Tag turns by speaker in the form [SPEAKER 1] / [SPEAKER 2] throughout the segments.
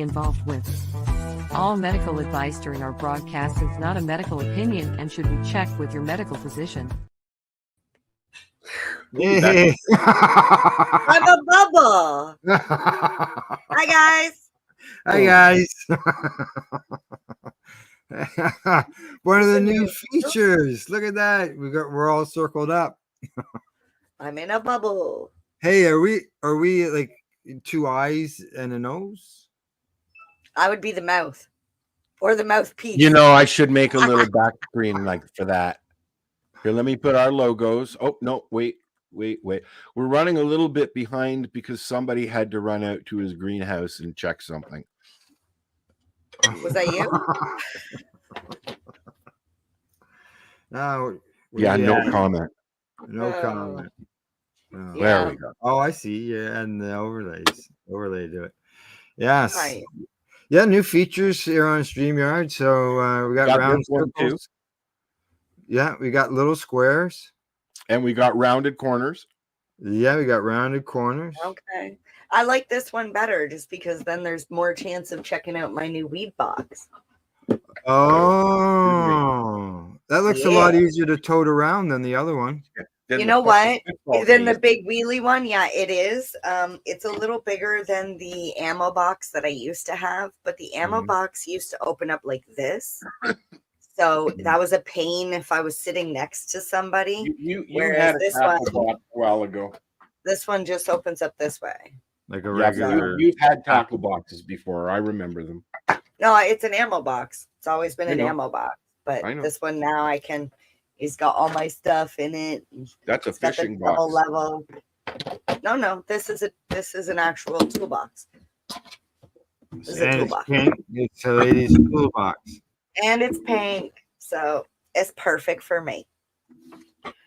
[SPEAKER 1] involved with. All medical advice during our broadcast is not a medical opinion and should be checked with your medical physician.
[SPEAKER 2] Hey.
[SPEAKER 3] I'm a bubble. Hi, guys.
[SPEAKER 2] Hi, guys. One of the new features. Look at that. We're all circled up.
[SPEAKER 3] I'm in a bubble.
[SPEAKER 2] Hey, are we like two eyes and a nose?
[SPEAKER 3] I would be the mouth or the mouthpiece.
[SPEAKER 4] You know, I should make a little back screen like for that. Here, let me put our logos. Oh, no, wait. We're running a little bit behind because somebody had to run out to his greenhouse and check something.
[SPEAKER 3] Was that you?
[SPEAKER 2] No.
[SPEAKER 4] No comment.
[SPEAKER 2] No comment.
[SPEAKER 4] Oh, yeah. There we go.
[SPEAKER 2] Oh, I see. Yeah, and the overlay do it. Yes.
[SPEAKER 3] Right.
[SPEAKER 2] Yeah, new features here on StreamYard. So we got round circles. Yeah, we got little squares.
[SPEAKER 4] And we got rounded corners.
[SPEAKER 2] Yeah, we got rounded corners.
[SPEAKER 3] Okay. I like this one better just because then there's more chance of checking out my new weed box.
[SPEAKER 2] Oh, that looks a lot easier to tote around than the other one.
[SPEAKER 3] You know what? Then the big wheelie one, yeah, it is. It's a little bigger than the ammo box that I used to have, but the ammo box used to open up like this. So that was a pain if I was sitting next to somebody.
[SPEAKER 4] You had this one a while ago.
[SPEAKER 3] This one just opens up this way.
[SPEAKER 2] Like a regular.
[SPEAKER 4] You've had tackle boxes before. I remember them.
[SPEAKER 3] No, it's an ammo box. It's always been an ammo box. But this one now it's got all my stuff in it.
[SPEAKER 4] That's a fishing box.
[SPEAKER 3] Level. No, this is an actual toolbox. This is a toolbox.
[SPEAKER 2] It's a lady's toolbox.
[SPEAKER 3] And it's pink, so it's perfect for me.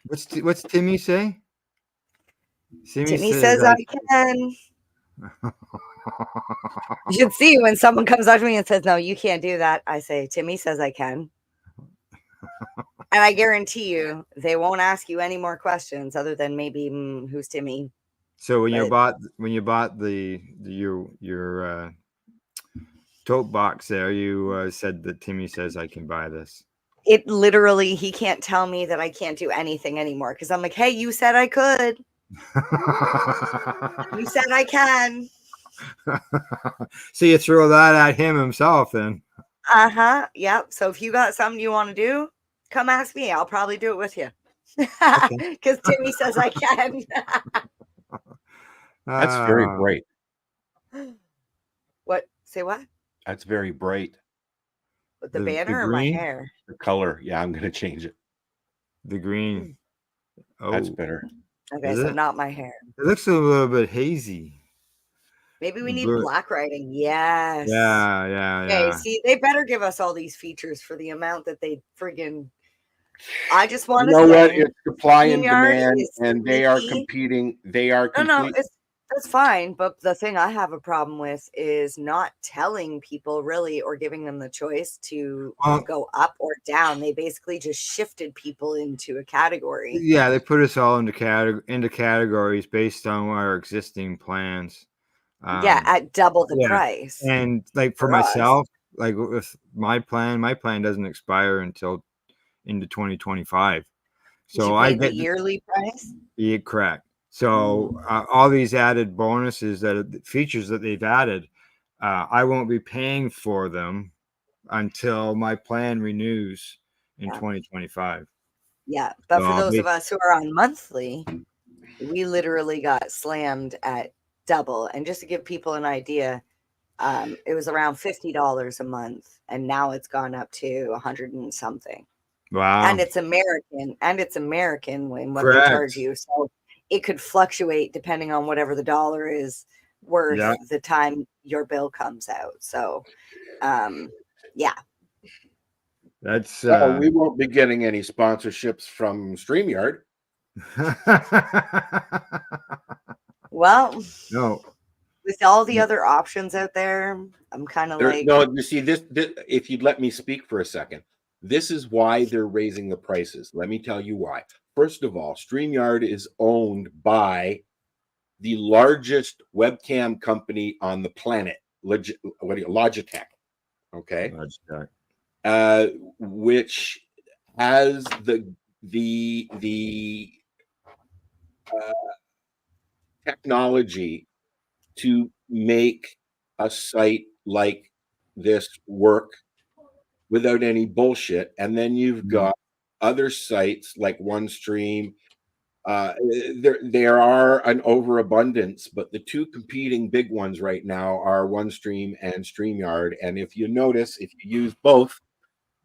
[SPEAKER 2] What's Timmy say?
[SPEAKER 3] Timmy says I can. You should see when someone comes up to me and says, "No, you can't do that." I say, "Timmy says I can," and I guarantee you, they won't ask you any more questions other than maybe, "Who's Timmy?"
[SPEAKER 2] So when you bought your tote box there, you said that Timmy says I can buy this.
[SPEAKER 3] It literally, he can't tell me that I can't do anything anymore because I'm like, hey, you said I could. You said I can.
[SPEAKER 2] So you throw that at him himself then.
[SPEAKER 3] Yep. So if you got something you want to do, come ask me. I'll probably do it with you. Because Timmy says I can.
[SPEAKER 4] That's very bright.
[SPEAKER 3] What? Say what?
[SPEAKER 4] That's very bright.
[SPEAKER 3] With the banner or my hair?
[SPEAKER 4] The color. Yeah, I'm going to change it.
[SPEAKER 2] The green.
[SPEAKER 4] Oh, that's better.
[SPEAKER 3] Okay, so not my hair.
[SPEAKER 2] It looks a little bit hazy.
[SPEAKER 3] Maybe we need black writing. Yes.
[SPEAKER 2] Yeah.
[SPEAKER 3] Okay, see, they better give us all these features for the amount that they friggin'. I just want to
[SPEAKER 4] say. You know what? It's supply and demand, and they are competing. They are
[SPEAKER 3] No, that's fine. But the thing I have a problem with is not telling people really or giving them the choice to go up or down. They basically just shifted people into a category.
[SPEAKER 2] Yeah, they put us all into categories based on our existing plans.
[SPEAKER 3] At double the price.
[SPEAKER 2] And like for myself, like with my plan doesn't expire until into 2025. So I get
[SPEAKER 3] the yearly price.
[SPEAKER 2] Yeah, correct. So all these added bonuses features that they've added, I won't be paying for them until my plan renews in 2025.
[SPEAKER 3] Yeah, but for those of us who are on monthly, we literally got slammed at double. And just to give people an idea, it was around $50 a month, and now it's gone up to 100 and something.
[SPEAKER 2] Wow!
[SPEAKER 3] And it's American when what they charge you, so it could fluctuate depending on whatever the dollar is worth the time your bill comes out. So,
[SPEAKER 2] that's
[SPEAKER 4] we won't be getting any sponsorships from StreamYard.
[SPEAKER 3] Well,
[SPEAKER 2] no.
[SPEAKER 3] With all the other options out there, I'm kind of like...
[SPEAKER 4] No, you see, this, if you'd let me speak for a second, this is why they're raising the prices. Let me tell you why. First of all, StreamYard is owned by the largest webcam company on the planet. Logitech. Okay.
[SPEAKER 2] Logitech.
[SPEAKER 4] Which has the technology to make a site like this work without any bullshit. And then you've got other sites like OneStream. There are an overabundance, but the two competing big ones right now are OneStream and StreamYard. And if you notice, if you use both,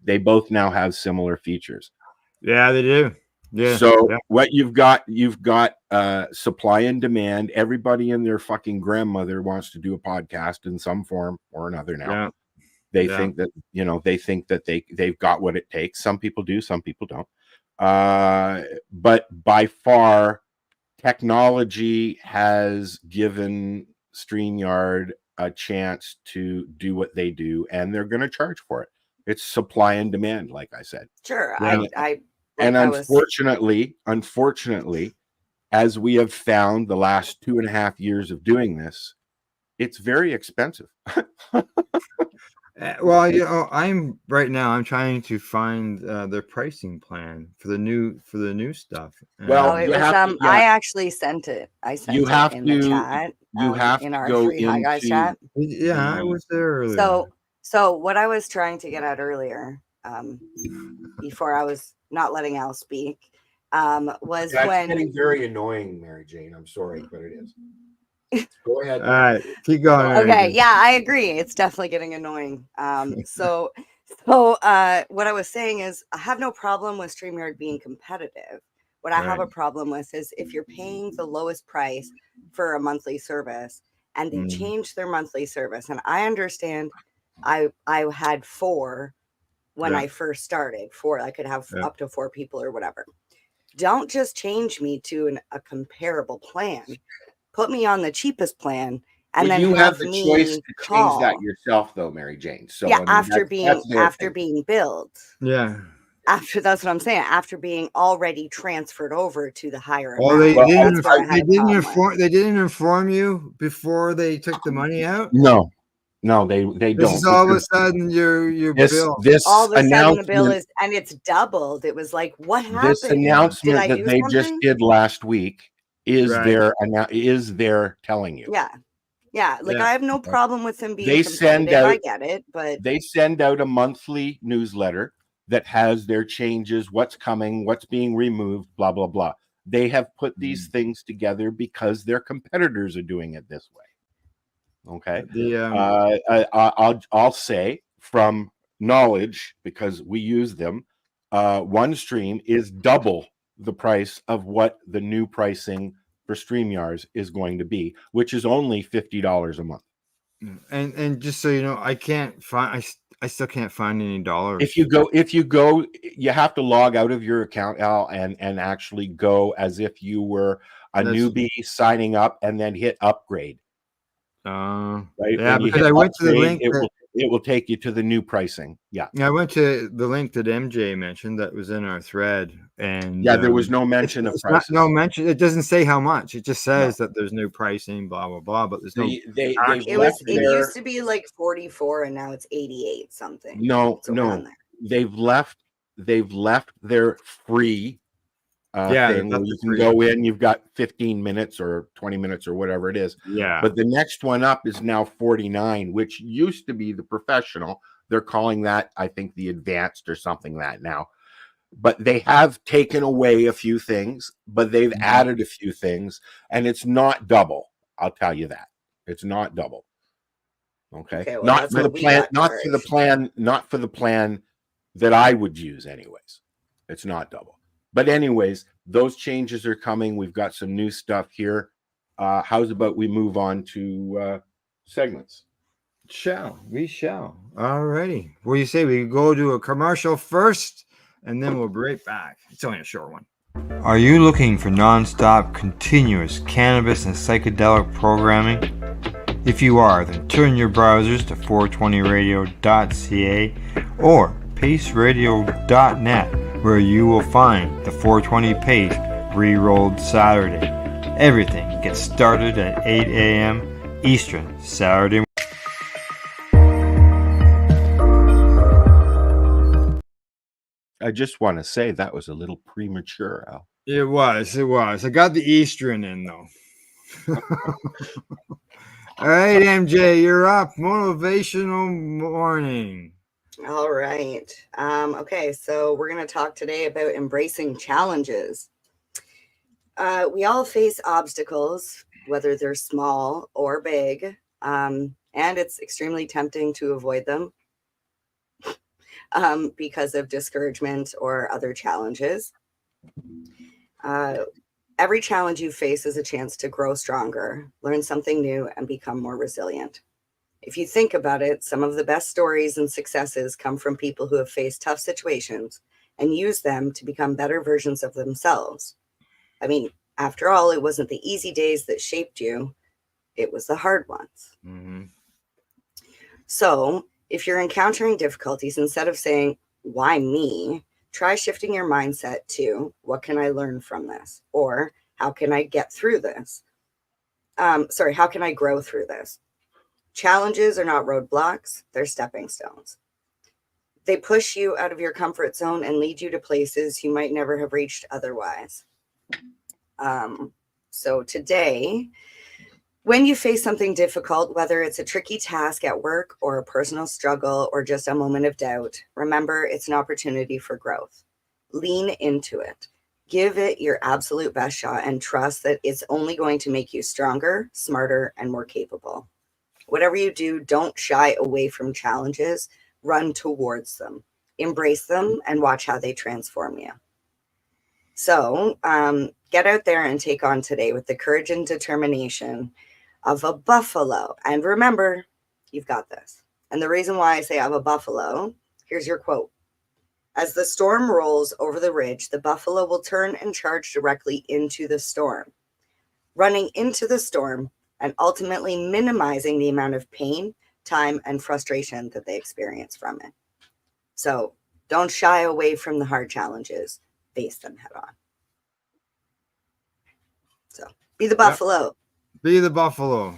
[SPEAKER 4] they both now have similar features.
[SPEAKER 2] Yeah, they do. Yeah.
[SPEAKER 4] So what you've got supply and demand. Everybody and their fucking grandmother wants to do a podcast in some form or another now.
[SPEAKER 2] Yeah.
[SPEAKER 4] They think that they've got what it takes. Some people do, some people don't. But by far, technology has given StreamYard a chance to do what they do, and they're going to charge for it. It's supply and demand, like I said.
[SPEAKER 3] Sure.
[SPEAKER 4] Unfortunately, as we have found the last 2.5 years of doing this, it's very expensive.
[SPEAKER 2] Well, I'm trying to find their pricing plan for the new stuff.
[SPEAKER 4] Well,
[SPEAKER 3] I actually sent it. I sent it in the chat.
[SPEAKER 4] You have
[SPEAKER 3] in
[SPEAKER 4] to
[SPEAKER 3] our
[SPEAKER 4] go
[SPEAKER 3] Free High Guys
[SPEAKER 4] into.
[SPEAKER 3] chat.
[SPEAKER 2] Yeah, I was there earlier.
[SPEAKER 3] So what I was trying to get at earlier, before I was not letting Al speak, was
[SPEAKER 4] That's
[SPEAKER 3] when
[SPEAKER 4] getting very annoying, Mary Jane. I'm sorry, but it is. Go ahead.
[SPEAKER 2] All right, keep going.
[SPEAKER 3] Okay, yeah, I agree. It's definitely getting annoying. So what I was saying is I have no problem with StreamYard being competitive. What I have a problem with is if you're paying the lowest price for a monthly service and they change their monthly service. And I understand I had 4 when I first started. 4, I could have up to 4 people or whatever. Don't just change me to a comparable plan. Put me on the cheapest plan, and then
[SPEAKER 4] you have the choice to
[SPEAKER 3] call.
[SPEAKER 4] change that yourself, though, Mary Jane. So
[SPEAKER 3] yeah, after being billed.
[SPEAKER 2] Yeah.
[SPEAKER 3] That's what I'm saying. After being already transferred over to the higher.
[SPEAKER 2] Well,
[SPEAKER 3] amount.
[SPEAKER 2] they didn't inform you before they took the money out.
[SPEAKER 4] No, they don't.
[SPEAKER 2] This is all of a sudden your bill.
[SPEAKER 3] All of a sudden the bill is, and it's doubled. It was like, what happened?
[SPEAKER 4] This announcement that they just did last week is they're telling you.
[SPEAKER 3] Yeah. Like I have no problem with them being
[SPEAKER 4] I
[SPEAKER 3] get it, but
[SPEAKER 4] they send out a monthly newsletter that has their changes, what's coming, what's being removed, blah blah blah. They have put these things together because their competitors are doing it this way. Okay. I'll say from knowledge, because we use them, OneStream is double the price of what the new pricing for StreamYard is going to be, which is only $50 a month.
[SPEAKER 2] And just so you know, I still can't find any dollars.
[SPEAKER 4] If you go, you have to log out of your account, Al, and actually go as if you were a newbie signing up, and then hit upgrade.
[SPEAKER 2] Right.
[SPEAKER 4] Yeah,
[SPEAKER 2] because I went to the link.
[SPEAKER 4] It will take you to the new pricing. Yeah.
[SPEAKER 2] I went to the link that MJ mentioned that was in our thread, and
[SPEAKER 4] there was no mention of prices.
[SPEAKER 2] No mention. It doesn't say how much. It just says that there's new pricing, blah blah blah. But there's no.
[SPEAKER 3] It used to be like 44, and now it's 88 something.
[SPEAKER 4] No. They've left their free. Thing where you can go in, you've got 15 minutes or 20 minutes or whatever it is.
[SPEAKER 2] Yeah.
[SPEAKER 4] But the next one up is now 49, which used to be the professional. They're calling that, I think, the advanced or something that now. But they have taken away a few things, but they've added a few things, and it's not double. I'll tell you that. It's not double. Okay.
[SPEAKER 3] Well,
[SPEAKER 4] not for the plan that I would use anyways. It's not double. But anyways, those changes are coming. We've got some new stuff here. How's about we move on to segments?
[SPEAKER 2] We shall. All righty. What do you say? We go to a commercial first, and then we'll be right back. It's only a short one. Are you looking for non-stop, continuous cannabis and psychedelic programming? If you are, then turn your browsers to 420radio.ca or paceradio.net, where you will find the 420 Pace re-rolled Saturday. Everything gets started at 8 a.m. Eastern Saturday.
[SPEAKER 4] I just want to say that was a little premature, Al.
[SPEAKER 2] It was. I got the Eastern in though. All right, MJ, you're up. Motivational morning.
[SPEAKER 3] All right. Okay, so we're going to talk today about embracing challenges. We all face obstacles, whether they're small or big, and it's extremely tempting to avoid them because of discouragement or other challenges. Every challenge you face is a chance to grow stronger, learn something new, and become more resilient. If you think about it, some of the best stories and successes come from people who have faced tough situations and used them to become better versions of themselves. I mean, after all, it wasn't the easy days that shaped you, it was the hard ones.
[SPEAKER 2] Mm-hmm.
[SPEAKER 3] So if you're encountering difficulties, instead of saying, why me? Try shifting your mindset to, what can I learn from this? Or how can I get through this? How can I grow through this? Challenges are not roadblocks, they're stepping stones. They push you out of your comfort zone and lead you to places you might never have reached otherwise. So today, when you face something difficult, whether it's a tricky task at work or a personal struggle or just a moment of doubt, remember it's an opportunity for growth. Lean into it. Give it your absolute best shot and trust that it's only going to make you stronger, smarter, and more capable. Whatever you do, don't shy away from challenges. Run towards them. Embrace them and watch how they transform you. So get out there and take on today with the courage and determination of a buffalo. And remember, you've got this. And the reason why I say of a buffalo, here's your quote. As the storm rolls over the ridge, the buffalo will turn and charge directly into the storm, running into the storm and ultimately minimizing the amount of pain, time, and frustration that they experience from it. So don't shy away from the hard challenges. Face them head on. So be the buffalo.
[SPEAKER 2] Be the buffalo.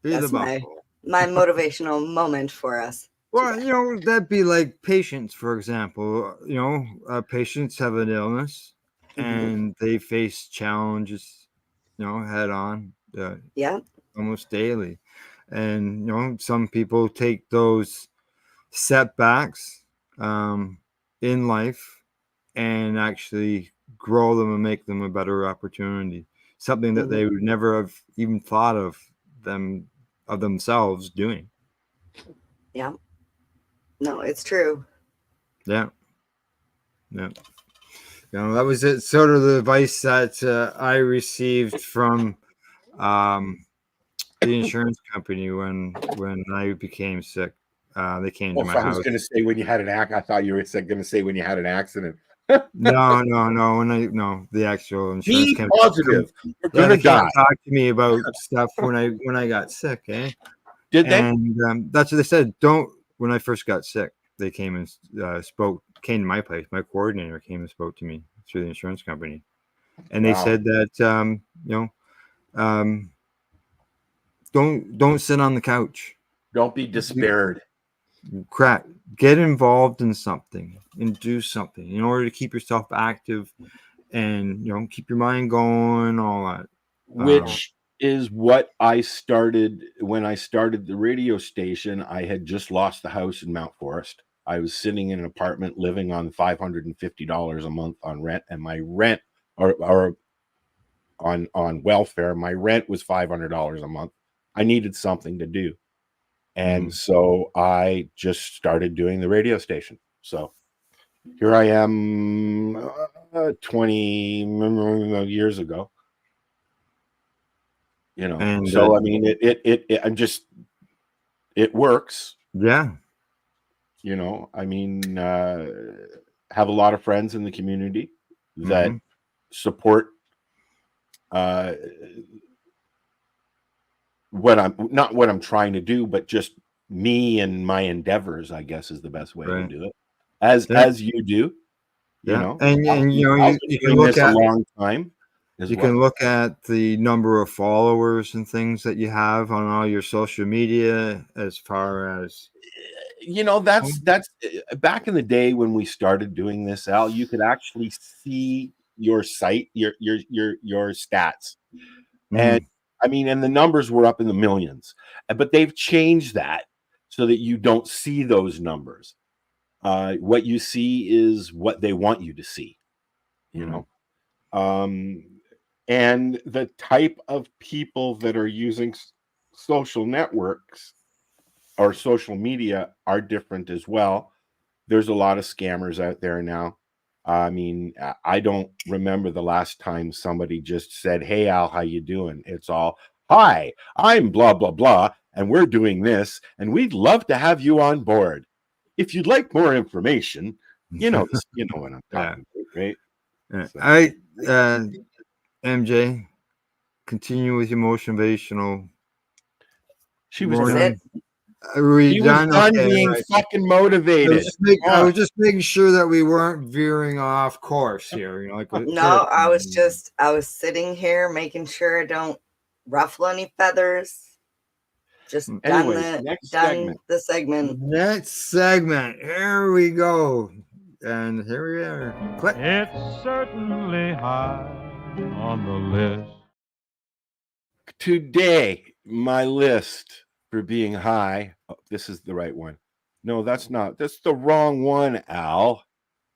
[SPEAKER 3] That's my motivational moment for us.
[SPEAKER 2] Well, that'd be like patients, for example. Patients have an illness and they face challenges, head on, almost daily. And, some people take those setbacks in life and actually grow them and make them a better opportunity. Something that they would never have even thought of themselves doing.
[SPEAKER 3] Yeah. No, it's true.
[SPEAKER 2] Yeah. That was it. Sort of the advice that I received from the insurance company when I became sick. They came to my house.
[SPEAKER 4] I was going to say when you had an accident. I thought you were going to say when you had an accident.
[SPEAKER 2] No. The actual insurance company.
[SPEAKER 4] Positive. You're
[SPEAKER 2] They
[SPEAKER 4] gonna die.
[SPEAKER 2] talk to me about stuff when I got sick.
[SPEAKER 4] Did they?
[SPEAKER 2] And that's what they said. When I first got sick, they came and came to my place. My coordinator came and spoke to me through the insurance company, and they said that don't sit on the couch.
[SPEAKER 4] Don't be despaired.
[SPEAKER 2] Get involved in something and do something in order to keep yourself active and keep your mind going, all that.
[SPEAKER 4] Which is what I started when I started the radio station. I had just lost the house in Mount Forest. I was sitting in an apartment living on $550 a month on rent, and my rent or on welfare, my rent was $500 a month. I needed something to do. And so I just started doing the radio station. So here I am 20 years ago. And so I mean it works.
[SPEAKER 2] Yeah.
[SPEAKER 4] I mean, have a lot of friends in the community that support what I'm trying to do, but just me and my endeavors, I guess, is the best way to do it. As you do,
[SPEAKER 2] and you can look at
[SPEAKER 4] a long time.
[SPEAKER 2] You can look at the number of followers and things that you have on all your social media, as far as
[SPEAKER 4] that's back in the day when we started doing this, Al, you could actually see your site, your stats. And I mean, and the numbers were up in the millions, but they've changed that so that you don't see those numbers. What you see is what they want you to see, you know. And the type of people that are using social networks or social media are different as well. There's a lot of scammers out there now. I mean, I don't remember the last time somebody just said, "Hey, Al, how you doing?" It's all, "Hi, I'm blah, blah, blah, and we're doing this, and we'd love to have you on board. If you'd like more information," you know what I'm talking about, right?
[SPEAKER 2] So. MJ, continue with your motivational.
[SPEAKER 4] She was
[SPEAKER 3] done.
[SPEAKER 2] Are we
[SPEAKER 4] She
[SPEAKER 2] done?
[SPEAKER 4] was done
[SPEAKER 2] Okay,
[SPEAKER 4] being
[SPEAKER 2] right.
[SPEAKER 4] fucking motivated.
[SPEAKER 2] I was just making sure that we weren't veering off course here. You know, like
[SPEAKER 3] No, I was sitting here making sure I don't ruffle any feathers. Just
[SPEAKER 4] Anyways,
[SPEAKER 3] done the segment.
[SPEAKER 2] Next segment. Here we go. And here we are. Click.
[SPEAKER 5] It's certainly high on the list.
[SPEAKER 4] Today, my list for being high. Oh, this is the right one. No, that's not. That's the wrong one, Al.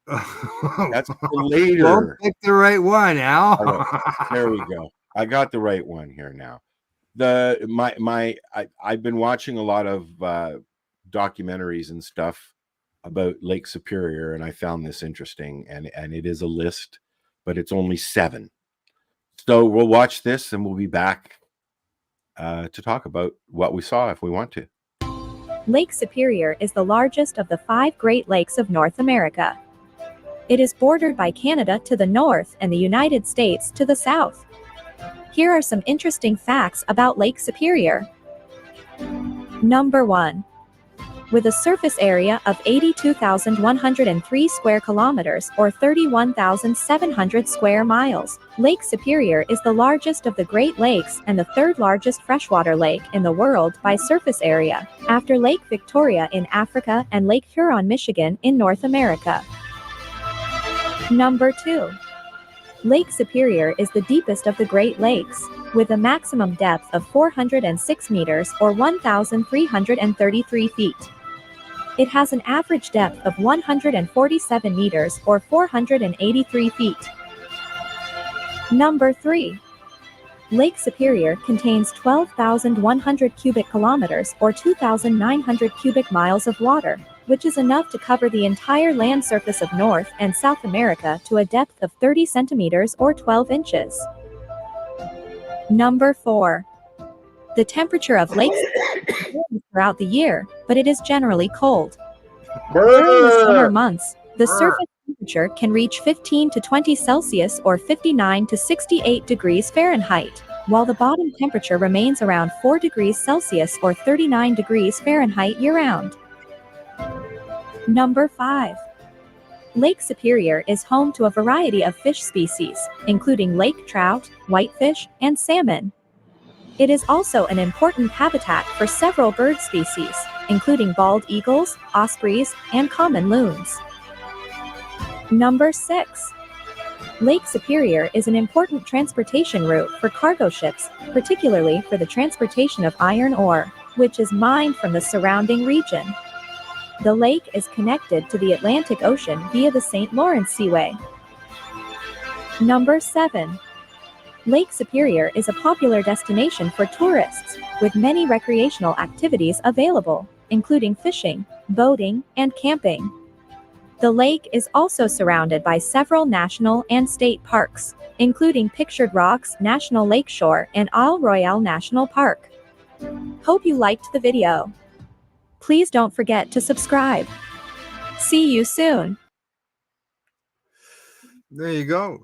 [SPEAKER 4] That's for later.
[SPEAKER 2] Don't pick the right one, Al.
[SPEAKER 4] Right. There we go. I got the right one here now. I've been watching a lot of documentaries and stuff about Lake Superior, and I found this interesting, and it is a list, but it's only 7. So we'll watch this and we'll be back to talk about what we saw if we want to.
[SPEAKER 6] Lake Superior is the largest of the 5 Great Lakes of North America. It is bordered by Canada to the north and the United States to the south. Here are some interesting facts about Lake Superior. Number 1. With a surface area of 82,103 square kilometers or 31,700 square miles, Lake Superior is the largest of the Great Lakes and the 3rd largest freshwater lake in the world by surface area, after Lake Victoria in Africa and Lake Huron, Michigan in North America. Number 2. Lake Superior is the deepest of the Great Lakes, with a maximum depth of 406 meters or 1,333 feet. It has an average depth of 147 meters or 483 feet. Number 3. Lake Superior contains 12,100 cubic kilometers or 2,900 cubic miles of water, which is enough to cover the entire land surface of North and South America to a depth of 30 centimeters or 12 inches. Number 4. The temperature of Lake Superior varies throughout the year, but it is generally cold. During the summer months, the surface temperature can reach 15 to 20 Celsius or 59 to 68 degrees Fahrenheit, while the bottom temperature remains around 4 degrees Celsius or 39 degrees Fahrenheit year-round. Number 5. Lake Superior is home to a variety of fish species, including lake trout, whitefish, and salmon. It is also an important habitat for several bird species, including bald eagles, ospreys, and common loons. Number 6. Lake Superior is an important transportation route for cargo ships, particularly for the transportation of iron ore, which is mined from the surrounding region. The lake is connected to the Atlantic Ocean via the St. Lawrence Seaway. Number 7. Lake Superior is a popular destination for tourists, with many recreational activities available, including fishing, boating, and camping. The lake is also surrounded by several national and state parks, including Pictured Rocks National Lakeshore and Isle Royale National Park. Hope you liked the video. Please don't forget to subscribe. See you soon.
[SPEAKER 2] There you go.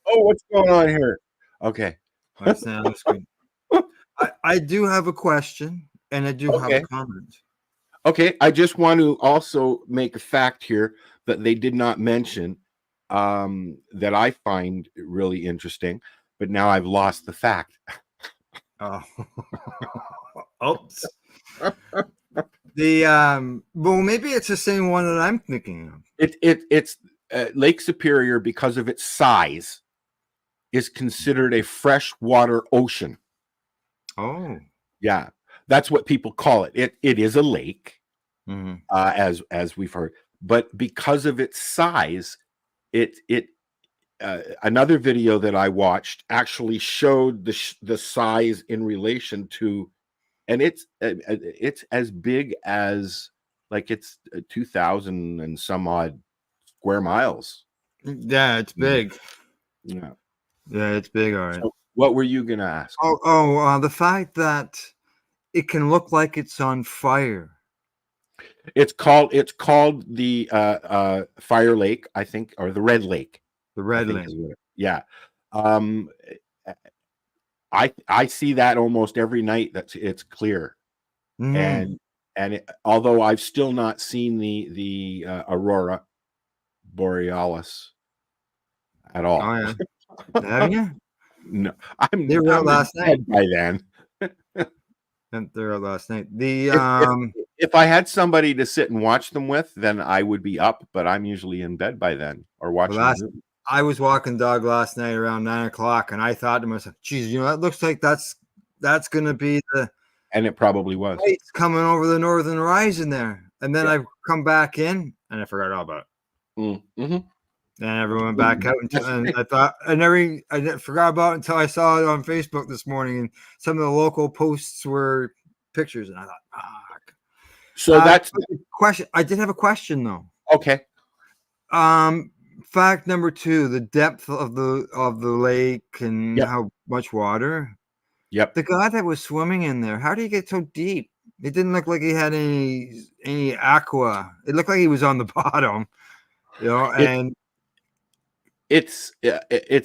[SPEAKER 4] Oh, what's going on here? Okay.
[SPEAKER 2] That's on the screen. I do have a question and I do have a comment.
[SPEAKER 4] Okay, I just want to also make a fact here that they did not mention that I find really interesting, but now I've lost the fact.
[SPEAKER 2] Oh. Oops. Well, maybe it's the same one that I'm thinking of.
[SPEAKER 4] It's Lake Superior, because of its size, is considered a freshwater ocean.
[SPEAKER 2] Oh.
[SPEAKER 4] Yeah, that's what people call it. It is a lake,
[SPEAKER 2] Mhm.
[SPEAKER 4] as we've heard, but because of its size, it another video that I watched actually showed the size in relation to, and it's as big as, like, it's 2,000 and some odd square miles.
[SPEAKER 2] Yeah, it's big.
[SPEAKER 4] Yeah.
[SPEAKER 2] Yeah, it's big. All right.
[SPEAKER 4] So what were you gonna ask?
[SPEAKER 2] The fact that it can look like it's on fire.
[SPEAKER 4] It's called the Fire Lake, I think, or the Red Lake.
[SPEAKER 2] The
[SPEAKER 4] I
[SPEAKER 2] red
[SPEAKER 4] think
[SPEAKER 2] lake.
[SPEAKER 4] is what yeah. I see that almost every night. It's clear.
[SPEAKER 2] Mhm.
[SPEAKER 4] And although I've still not seen the aurora borealis at all.
[SPEAKER 2] Oh yeah. Have you?
[SPEAKER 4] No,
[SPEAKER 2] They were out
[SPEAKER 4] I'm
[SPEAKER 2] last
[SPEAKER 4] in
[SPEAKER 2] night.
[SPEAKER 4] bed by then.
[SPEAKER 2] They were out last night. The
[SPEAKER 4] If I had somebody to sit and watch them with, then I would be up, but I'm usually in bed by then or watching a movie.
[SPEAKER 2] I was walking dog last night around 9 o'clock, and I thought to myself, "Geez, that looks like that's gonna be the
[SPEAKER 4] And it probably was.
[SPEAKER 2] lights coming over the northern horizon there." And then
[SPEAKER 4] Yeah.
[SPEAKER 2] I come back in, and I forgot all about it.
[SPEAKER 4] Mm-hmm.
[SPEAKER 2] And I never went back out until, and I thought I forgot about it until I saw it on Facebook this morning, and some of the local posts were pictures, and I thought, "Fuck."
[SPEAKER 4] So that's
[SPEAKER 2] Question. I did have a question though.
[SPEAKER 4] okay.
[SPEAKER 2] Fact number 2: the depth of the lake and
[SPEAKER 4] Yep.
[SPEAKER 2] how much water.
[SPEAKER 4] Yep.
[SPEAKER 2] The guy that was swimming in there, how did he get so deep? It didn't look like he had any aqua. It looked like he was on the bottom, and
[SPEAKER 4] It's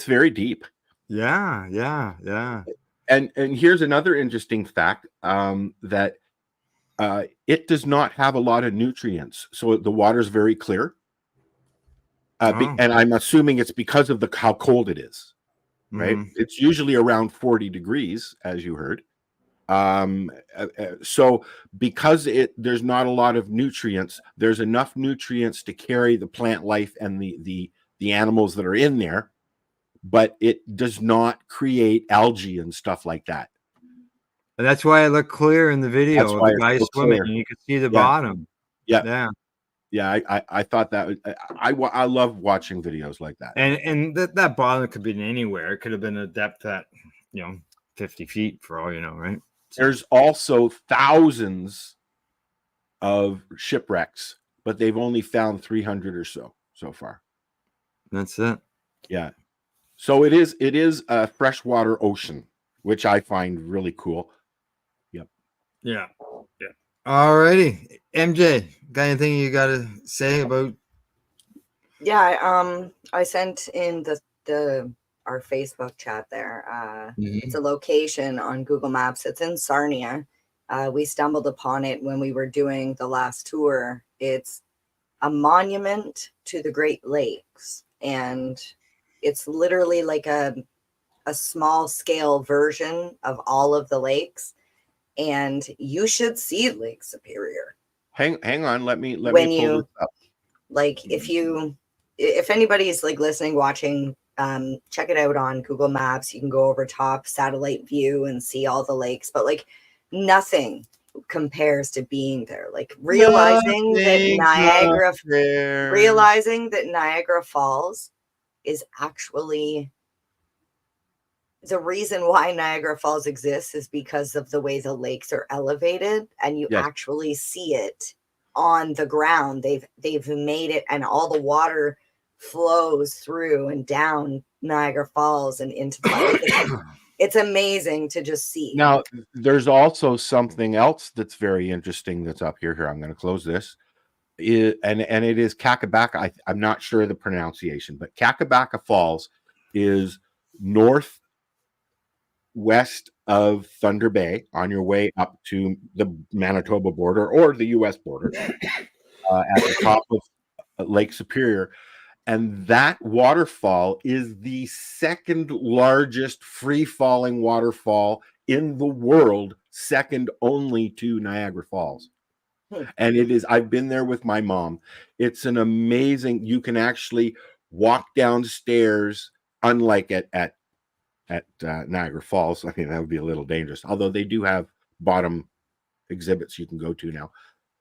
[SPEAKER 4] very deep.
[SPEAKER 2] yeah.
[SPEAKER 4] And here's another interesting fact, that it does not have a lot of nutrients, so the water's very clear. And I'm assuming it's because of how cold it is, right?
[SPEAKER 2] Mhm.
[SPEAKER 4] It's usually around 40 degrees, as you heard. So because there's not a lot of nutrients, there's enough nutrients to carry the plant life and the animals that are in there, but it does not create algae and stuff like that.
[SPEAKER 2] And that's why it looked clear in the video.
[SPEAKER 4] That's why
[SPEAKER 2] The
[SPEAKER 4] it's
[SPEAKER 2] guy
[SPEAKER 4] so
[SPEAKER 2] swimming,
[SPEAKER 4] clear.
[SPEAKER 2] and you could see the
[SPEAKER 4] Yeah.
[SPEAKER 2] bottom.
[SPEAKER 4] Yeah.
[SPEAKER 2] Yeah.
[SPEAKER 4] I thought that was, I love watching videos like that.
[SPEAKER 2] And that bottom could be anywhere. It could have been a depth at 50 feet for all you know, right?
[SPEAKER 4] There's also thousands of shipwrecks, but they've only found 300 or so far.
[SPEAKER 2] That's it.
[SPEAKER 4] Yeah. So it is a freshwater ocean, which I find really cool. Yep.
[SPEAKER 2] Yeah. All righty. MJ, got anything you got to say about?
[SPEAKER 3] Yeah, I sent in our Facebook chat there. It's a location on Google Maps. It's in Sarnia. We stumbled upon it when we were doing the last tour. It's a monument to the Great Lakes, and it's literally like a small scale version of all of the lakes. And you should see Lake Superior.
[SPEAKER 4] Hang on, let me pull
[SPEAKER 3] you
[SPEAKER 4] this up.
[SPEAKER 3] Like, if anybody's like listening, watching, check it out on Google Maps. You can go over top satellite view and see all the lakes, but like nothing compares to being there. Like realizing that Niagara Falls is actually the reason why Niagara Falls exists is because of the way the lakes are elevated, and you actually see it on the ground. They've made it, and all the water flows through and down Niagara Falls and into the lake. It's amazing to just see.
[SPEAKER 4] Now, there's also something else that's very interesting that's up here. Here, I'm going to close this. And it is Kakabaka. I'm not sure of the pronunciation, but Kakabaka Falls is northwest of Thunder Bay on your way up to the Manitoba border or the U.S. border at the top of Lake Superior. And that waterfall is the second largest free-falling waterfall in the world, second only to Niagara Falls. And it is, I've been there with my mom. It's an amazing, you can actually walk downstairs, unlike at Niagara Falls. I mean, that would be a little dangerous, although they do have bottom exhibits you can go to now.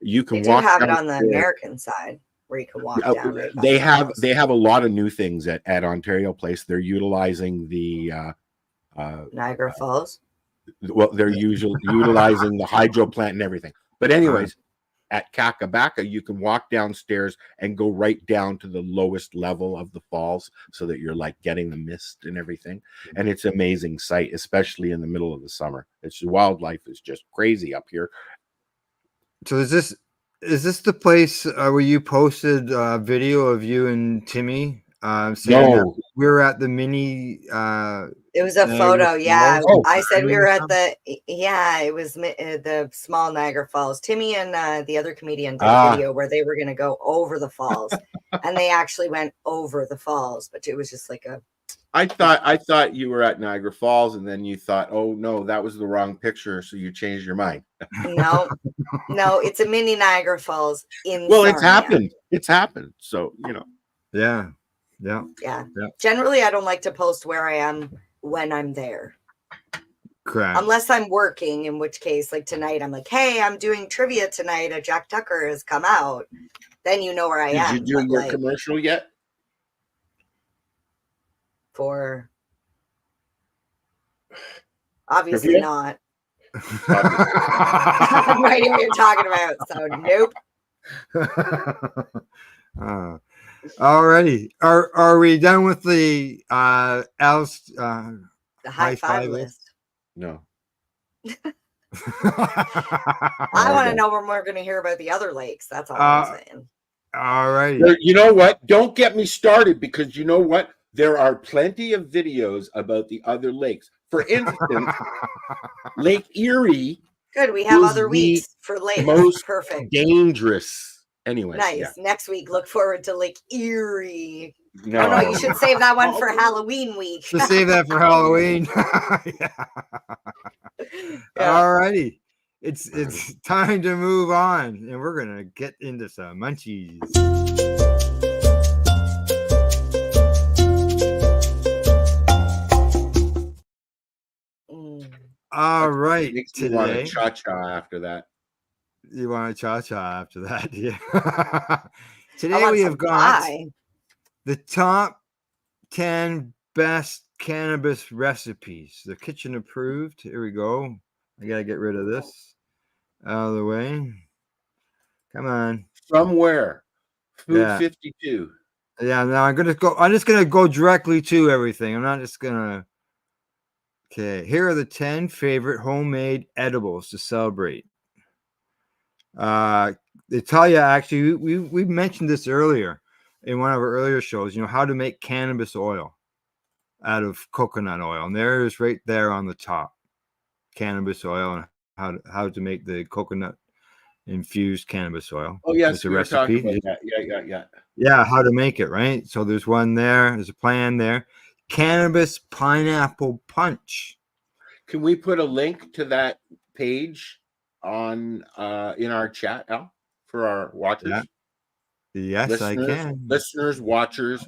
[SPEAKER 4] You can
[SPEAKER 3] They do
[SPEAKER 4] walk
[SPEAKER 3] have it on the
[SPEAKER 4] downstairs.
[SPEAKER 3] American side where you can walk down. Right by
[SPEAKER 4] They
[SPEAKER 3] the
[SPEAKER 4] have
[SPEAKER 3] house.
[SPEAKER 4] they have a lot of new things at Ontario Place. They're utilizing the
[SPEAKER 3] Niagara Falls.
[SPEAKER 4] well, they're utilizing the hydro plant and everything. But anyways, at Kakabaka, you can walk downstairs and go right down to the lowest level of the falls, so that you're like getting the mist and everything. And it's an amazing sight, especially in the middle of the summer. It's wildlife is just crazy up here.
[SPEAKER 2] So is this the place where you posted a video of you and Timmy saying that
[SPEAKER 4] No,
[SPEAKER 2] we were at the mini
[SPEAKER 3] It was a
[SPEAKER 2] Niagara
[SPEAKER 3] photo. Yeah.
[SPEAKER 2] Falls?
[SPEAKER 3] I said we were at
[SPEAKER 2] Falls?
[SPEAKER 3] it was the small Niagara Falls. Timmy and the other comedian did
[SPEAKER 4] Ah.
[SPEAKER 3] a video where they were going to go over the falls and they actually went over the falls, but it was just like
[SPEAKER 4] I thought you were at Niagara Falls, and then you thought, oh no, that was the wrong picture, so you changed your mind.
[SPEAKER 3] no, it's a mini Niagara Falls in
[SPEAKER 4] Well, it's
[SPEAKER 3] Sarnia.
[SPEAKER 4] happened. It's happened. So
[SPEAKER 2] Yeah.
[SPEAKER 3] Yeah.
[SPEAKER 2] Yeah.
[SPEAKER 3] Generally, I don't like to post where I am when I'm there.
[SPEAKER 2] Correct.
[SPEAKER 3] Unless I'm working, in which case, like tonight, I'm like, hey, I'm doing trivia tonight. A Jack Tucker has come out. Then you know where I am.
[SPEAKER 4] Did you do
[SPEAKER 3] but,
[SPEAKER 4] your
[SPEAKER 3] like,
[SPEAKER 4] commercial yet?
[SPEAKER 3] for obviously
[SPEAKER 4] you?
[SPEAKER 3] not. I have no idea what you're talking about. So nope.
[SPEAKER 2] Alrighty. Are we done with the Alice
[SPEAKER 3] The high five list.
[SPEAKER 4] No.
[SPEAKER 3] I want to know when we're going to hear about the other lakes. That's all I'm saying.
[SPEAKER 2] Alrighty.
[SPEAKER 4] You know what? Don't get me started, because you know what? There are plenty of videos about the other lakes. For instance, Lake Erie,
[SPEAKER 3] Good. We have
[SPEAKER 4] is
[SPEAKER 3] other
[SPEAKER 4] the
[SPEAKER 3] weeks for lakes.
[SPEAKER 4] most
[SPEAKER 3] Perfect.
[SPEAKER 4] dangerous. Anyway,
[SPEAKER 3] Nice.
[SPEAKER 4] yeah.
[SPEAKER 3] Next week, look forward to Lake Erie.
[SPEAKER 4] No,
[SPEAKER 3] Oh, no, you should save that one for Halloween week.
[SPEAKER 2] To save that for Halloween. Yeah.
[SPEAKER 3] Yeah.
[SPEAKER 2] Alrighty. It's time to move on, and we're gonna get into some munchies.
[SPEAKER 3] Mm.
[SPEAKER 2] All right.
[SPEAKER 4] Makes me want
[SPEAKER 2] Today
[SPEAKER 4] to cha-cha after that.
[SPEAKER 2] you want to cha-cha after that. Yeah.
[SPEAKER 3] I
[SPEAKER 2] Today
[SPEAKER 3] want
[SPEAKER 2] we
[SPEAKER 3] some
[SPEAKER 2] have got
[SPEAKER 3] pie.
[SPEAKER 2] the top 10 best cannabis recipes. They're kitchen approved. Here we go. I gotta get rid of this out of the way. Come on.
[SPEAKER 4] Somewhere. Food
[SPEAKER 2] Yeah.
[SPEAKER 4] 52.
[SPEAKER 2] Yeah, now I'm just gonna go directly to everything. I'm not just gonna. Okay, here are the 10 favorite homemade edibles to celebrate. They tell you, actually, we mentioned this earlier in one of our earlier shows, how to make cannabis oil out of coconut oil. And there is right there on the top, cannabis oil and how to make the coconut infused cannabis oil.
[SPEAKER 4] Oh, yes.
[SPEAKER 2] It's a
[SPEAKER 4] we were talking
[SPEAKER 2] recipe.
[SPEAKER 4] about that. Yeah.
[SPEAKER 2] Yeah, how to make it, right? So there's one there. There's a plan there. Cannabis pineapple punch.
[SPEAKER 4] Can we put a link to that page on in our chat, Al, for our watchers?
[SPEAKER 2] Yeah. Yes, I can.
[SPEAKER 4] Listeners, watchers.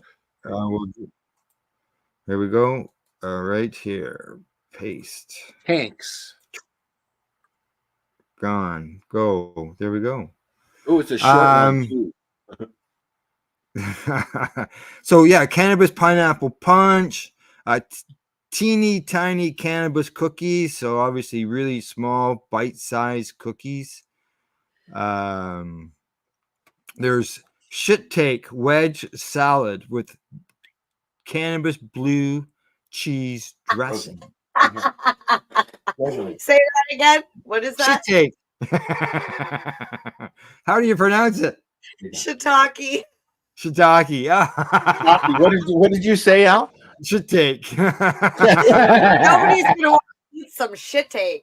[SPEAKER 2] There we go. Right here. Paste.
[SPEAKER 4] Tanks.
[SPEAKER 2] Gone. Go. There we go.
[SPEAKER 4] Oh, it's a short one too.
[SPEAKER 2] So yeah, cannabis pineapple punch, teeny tiny cannabis cookies. So obviously really small bite-sized cookies. There's shit take wedge salad with cannabis blue cheese dressing.
[SPEAKER 3] Say that again. What is
[SPEAKER 2] Shit
[SPEAKER 3] that?
[SPEAKER 2] take. How do you pronounce it?
[SPEAKER 3] Shiitake.
[SPEAKER 2] Shiitake.
[SPEAKER 4] What did you say, Al?
[SPEAKER 2] Shit take.
[SPEAKER 3] Nobody's gonna want to eat some shiitake.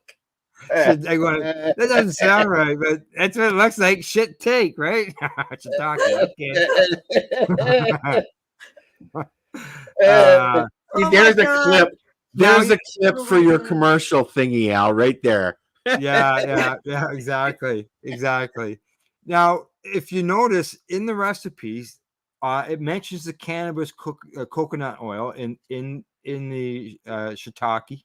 [SPEAKER 2] That doesn't sound right, but that's what it looks like. Shit take, right? Shiitake. Okay.
[SPEAKER 3] Oh
[SPEAKER 4] There's
[SPEAKER 3] my
[SPEAKER 4] a
[SPEAKER 3] God.
[SPEAKER 4] clip. There's
[SPEAKER 2] Now
[SPEAKER 4] a clip for your commercial thingy, Al, right there.
[SPEAKER 2] yeah, exactly. Now, if you notice in the recipes, it mentions the cannabis coconut oil in the shiitake,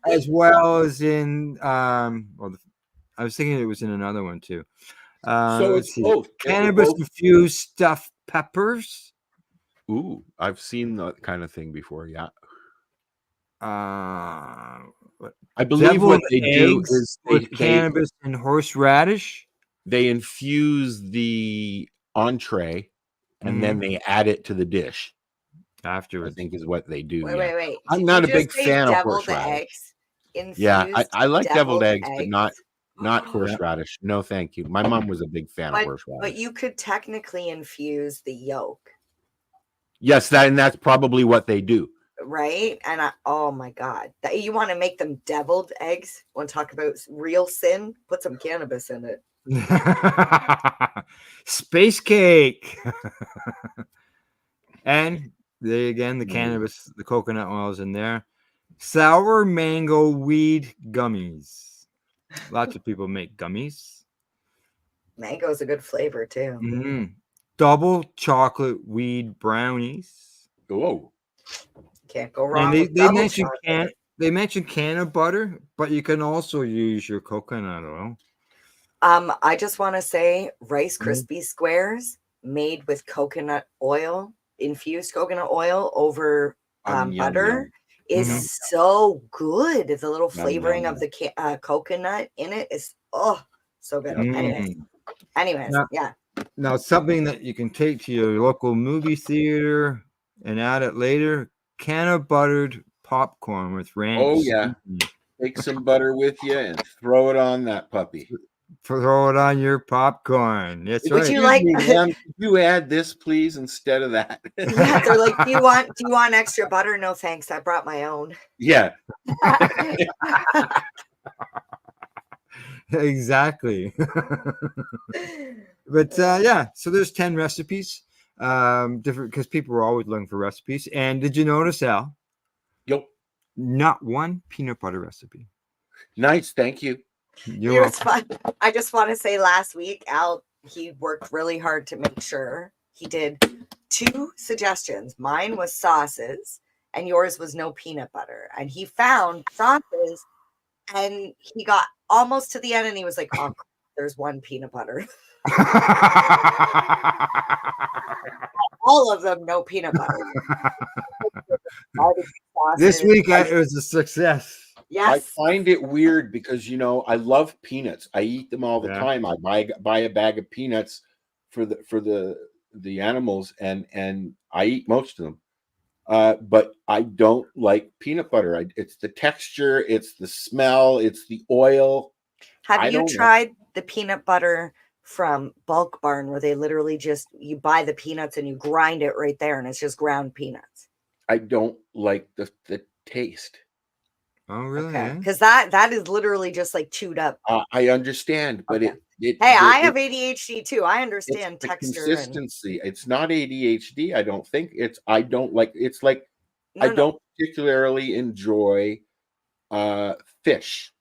[SPEAKER 2] as well as in well, I was thinking it was in another one too.
[SPEAKER 4] So
[SPEAKER 2] Let's
[SPEAKER 4] it's
[SPEAKER 2] see,
[SPEAKER 4] both.
[SPEAKER 2] cannabis
[SPEAKER 4] Both.
[SPEAKER 2] infused stuffed peppers.
[SPEAKER 4] Ooh, I've seen that kind of thing before. Yeah. I believe
[SPEAKER 2] Deviled
[SPEAKER 4] what they do
[SPEAKER 2] eggs
[SPEAKER 4] is
[SPEAKER 2] with cannabis and horseradish.
[SPEAKER 4] they infuse the entree and then they add it to the dish. I
[SPEAKER 2] Afterwards.
[SPEAKER 4] think is what they do.
[SPEAKER 3] Wait,
[SPEAKER 4] yeah.
[SPEAKER 3] wait.
[SPEAKER 4] I'm
[SPEAKER 3] Did
[SPEAKER 4] not
[SPEAKER 3] you
[SPEAKER 4] a big
[SPEAKER 3] just say
[SPEAKER 4] fan of
[SPEAKER 3] deviled
[SPEAKER 4] horseradish.
[SPEAKER 3] eggs?
[SPEAKER 4] Yeah,
[SPEAKER 3] Infused
[SPEAKER 4] I like deviled eggs, but not
[SPEAKER 3] eggs?
[SPEAKER 4] horseradish. No, thank you. My mom was a big fan of
[SPEAKER 3] But
[SPEAKER 4] horseradish.
[SPEAKER 3] you could technically infuse the yolk,
[SPEAKER 4] Yes, that's probably what they do.
[SPEAKER 3] right? And oh my god, you want to make them deviled eggs? Want to talk about real sin? Put some cannabis in it.
[SPEAKER 2] Space cake. And they again the cannabis, the coconut oils in there. Sour mango weed gummies. Lots of people make gummies.
[SPEAKER 3] Mango is a good flavor too.
[SPEAKER 2] Double chocolate weed brownies.
[SPEAKER 4] Oh,
[SPEAKER 3] Can't go wrong.
[SPEAKER 2] And they
[SPEAKER 3] with double
[SPEAKER 2] mentioned
[SPEAKER 3] chocolate.
[SPEAKER 2] they mentioned can of butter, but you can also use your coconut oil.
[SPEAKER 3] I just want to say Rice Krispie squares made with coconut oil, infused coconut oil over butter is so good. The little flavoring of the coconut in it is so good. Anyways, yeah.
[SPEAKER 2] Now something that you can take to your local movie theater and add it later: can of buttered popcorn with ranch.
[SPEAKER 4] Oh yeah, take some butter with you and throw it on that puppy.
[SPEAKER 2] Throw it on your popcorn. That's right.
[SPEAKER 3] Would you like?
[SPEAKER 4] Could you add this, please, instead of that?
[SPEAKER 3] Yeah, they're like, do you want extra butter? No, thanks. I brought my own.
[SPEAKER 4] Yeah.
[SPEAKER 2] Exactly. But yeah, so there's 10 recipes. Different because people were always looking for recipes. And did you notice, Al?
[SPEAKER 4] Yep.
[SPEAKER 2] Not one peanut butter recipe.
[SPEAKER 4] Nice, thank you.
[SPEAKER 3] It's fun. I just want to say last week, Al, he worked really hard to make sure he did 2 suggestions. Mine was sauces and yours was no peanut butter. And he found sauces and he got almost to the end and he was like, oh, there's one peanut butter. All of them, no peanut butter.
[SPEAKER 2] This week it was a success.
[SPEAKER 3] Yes.
[SPEAKER 4] I find it weird because I love peanuts. I eat them all the time. I buy a bag of peanuts for the animals, and I eat most of them. But I don't like peanut butter. It's the texture, it's the smell, it's the oil.
[SPEAKER 3] Have you tried the peanut butter from Bulk Barn, where they literally just you buy the peanuts and you grind it right there, and it's just ground peanuts?
[SPEAKER 4] I don't like the taste.
[SPEAKER 2] Oh, really?
[SPEAKER 3] Okay. Because that is literally just like chewed up.
[SPEAKER 4] I understand, but
[SPEAKER 3] I have ADHD too. I understand texture.
[SPEAKER 4] Consistency. It's not ADHD. I don't think I don't like. It's like
[SPEAKER 3] No.
[SPEAKER 4] don't particularly enjoy fish.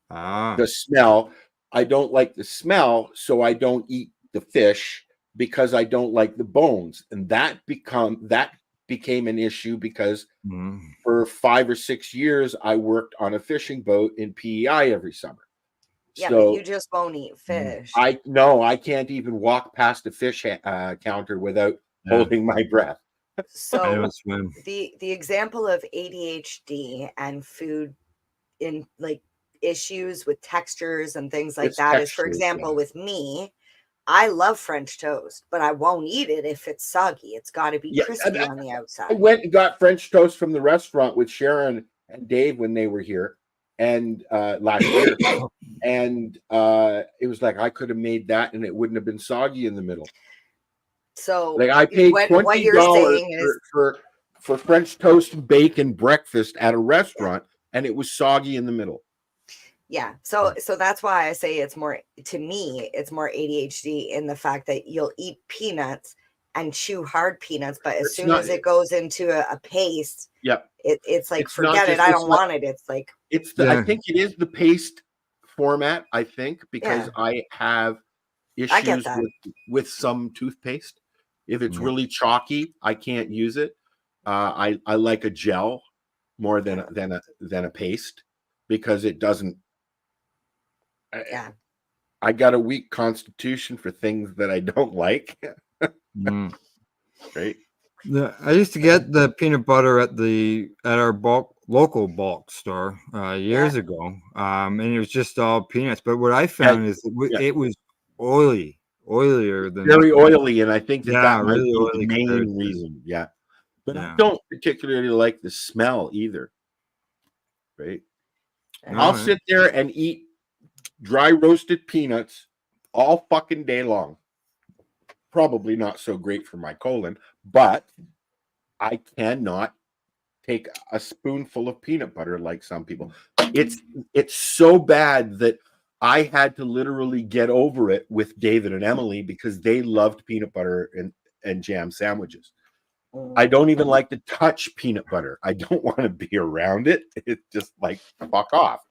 [SPEAKER 4] The smell. I don't like the smell, so I don't eat the fish because I don't like the bones, and that became an issue because for 5 or 6 years I worked on a fishing boat in PEI every summer.
[SPEAKER 3] Yeah,
[SPEAKER 4] so
[SPEAKER 3] but you just won't eat fish.
[SPEAKER 4] I can't even walk past a fish counter without holding my breath.
[SPEAKER 3] So the example of ADHD and food in like issues with textures and things like that is, for example, with me, I love French toast, but I won't eat it if it's soggy. It's got to be crispy on the outside.
[SPEAKER 4] I went and got French toast from the restaurant with Sharon and Dave when they were here, and last year, and it was like I could have made that, and it wouldn't have been soggy in the middle.
[SPEAKER 3] So,
[SPEAKER 4] like I paid $20 for French toast and bacon breakfast at a restaurant, and it was soggy in the middle.
[SPEAKER 3] Yeah. So that's why I say it's more ADHD in the fact that you'll eat peanuts and chew hard peanuts, but as soon as it goes into a paste, it's like, forget it. I don't want it. It's like,
[SPEAKER 4] I think it is the paste format, I think, because I have issues
[SPEAKER 3] that.
[SPEAKER 4] with some toothpaste. If it's
[SPEAKER 2] Yeah.
[SPEAKER 4] really chalky, I can't use it. I like a gel more than a paste because it doesn't.
[SPEAKER 3] Yeah.
[SPEAKER 4] I got a weak constitution for things that I don't like.
[SPEAKER 2] Mm.
[SPEAKER 4] Right?
[SPEAKER 2] I used to get the peanut butter at our local bulk store years ago, and it was just all peanuts. But what I found is it was oilier than
[SPEAKER 4] Very oily, and I think that might
[SPEAKER 2] really
[SPEAKER 4] be
[SPEAKER 2] oily
[SPEAKER 4] the
[SPEAKER 2] compared
[SPEAKER 4] main
[SPEAKER 2] to-
[SPEAKER 4] reason. Yeah, but I
[SPEAKER 2] Yeah.
[SPEAKER 4] don't particularly like the smell either. Right?
[SPEAKER 2] No,
[SPEAKER 4] I'll sit there and eat dry roasted peanuts all fucking day long. Probably not so great for my colon, but I cannot take a spoonful of peanut butter like some people. It's so bad that I had to literally get over it with David and Emily because they loved peanut butter and jam sandwiches. I don't even like to touch peanut butter. I don't want to be around it. It's just like, fuck off.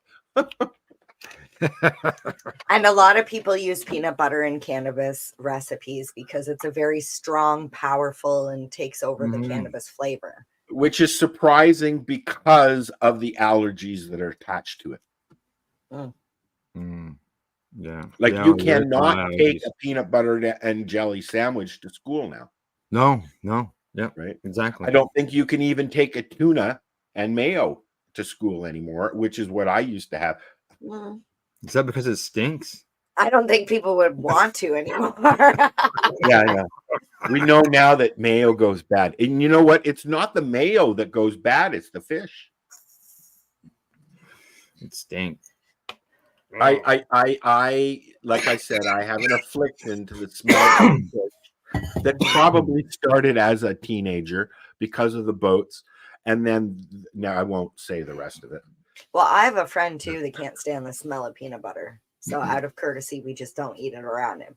[SPEAKER 3] And a lot of people use peanut butter in cannabis recipes because it's a very strong, powerful, and takes over the cannabis flavor.
[SPEAKER 4] Which is surprising because of the allergies that are attached to it.
[SPEAKER 2] Yeah.
[SPEAKER 4] Like
[SPEAKER 2] Yeah,
[SPEAKER 4] you
[SPEAKER 2] there's
[SPEAKER 4] cannot
[SPEAKER 2] allergies.
[SPEAKER 4] take a peanut butter and jelly sandwich to school now.
[SPEAKER 2] No. Yeah.
[SPEAKER 4] Right.
[SPEAKER 2] Exactly.
[SPEAKER 4] I don't think you can even take a tuna and mayo to school anymore, which is what I used to have.
[SPEAKER 2] Is that because it stinks?
[SPEAKER 3] I don't think people would want to anymore.
[SPEAKER 4] Yeah, I know. We know now that mayo goes bad. And you know what? It's not the mayo that goes bad, it's the fish.
[SPEAKER 2] It stinks.
[SPEAKER 4] I like I said, I have an affliction to the smell of fish that probably started as a teenager because of the boats. And then now I won't say the rest of it.
[SPEAKER 3] Well, I have a friend too that can't stand the smell of peanut butter. So out of courtesy, we just don't eat it around him.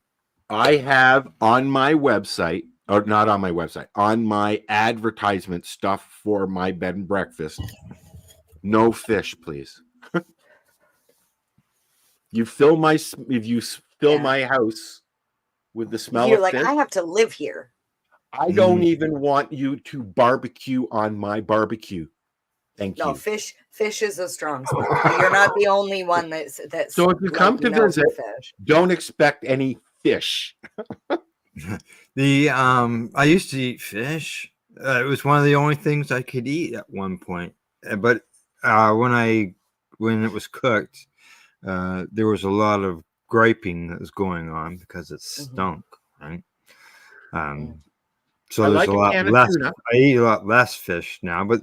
[SPEAKER 4] I have on my website, or not on my website, on my advertisement stuff for my bed and breakfast, no fish, please. You fill my house with the smell
[SPEAKER 3] You're
[SPEAKER 4] of
[SPEAKER 3] like,
[SPEAKER 4] fish.
[SPEAKER 3] I have to live here.
[SPEAKER 4] I don't even want you to barbecue on my barbecue. Thank
[SPEAKER 3] No,
[SPEAKER 4] you.
[SPEAKER 3] fish is a strong smell. You're not the only one that's
[SPEAKER 4] So if you come to
[SPEAKER 3] knows
[SPEAKER 4] visit,
[SPEAKER 3] fish.
[SPEAKER 4] don't expect any fish.
[SPEAKER 2] I used to eat fish. It was one of the only things I could eat at one point. But when it was cooked, there was a lot of griping that was going on because it stunk, right? So
[SPEAKER 4] I
[SPEAKER 2] there's
[SPEAKER 4] like
[SPEAKER 2] a
[SPEAKER 4] a
[SPEAKER 2] lot
[SPEAKER 4] can of
[SPEAKER 2] less.
[SPEAKER 4] tuna.
[SPEAKER 2] I eat a lot less fish now, but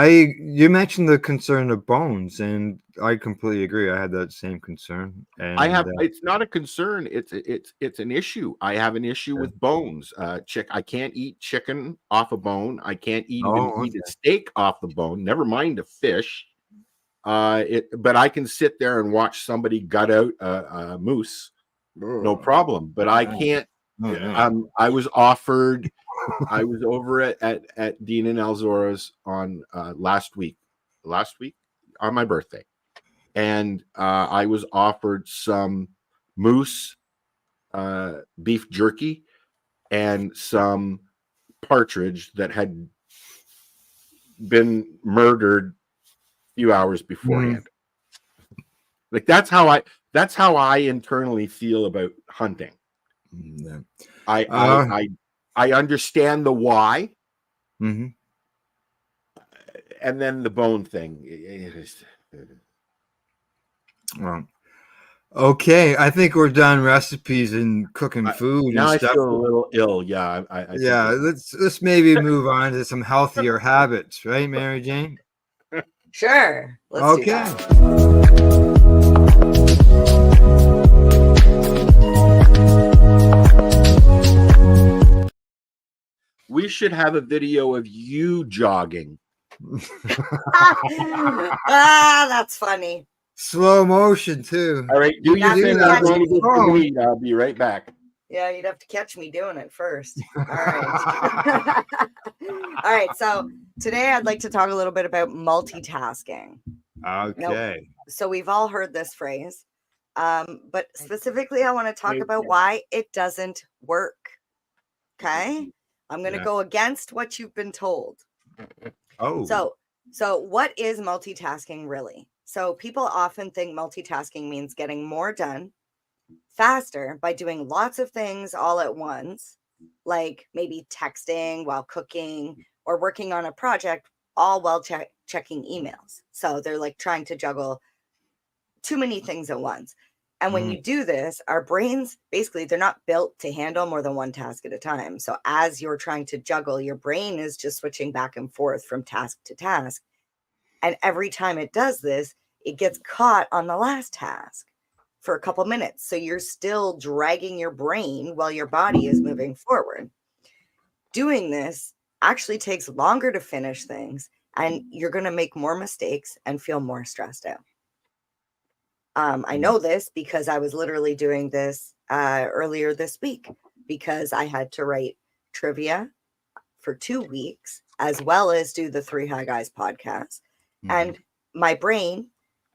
[SPEAKER 2] you mentioned the concern of bones, and I completely agree. I had that same concern. And
[SPEAKER 4] I have. It's not a concern. It's an issue. I have an issue with bones. I can't eat chicken off a bone. I can't eat a steak off the bone. Never mind a fish. But I can sit there and watch somebody gut out a moose, no problem. But I can't. I was offered. I was over at Dean and Alzora's on last week on my birthday, and I was offered some moose beef jerky and some partridge that had been murdered a few hours beforehand. Like that's how I internally feel about hunting. I understand the why, and then the bone thing.
[SPEAKER 2] Well, okay, I think we're done recipes and cooking food.
[SPEAKER 4] Now
[SPEAKER 2] and
[SPEAKER 4] I
[SPEAKER 2] stuff.
[SPEAKER 4] feel a little ill. Yeah,
[SPEAKER 2] yeah. Let's maybe move on to some healthier habits, right, Mary Jane?
[SPEAKER 3] Sure. Let's do
[SPEAKER 2] Okay.
[SPEAKER 3] that.
[SPEAKER 4] We should have a video of you jogging.
[SPEAKER 3] That's funny.
[SPEAKER 2] Slow motion too.
[SPEAKER 4] All right, do your thing. I'm going to get some weed. I'll be right back.
[SPEAKER 3] Yeah, you'd have to catch me doing it first. All right. All right. So today I'd like to talk a little bit about multitasking.
[SPEAKER 2] Okay.
[SPEAKER 3] So we've all heard this phrase. But specifically, I want to talk about why it doesn't work. Okay. I'm going to
[SPEAKER 2] Yeah.
[SPEAKER 3] go against what you've been told.
[SPEAKER 2] Oh,
[SPEAKER 3] So what is multitasking really? So people often think multitasking means getting more done faster by doing lots of things all at once, like maybe texting while cooking or working on a project all while checking emails. So they're like trying to juggle too many things at once. And when you do this, our brains basically, they're not built to handle more than one task at a time. So as you're trying to juggle, your brain is just switching back and forth from task to task. And every time it does this, it gets caught on the last task for a couple minutes. So you're still dragging your brain while your body is moving forward. Doing this actually takes longer to finish things, and you're going to make more mistakes and feel more stressed out. I know this because I was literally doing this earlier this week because I had to write trivia for 2 weeks as well as do the Three High Guys podcast. And my brain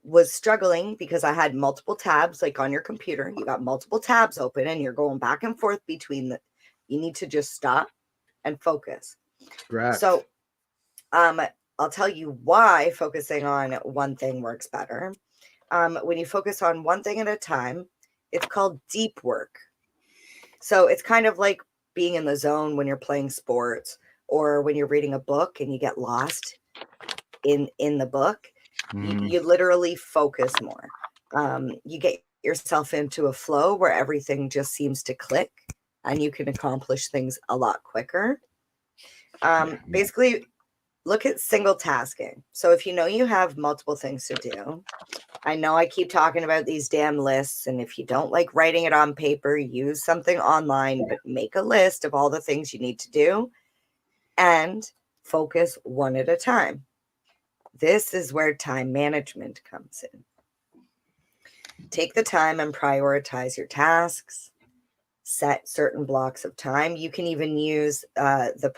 [SPEAKER 3] was struggling because I had multiple tabs, like on your computer. You got multiple tabs open and you're going back and forth between the. You need to just stop and focus.
[SPEAKER 2] correct.
[SPEAKER 3] So I'll tell you why focusing on one thing works better. When you focus on one thing at a time, it's called deep work. So it's kind of like being in the zone when you're playing sports or when you're reading a book and you get lost in the book. You literally focus more. You get yourself into a flow where everything just seems to click and you can accomplish things a lot quicker. Basically, look at single tasking. So if you know you have multiple things to do, I know I keep talking about these damn lists, and if you don't like writing it on paper, use something online, but make a list of all the things you need to do and focus one at a time. This is where time management comes in. Take the time and prioritize your tasks. Set certain blocks of time. You can even use the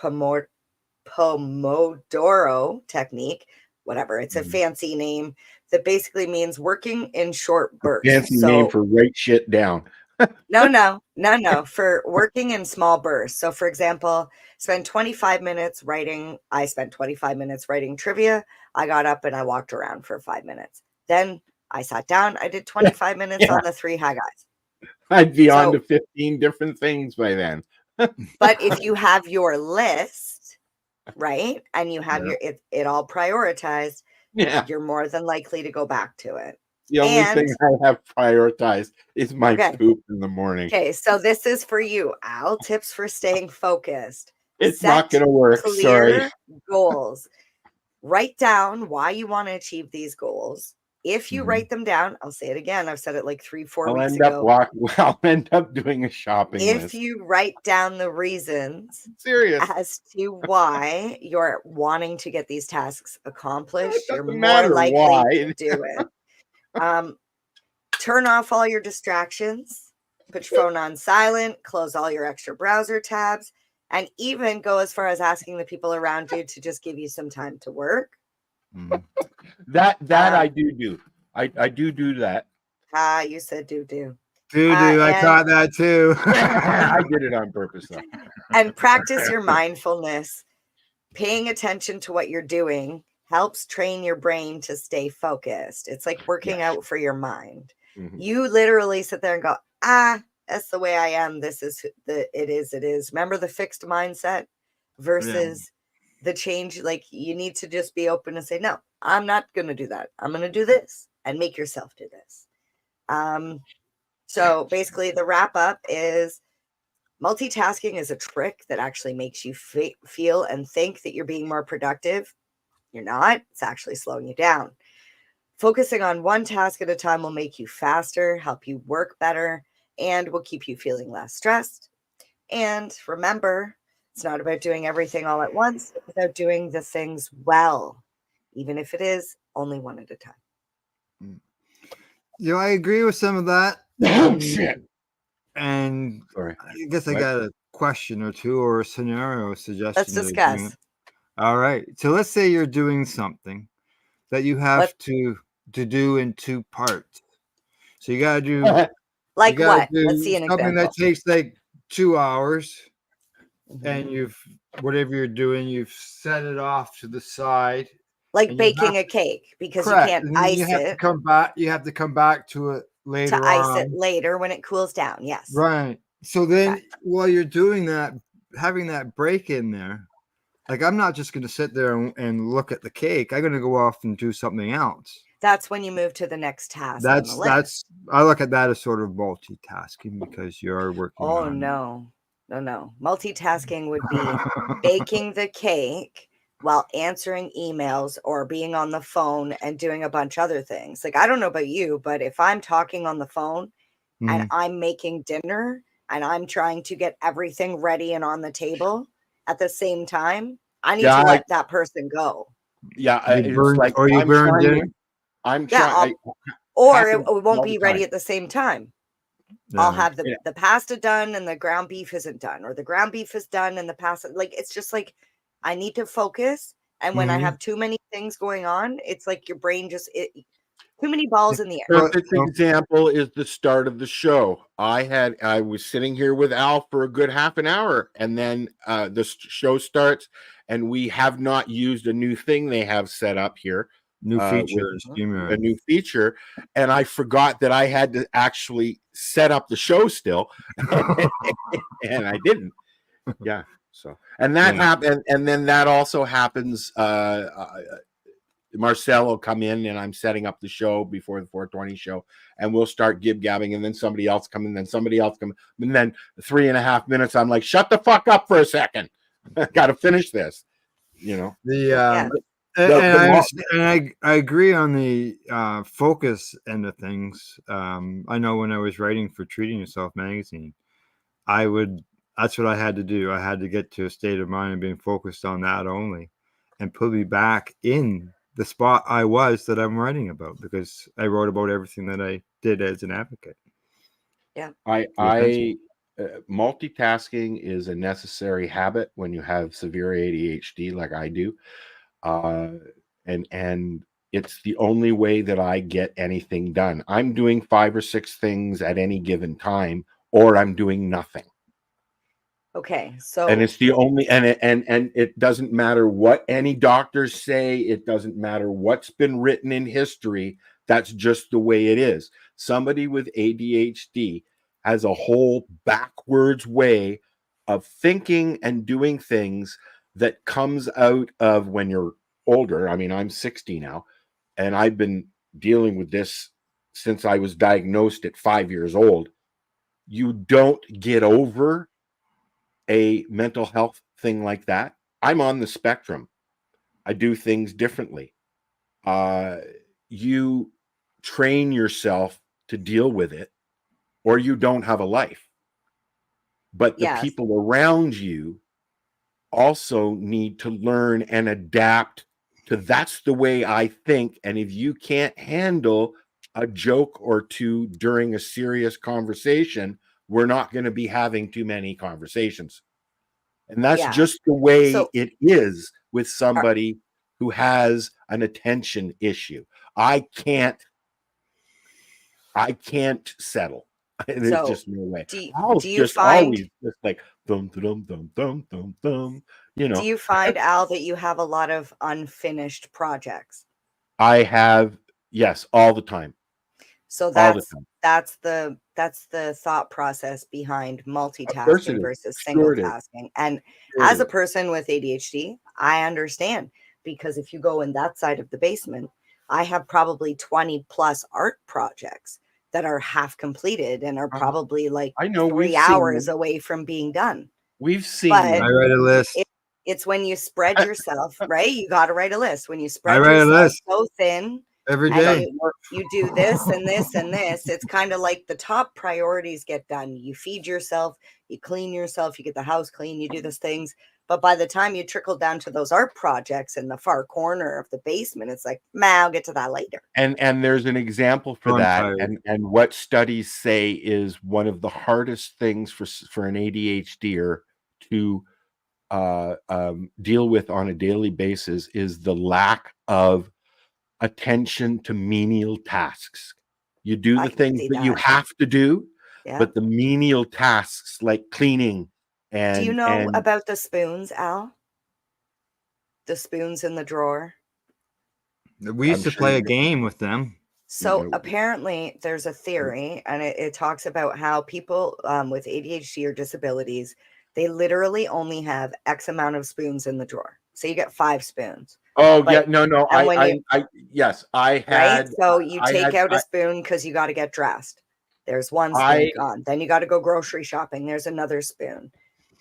[SPEAKER 3] Pomodoro technique, whatever. It's a fancy name that basically means working in short bursts.
[SPEAKER 4] Fancy name for write shit down.
[SPEAKER 3] No. For working in small bursts. So, for example, spend 25 minutes writing. I spent 25 minutes writing trivia. I got up and I walked around for 5 minutes. Then I sat down. I did 25 minutes on the Three High Guys.
[SPEAKER 4] I'd be on to 15 different things by then.
[SPEAKER 3] But if you have your list, right, and you have it all prioritized, you're more than likely to go back to it.
[SPEAKER 4] The only thing I have prioritized is my poop in the morning.
[SPEAKER 3] Okay, so this is for you, Al. Tips for staying focused.
[SPEAKER 4] It's not going to work. Sorry.
[SPEAKER 3] Goals. Write down why you want to achieve these goals. If you write them down, I'll say it again. I've said it like 3-4 weeks ago.
[SPEAKER 4] I'll end up doing a shopping list.
[SPEAKER 3] If you write down the reasons as to why you're wanting to get these tasks accomplished, you're more likely to do it. Turn off all your distractions, put your phone on silent, close all your extra browser tabs, and even go as far as asking the people around you to just give you some time to work.
[SPEAKER 4] That I do. I do that.
[SPEAKER 3] You said do.
[SPEAKER 2] I caught that too.
[SPEAKER 4] I did it on purpose though.
[SPEAKER 3] And practice your mindfulness. Paying attention to what you're doing helps train your brain to stay focused. It's like working out for your mind. You literally sit there and go, that's the way I am. This is it is. Remember the fixed mindset versus the change. Like you need to just be open and say, no, I'm not going to do that. I'm going to do this and make yourself do this. So basically the wrap up is multitasking is a trick that actually makes you feel and think that you're being more productive. You're not. It's actually slowing you down. Focusing on one task at a time will make you faster, help you work better, and will keep you feeling less stressed. And remember, it's not about doing everything all at once. It's about doing the things well, even if it is only one at a time.
[SPEAKER 2] I agree with some of that.
[SPEAKER 4] Oh, shit.
[SPEAKER 2] And
[SPEAKER 4] sorry,
[SPEAKER 2] I guess I got a question or two or a scenario suggestion.
[SPEAKER 3] Let's discuss.
[SPEAKER 2] All right. So let's say you're doing something that you have to do in 2 parts. So you gotta do
[SPEAKER 3] Like
[SPEAKER 2] you gotta
[SPEAKER 3] what? Let's see
[SPEAKER 2] do
[SPEAKER 3] an
[SPEAKER 2] something
[SPEAKER 3] example.
[SPEAKER 2] that takes like 2 hours,
[SPEAKER 3] Mhm.
[SPEAKER 2] and you've whatever you're doing, you've set it off to the side.
[SPEAKER 3] Like
[SPEAKER 2] and you have
[SPEAKER 3] baking a cake because you
[SPEAKER 2] Correct.
[SPEAKER 3] can't
[SPEAKER 2] And then you
[SPEAKER 3] ice
[SPEAKER 2] have to
[SPEAKER 3] it
[SPEAKER 2] come back. You have to come back to it
[SPEAKER 3] to
[SPEAKER 2] later
[SPEAKER 3] ice it
[SPEAKER 2] on.
[SPEAKER 3] later when it cools down. Yes.
[SPEAKER 2] Right. So then
[SPEAKER 3] Okay.
[SPEAKER 2] while you're doing that, having that break in there, like I'm not just going to sit there and look at the cake. I'm going to go off and do something else.
[SPEAKER 3] That's when you move to the next task on the list.
[SPEAKER 2] That's I look at that as sort of multitasking because you're working
[SPEAKER 3] Oh
[SPEAKER 2] on
[SPEAKER 3] no. Multitasking would be baking the cake while answering emails or being on the phone and doing a bunch of other things. Like I don't know about you, but if I'm talking on the phone and
[SPEAKER 2] Mhm.
[SPEAKER 3] I'm making dinner and I'm trying to get everything ready and on the table at the same time, I need
[SPEAKER 4] Yeah,
[SPEAKER 3] to let that person go.
[SPEAKER 4] it's like
[SPEAKER 2] you
[SPEAKER 4] I'm
[SPEAKER 2] burn
[SPEAKER 4] trying.
[SPEAKER 2] dinner.
[SPEAKER 4] I'm
[SPEAKER 3] Yeah,
[SPEAKER 4] trying.
[SPEAKER 3] or it
[SPEAKER 4] Happens
[SPEAKER 3] won't
[SPEAKER 4] all
[SPEAKER 3] be
[SPEAKER 4] the
[SPEAKER 3] ready
[SPEAKER 4] time.
[SPEAKER 3] at the same time. I'll
[SPEAKER 2] Yeah.
[SPEAKER 3] have
[SPEAKER 4] Yeah.
[SPEAKER 3] the pasta done and the ground beef isn't done, or the ground beef is done and the pasta. Like it's just like I need to focus. And when I
[SPEAKER 2] Mhm.
[SPEAKER 3] have too many things going on, it's like your brain too many balls in the air.
[SPEAKER 2] Well,
[SPEAKER 4] Perfect example is the start of the show. I was sitting here with Al for a good half an hour, and then the show starts, and we have not used a new thing they have set up here.
[SPEAKER 2] New
[SPEAKER 4] with
[SPEAKER 2] feature in
[SPEAKER 4] a
[SPEAKER 2] StreamYard.
[SPEAKER 4] new feature, and I forgot that I had to actually set up the show still, and I didn't. Yeah. So, and that
[SPEAKER 2] Yeah.
[SPEAKER 4] happened, and then that also happens. Marcel will come in, and I'm setting up the show before the 420 show, and we'll start gib-gabbing, and then somebody else come in, then somebody else come in, and then 3.5 minutes, I'm like, shut the fuck up for a second. I got to finish this, you know.
[SPEAKER 3] Yeah.
[SPEAKER 2] And I understand, and I agree on the focus end of things. I know when I was writing for Treating Yourself magazine, that's what I had to do. I had to get to a state of mind and being focused on that only, and put me back in the spot I was that I'm writing about, because I wrote about everything that I did as an advocate.
[SPEAKER 3] Yeah.
[SPEAKER 4] Multitasking is a necessary habit when you have severe ADHD like I do. And it's the only way that I get anything done. I'm doing 5 or 6 things at any given time, or I'm doing nothing.
[SPEAKER 3] Okay. So
[SPEAKER 4] And it's the only, and it doesn't matter what any doctors say. It doesn't matter what's been written in history. That's just the way it is. Somebody with ADHD has a whole backwards way of thinking and doing things that comes out of when you're older. I mean, I'm 60 now, and I've been dealing with this since I was diagnosed at 5 years old. You don't get over a mental health thing like that. I'm on the spectrum. I do things differently. You train yourself to deal with it, or you don't have a life. But the
[SPEAKER 3] yes.
[SPEAKER 4] people around you also need to learn and adapt to that's the way I think. And if you can't handle a joke or two during a serious conversation, we're not going to be having too many conversations. And that's
[SPEAKER 3] Yeah.
[SPEAKER 4] just the way
[SPEAKER 3] So-
[SPEAKER 4] it is with somebody who has an attention issue. I can't settle. There's
[SPEAKER 3] So,
[SPEAKER 4] just no way.
[SPEAKER 3] do you
[SPEAKER 4] Al's just
[SPEAKER 3] find-
[SPEAKER 4] always just like thum thum thum thum thum thum. You know.
[SPEAKER 3] do you find, Al, that you have a lot of unfinished projects?
[SPEAKER 4] I have, yes, all the time.
[SPEAKER 3] So
[SPEAKER 4] All the
[SPEAKER 3] that's
[SPEAKER 4] time.
[SPEAKER 3] that's the thought process behind
[SPEAKER 4] course it
[SPEAKER 3] multitasking
[SPEAKER 4] is.
[SPEAKER 3] versus
[SPEAKER 4] Sure
[SPEAKER 3] single
[SPEAKER 4] it is.
[SPEAKER 3] tasking. And
[SPEAKER 4] Sure it
[SPEAKER 3] as a
[SPEAKER 4] is.
[SPEAKER 3] person with ADHD, I understand, because if you go in that side of the basement, I have probably 20 plus art projects that are half completed and are probably like
[SPEAKER 4] I know,
[SPEAKER 3] 3
[SPEAKER 4] we've
[SPEAKER 3] hours
[SPEAKER 4] seen
[SPEAKER 3] away from being done.
[SPEAKER 4] We've seen
[SPEAKER 3] But
[SPEAKER 4] them.
[SPEAKER 2] I write a list.
[SPEAKER 3] It's when you spread yourself, right? You got to write a list. When you
[SPEAKER 2] I
[SPEAKER 3] spread
[SPEAKER 2] write a
[SPEAKER 3] yourself
[SPEAKER 2] list
[SPEAKER 3] so thin,
[SPEAKER 2] every
[SPEAKER 3] and
[SPEAKER 2] day.
[SPEAKER 3] you do this and this and this, it's kind of like the top priorities get done. You feed yourself, you clean yourself, you get the house clean, you do those things. But by the time you trickle down to those art projects in the far corner of the basement, it's like, man, I'll get to that later.
[SPEAKER 4] And there's an example for
[SPEAKER 2] I'm
[SPEAKER 4] that.
[SPEAKER 2] tired.
[SPEAKER 4] And what studies say is one of the hardest things for an ADHDer to deal with on a daily basis is the lack of attention to menial tasks. You do
[SPEAKER 3] I
[SPEAKER 4] the
[SPEAKER 3] can
[SPEAKER 4] things
[SPEAKER 3] see
[SPEAKER 4] that you
[SPEAKER 3] that.
[SPEAKER 4] have to do,
[SPEAKER 3] Yeah.
[SPEAKER 4] but the menial tasks like cleaning
[SPEAKER 3] Do you
[SPEAKER 4] and
[SPEAKER 3] know about the spoons, Al? The spoons in the drawer.
[SPEAKER 2] We used
[SPEAKER 4] I'm
[SPEAKER 2] to play
[SPEAKER 4] sure
[SPEAKER 2] a game with them.
[SPEAKER 3] So
[SPEAKER 4] you-
[SPEAKER 3] apparently, there's a theory, and it talks about how people with ADHD or disabilities, they literally only have X amount of spoons in the drawer. So you get 5 spoons,
[SPEAKER 4] Oh yeah,
[SPEAKER 3] But-
[SPEAKER 4] no,
[SPEAKER 3] and when
[SPEAKER 4] yes, I
[SPEAKER 3] right?
[SPEAKER 4] had.
[SPEAKER 3] So you
[SPEAKER 4] I
[SPEAKER 3] take
[SPEAKER 4] had-
[SPEAKER 3] out a
[SPEAKER 4] I-
[SPEAKER 3] spoon because you got to get dressed. There's one spoon
[SPEAKER 4] I-
[SPEAKER 3] gone. Then you got to go grocery shopping. There's another spoon.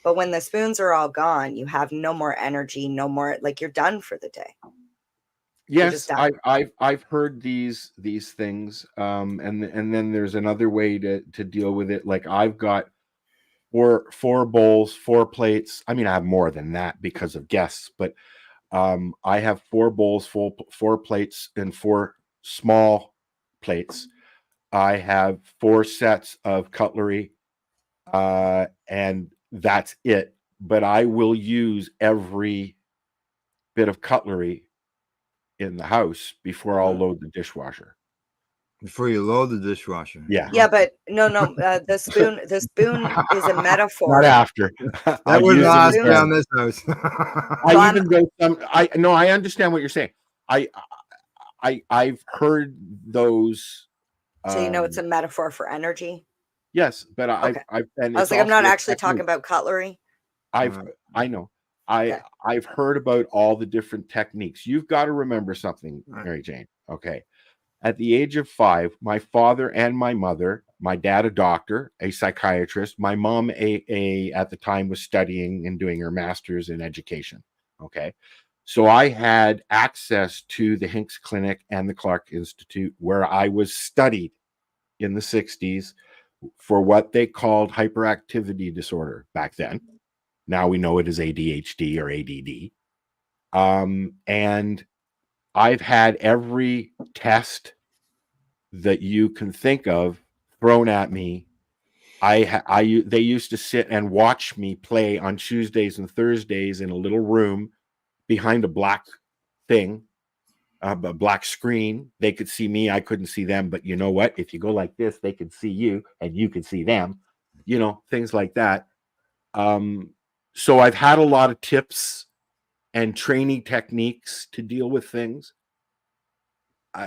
[SPEAKER 3] But when the spoons are all gone, you have no more energy, no more, like you're done for the day.
[SPEAKER 4] Yes,
[SPEAKER 3] just done.
[SPEAKER 4] I've heard these things, and then there's another way to deal with it. Like I've got four bowls, 4 plates. I mean, I have more than that because of guests, but I have 4 bowls, 4 plates, and 4 small plates. I have 4 sets of cutlery, and that's it. But I will use every bit of cutlery in the house before I'll load the dishwasher.
[SPEAKER 2] Before you load the dishwasher.
[SPEAKER 4] Yeah.
[SPEAKER 3] Yeah, but no, the spoon is a metaphor.
[SPEAKER 4] Not after.
[SPEAKER 2] That would
[SPEAKER 4] use them
[SPEAKER 2] not
[SPEAKER 4] as
[SPEAKER 2] be
[SPEAKER 4] well.
[SPEAKER 2] on this house.
[SPEAKER 4] I
[SPEAKER 3] So I'm-
[SPEAKER 4] even go some. I understand what you're saying. I've heard those.
[SPEAKER 3] So you know it's a metaphor for energy.
[SPEAKER 4] Yes, but
[SPEAKER 3] Okay.
[SPEAKER 4] and
[SPEAKER 3] I was
[SPEAKER 4] it's
[SPEAKER 3] like, I'm not
[SPEAKER 4] also a
[SPEAKER 3] actually talking
[SPEAKER 4] technique.
[SPEAKER 3] about cutlery.
[SPEAKER 4] I know.
[SPEAKER 3] Okay.
[SPEAKER 4] I've heard about all the different techniques. You've got to remember something,
[SPEAKER 2] Right.
[SPEAKER 4] Mary Jane. Okay. At the age of 5, my father and my mother, my dad a doctor, a psychiatrist, my mom a at the time was studying and doing her master's in education. Okay. So I had access to the Hinks Clinic and the Clark Institute, where I was studied in the 60s for what they called hyperactivity disorder back then. Now we know it as ADHD or ADD. And I've had every test that you can think of thrown at me. They used to sit and watch me play on Tuesdays and Thursdays in a little room behind a black thing, a black screen. They could see me, I couldn't see them. But you know what? If you go like this, they could see you, and you can see them. You know, things like that. So I've had a lot of tips and training techniques to deal with things.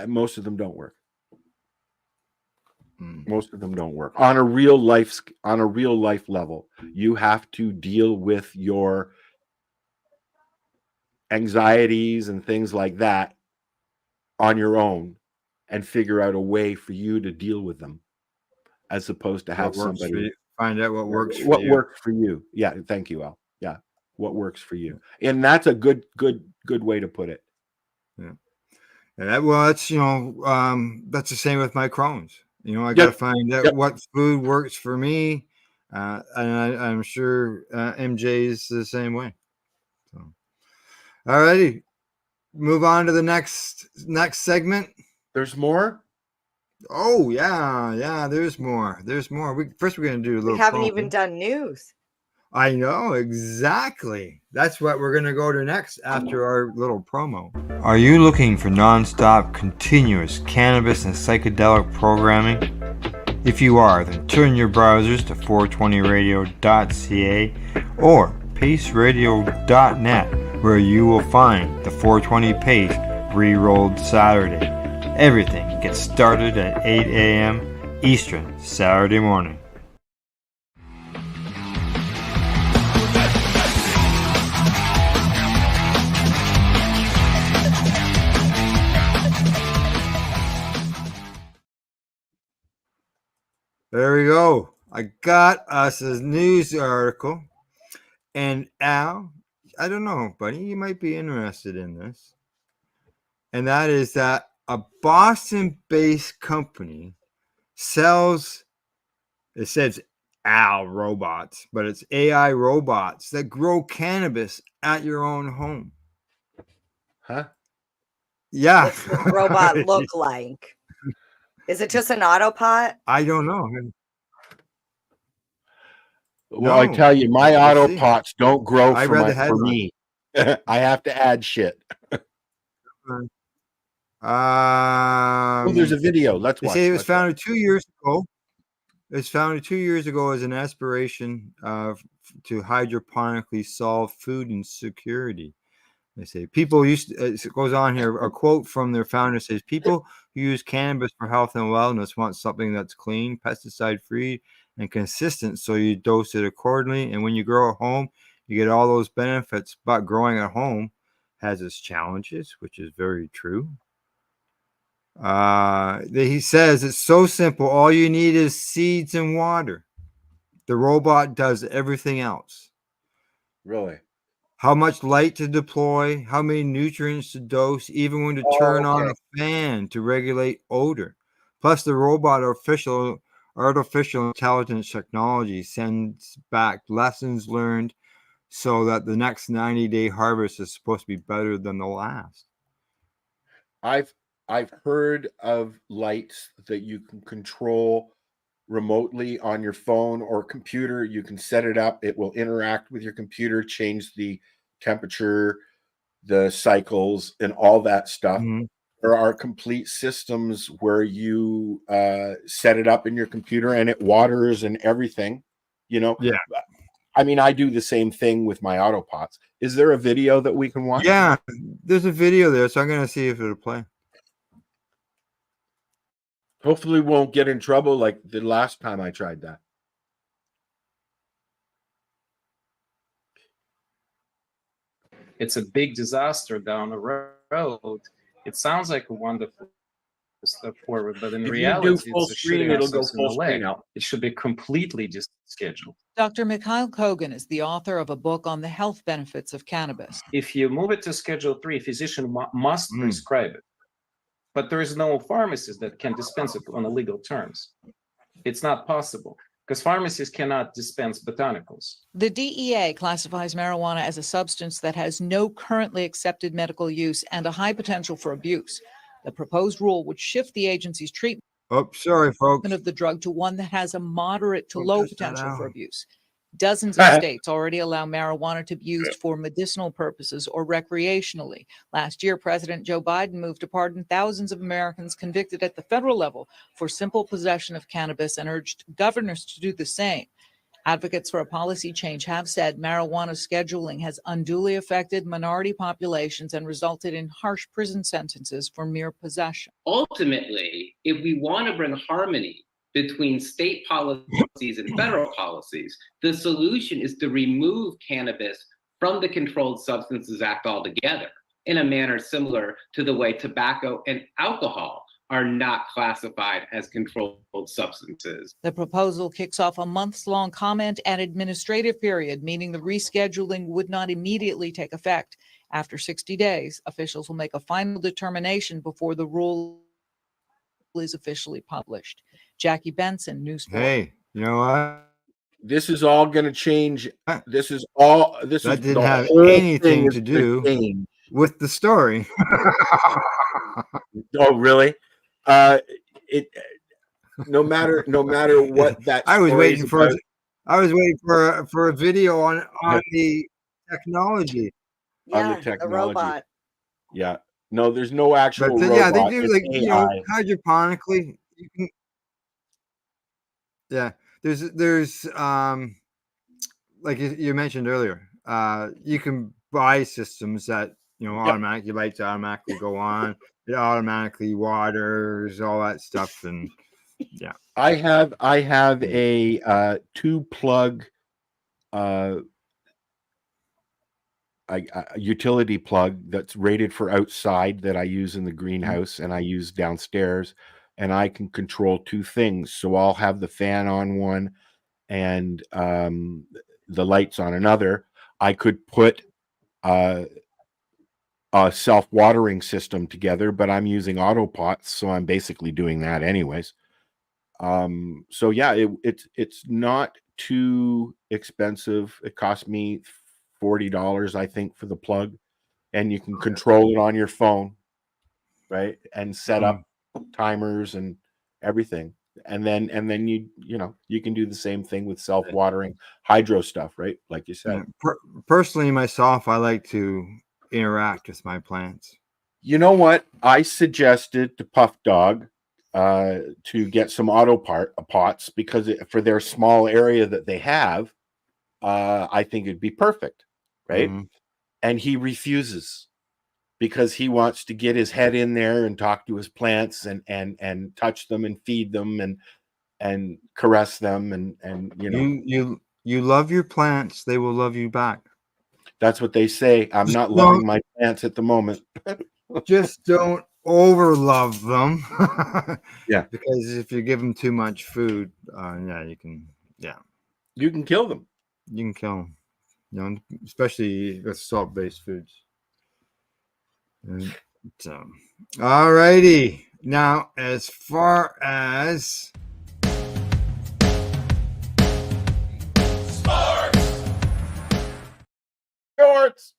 [SPEAKER 4] Most of them don't work. Most of them don't work on a real life level. You have to deal with your anxieties and things like that on your own and figure out a way for you to deal with them, as opposed to have somebody
[SPEAKER 2] find out what works for
[SPEAKER 4] what
[SPEAKER 2] you.
[SPEAKER 4] works for you. Yeah, thank you, Al. Yeah, what works for you, and that's a good way to put it.
[SPEAKER 2] Yeah. And that's that's the same with my Crohn's. I
[SPEAKER 4] Yep.
[SPEAKER 2] got to find out
[SPEAKER 4] Yep.
[SPEAKER 2] what food works for me, and I'm sure MJ is the same way. So, all righty, move on to the next segment.
[SPEAKER 4] There's more.
[SPEAKER 2] Oh yeah, there's more. There's more. We're gonna do a little.
[SPEAKER 3] We haven't
[SPEAKER 2] promo.
[SPEAKER 3] even done news.
[SPEAKER 2] I know, exactly. That's what we're going to go to next after our little promo. Are you looking for non-stop, continuous cannabis and psychedelic programming? If you are, then turn your browsers to 420radio.ca or paceradio.net, where you will find the 420 Pace re-rolled Saturday. Everything gets started at 8 a.m. Eastern Saturday morning. There we go. I got us a news article. And Al, I don't know, buddy, you might be interested in this. And that is that a Boston-based company sells, it says Al robots, but it's AI robots that grow cannabis at your own home.
[SPEAKER 4] Huh?
[SPEAKER 2] Yeah.
[SPEAKER 3] What's the robot look like? Is it just an autopot?
[SPEAKER 2] I don't know.
[SPEAKER 4] Well, I
[SPEAKER 2] No.
[SPEAKER 4] tell you, my
[SPEAKER 2] Let's
[SPEAKER 4] auto
[SPEAKER 2] see.
[SPEAKER 4] pots don't grow
[SPEAKER 2] I
[SPEAKER 4] for
[SPEAKER 2] read the
[SPEAKER 4] for
[SPEAKER 2] headline.
[SPEAKER 4] me. I have to add shit. Oh, there's a video. Let's
[SPEAKER 2] They
[SPEAKER 4] watch.
[SPEAKER 2] say it was
[SPEAKER 4] let's watch.
[SPEAKER 2] founded 2 years ago. It was founded 2 years ago as an aspiration to hydroponically solve food insecurity. They say people used to, it goes on here. A quote from their founder says, "People who use cannabis for health and wellness want something that's clean, pesticide free, and consistent. So you dose it accordingly. And when you grow at home, you get all those benefits. But growing at home has its challenges," which is very true. He says it's so simple. All you need is seeds and water. The robot does everything else.
[SPEAKER 4] Really?
[SPEAKER 2] How much light to deploy, how many nutrients to dose, even when to turn on a fan to regulate odor. Plus, the robot artificial intelligence technology sends back lessons learned so that the next 90-day harvest is supposed to be better than the last.
[SPEAKER 4] I've heard of lights that you can control remotely on your phone or computer. You can set it up. It will interact with your computer, change the temperature, the cycles, and all that stuff.
[SPEAKER 2] Mm-hmm.
[SPEAKER 4] There are complete systems where you set it up in your computer and it waters and everything, you know?
[SPEAKER 2] Yeah.
[SPEAKER 4] I mean, I do the same thing with my autopots. Is there a video that we can watch?
[SPEAKER 2] Yeah, there's a video there, so I'm going to see if it'll play.
[SPEAKER 4] Hopefully we won't get in trouble like the last time I tried that.
[SPEAKER 7] It's a big disaster down the road. It sounds like a wonderful step forward, but in
[SPEAKER 4] If
[SPEAKER 7] reality,
[SPEAKER 4] you do full
[SPEAKER 7] it's a
[SPEAKER 4] screen,
[SPEAKER 7] shooting
[SPEAKER 4] it'll go
[SPEAKER 7] ourselves in the
[SPEAKER 4] full screen
[SPEAKER 7] leg.
[SPEAKER 4] out.
[SPEAKER 7] It should be completely scheduled.
[SPEAKER 8] Dr. Mikhail Kogan is the author of a book on the health benefits of cannabis.
[SPEAKER 7] If you move it to Schedule 3, a physician must prescribe it. But there is no pharmacist that can dispense it on the legal terms. It's not possible because pharmacies cannot dispense botanicals.
[SPEAKER 8] The DEA classifies marijuana as a substance that has no currently accepted medical use and a high potential for abuse. The proposed rule would shift the agency's treatment
[SPEAKER 2] Oh, sorry, folks.
[SPEAKER 8] of the drug to one that has a moderate to
[SPEAKER 2] Focus
[SPEAKER 8] low
[SPEAKER 2] that
[SPEAKER 8] potential for
[SPEAKER 2] out.
[SPEAKER 8] abuse. Dozens of states already allow marijuana to be used for medicinal purposes or recreationally. Last year, President Joe Biden moved to pardon thousands of Americans convicted at the federal level for simple possession of cannabis and urged governors to do the same. Advocates for a policy change have said marijuana scheduling has unduly affected minority populations and resulted in harsh prison sentences for mere possession.
[SPEAKER 9] Ultimately, if we want to bring harmony between state policies and federal policies, the solution is to remove cannabis from the Controlled Substances Act altogether in a manner similar to the way tobacco and alcohol are not classified as controlled substances.
[SPEAKER 8] The proposal kicks off a months-long comment and administrative period, meaning the rescheduling would not immediately take effect. After 60 days, officials will make a final determination before the rule is officially published. Jackie Benson, News 4.
[SPEAKER 2] Hey, you know what?
[SPEAKER 4] This is all going to change. This is all. This
[SPEAKER 2] That
[SPEAKER 4] is
[SPEAKER 2] didn't
[SPEAKER 4] the
[SPEAKER 2] have
[SPEAKER 4] whole
[SPEAKER 2] anything
[SPEAKER 4] thing
[SPEAKER 2] to
[SPEAKER 4] is
[SPEAKER 2] do
[SPEAKER 4] change.
[SPEAKER 2] with the story.
[SPEAKER 4] Oh, really? It. No matter what that.
[SPEAKER 2] I was
[SPEAKER 4] story
[SPEAKER 2] waiting
[SPEAKER 4] is
[SPEAKER 2] for.
[SPEAKER 4] about.
[SPEAKER 2] I was waiting for a video on the technology.
[SPEAKER 4] On the
[SPEAKER 3] Yeah, the
[SPEAKER 4] technology.
[SPEAKER 3] robot.
[SPEAKER 4] Yeah. No, there's no actual
[SPEAKER 2] But
[SPEAKER 4] robot.
[SPEAKER 2] yeah, they do
[SPEAKER 4] It's
[SPEAKER 2] like
[SPEAKER 4] AI.
[SPEAKER 2] hydroponically. You can, yeah, there's like you mentioned earlier, you can buy systems that automatically lights automatically go on, it automatically waters, all that stuff, and yeah.
[SPEAKER 4] I have a 2-plug a utility plug that's rated for outside that I use in the greenhouse and I use downstairs, and I can control 2 things. So I'll have the fan on one and the lights on another. I could put a self-watering system together, but I'm using autopots, so I'm basically doing that anyways. So yeah, it's not too expensive. It cost me $40, I think, for the plug, and you can control it on your phone, right? And set up timers and everything. And then you can do the same thing with self-watering hydro stuff, right? Like you said.
[SPEAKER 2] Personally, myself, I like to interact with my plants.
[SPEAKER 4] You know what? I suggested to Puff Dog to get some pots because for their small area that they have, I think it'd be perfect, right?
[SPEAKER 2] Mhm.
[SPEAKER 4] And he refuses because he wants to get his head in there and talk to his plants and touch them and feed them and caress them and you know.
[SPEAKER 2] You love your plants, they will love you back.
[SPEAKER 4] That's what they say. I'm
[SPEAKER 2] Just
[SPEAKER 4] not
[SPEAKER 2] don't-
[SPEAKER 4] loving my plants at the moment.
[SPEAKER 2] Just don't over love them.
[SPEAKER 4] Yeah.
[SPEAKER 2] Because if you give them too much food, you can
[SPEAKER 4] kill them.
[SPEAKER 2] You can kill them. You know, especially with salt-based foods. And so, all righty. Now, as far as
[SPEAKER 4] Shorts.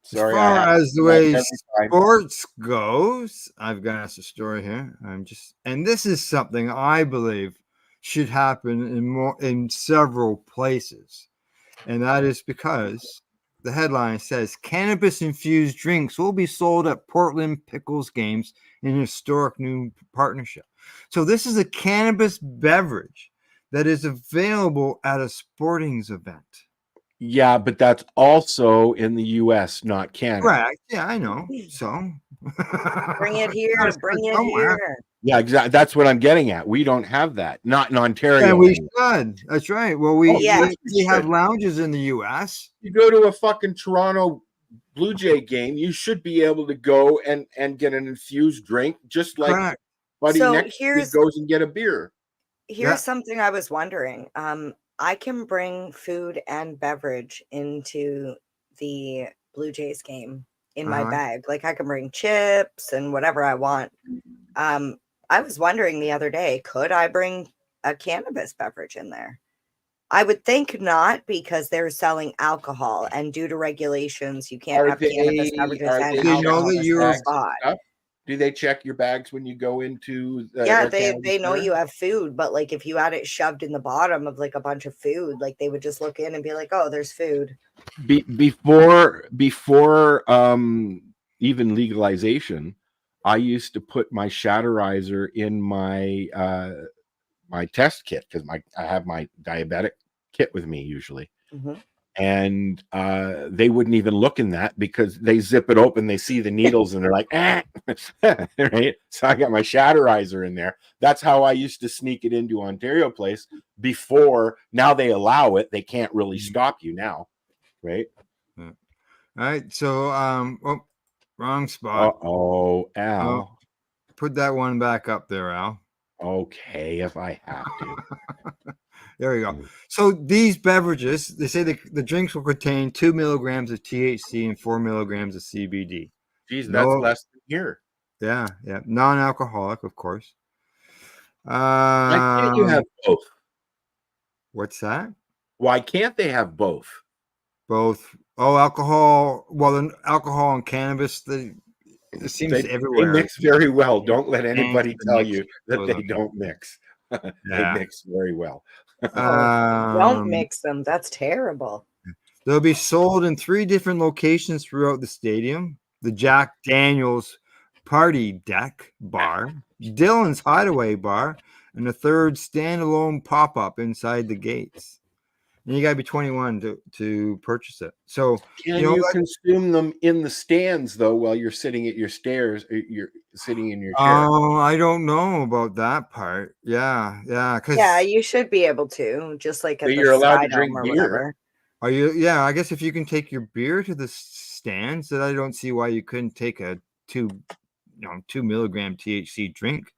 [SPEAKER 2] as
[SPEAKER 4] Sorry,
[SPEAKER 2] far as the way
[SPEAKER 4] every time.
[SPEAKER 2] sports goes, I've got us a story here. And this is something I believe should happen in several places, and that is because the headline says cannabis infused drinks will be sold at Portland Pickles games in a historic new partnership. So this is a cannabis beverage that is available at a sporting's event.
[SPEAKER 4] Yeah, but that's also in the US, not Canada.
[SPEAKER 2] Correct. Yeah, I know. So
[SPEAKER 3] Bring it here.
[SPEAKER 2] Gotta
[SPEAKER 3] Bring
[SPEAKER 2] start
[SPEAKER 3] it
[SPEAKER 2] somewhere.
[SPEAKER 3] here.
[SPEAKER 4] Yeah, exactly. That's what I'm getting at. We don't have that. Not in Ontario.
[SPEAKER 2] Yeah, we
[SPEAKER 4] anyway.
[SPEAKER 2] should. That's right. Well,
[SPEAKER 3] Yeah.
[SPEAKER 2] we have lounges in the U.S.
[SPEAKER 4] You go to a fucking Toronto Blue Jay game, you should be able to go and get an infused drink, just like
[SPEAKER 2] Correct.
[SPEAKER 4] buddy
[SPEAKER 3] So
[SPEAKER 4] next to you
[SPEAKER 3] here's-
[SPEAKER 4] goes and get a beer.
[SPEAKER 3] Here's
[SPEAKER 2] Yeah.
[SPEAKER 3] something I was wondering. I can bring food and beverage into the Blue Jays game in my
[SPEAKER 2] Uh-huh.
[SPEAKER 3] bag. Like I can bring chips and whatever I want. I was wondering the other day, could I bring a cannabis beverage in there? I would think not, because they're selling alcohol, and due to regulations, you can't
[SPEAKER 4] Are
[SPEAKER 3] have cannabis
[SPEAKER 4] they-
[SPEAKER 3] beverages
[SPEAKER 4] are
[SPEAKER 3] and
[SPEAKER 4] they-
[SPEAKER 2] They know
[SPEAKER 3] alcohol
[SPEAKER 2] that
[SPEAKER 3] in the
[SPEAKER 2] you're-
[SPEAKER 3] same spot.
[SPEAKER 4] Do they check your bags when you go into the
[SPEAKER 3] Yeah,
[SPEAKER 4] Air
[SPEAKER 3] they
[SPEAKER 4] Canada
[SPEAKER 3] know
[SPEAKER 4] store?
[SPEAKER 3] you have food, but like if you had it shoved in the bottom of like a bunch of food, like they would just look in and be like, "Oh, there's food."
[SPEAKER 4] Before even legalization, I used to put my Shatterizer in my my test kit because I have my diabetic kit with me usually,
[SPEAKER 3] Mhm.
[SPEAKER 4] and they wouldn't even look in that because they zip it open, they see the needles, and they're like, right? So I got my Shatterizer in there. That's how I used to sneak it into Ontario Place before. Now they allow it; they can't really stop you now, right?
[SPEAKER 2] All right. So, wrong spot.
[SPEAKER 4] Oh, Al.
[SPEAKER 2] Put that one back up there, Al.
[SPEAKER 4] Okay, if I have to.
[SPEAKER 2] There we go.
[SPEAKER 4] Mm.
[SPEAKER 2] So these beverages, they say the drinks will contain 2 milligrams of THC and 4 milligrams of CBD.
[SPEAKER 4] Geez, that's
[SPEAKER 2] No.
[SPEAKER 4] less than here.
[SPEAKER 2] Yeah. Non-alcoholic, of course.
[SPEAKER 4] Why can't you have both?
[SPEAKER 2] What's that?
[SPEAKER 4] Why can't they have both?
[SPEAKER 2] Both. Oh, alcohol. Well, then alcohol and cannabis. It seems
[SPEAKER 4] They
[SPEAKER 2] everywhere.
[SPEAKER 4] mix very well. Don't let anybody
[SPEAKER 2] Mix.
[SPEAKER 4] tell you that
[SPEAKER 2] Goes
[SPEAKER 4] they
[SPEAKER 2] on.
[SPEAKER 4] don't mix. They
[SPEAKER 2] Yeah.
[SPEAKER 4] mix very well.
[SPEAKER 3] Don't mix them. That's terrible.
[SPEAKER 2] They'll be sold in 3 different locations throughout the stadium: the Jack Daniels Party Deck Bar, Dylan's Hideaway Bar, and a third standalone pop-up inside the gates. And you got to be 21 to purchase it. So
[SPEAKER 4] Can
[SPEAKER 2] You know
[SPEAKER 4] you
[SPEAKER 2] what?
[SPEAKER 4] consume them in the stands though while you're sitting at your stairs? You're sitting in your chair.
[SPEAKER 2] oh, I don't know about that part. Yeah, because
[SPEAKER 3] Yeah, you should be able to, just like at
[SPEAKER 4] But
[SPEAKER 3] the
[SPEAKER 4] you're allowed to
[SPEAKER 3] Skydome
[SPEAKER 4] drink
[SPEAKER 3] or
[SPEAKER 4] beer.
[SPEAKER 3] whatever.
[SPEAKER 2] are you? Yeah, I guess if you can take your beer to the stands, then I don't see why you couldn't take a 2 milligram THC drink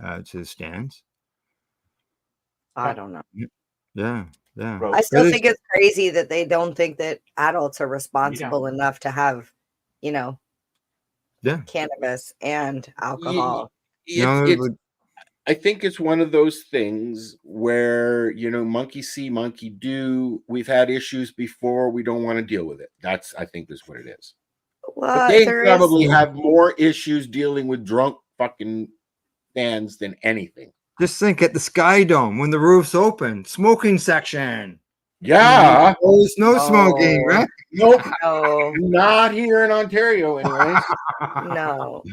[SPEAKER 2] to the stands.
[SPEAKER 3] I don't know.
[SPEAKER 2] Yeah.
[SPEAKER 3] I still think it's crazy that they don't think that adults are responsible enough to have,
[SPEAKER 2] Yeah.
[SPEAKER 3] cannabis and alcohol.
[SPEAKER 4] I think it's one of those things where, monkey see, monkey do. We've had issues before. We don't want to deal with it. I think is what it is.
[SPEAKER 3] Well,
[SPEAKER 4] But they
[SPEAKER 3] there
[SPEAKER 4] probably
[SPEAKER 3] is-
[SPEAKER 4] have more issues dealing with drunk fucking fans than anything.
[SPEAKER 2] Just think at the Sky Dome when the roof's open, smoking section.
[SPEAKER 4] Yeah.
[SPEAKER 2] Oh, it's no smoking,
[SPEAKER 3] Oh.
[SPEAKER 2] right?
[SPEAKER 4] Nope.
[SPEAKER 3] No,
[SPEAKER 4] Not here in Ontario, anyways.
[SPEAKER 3] no.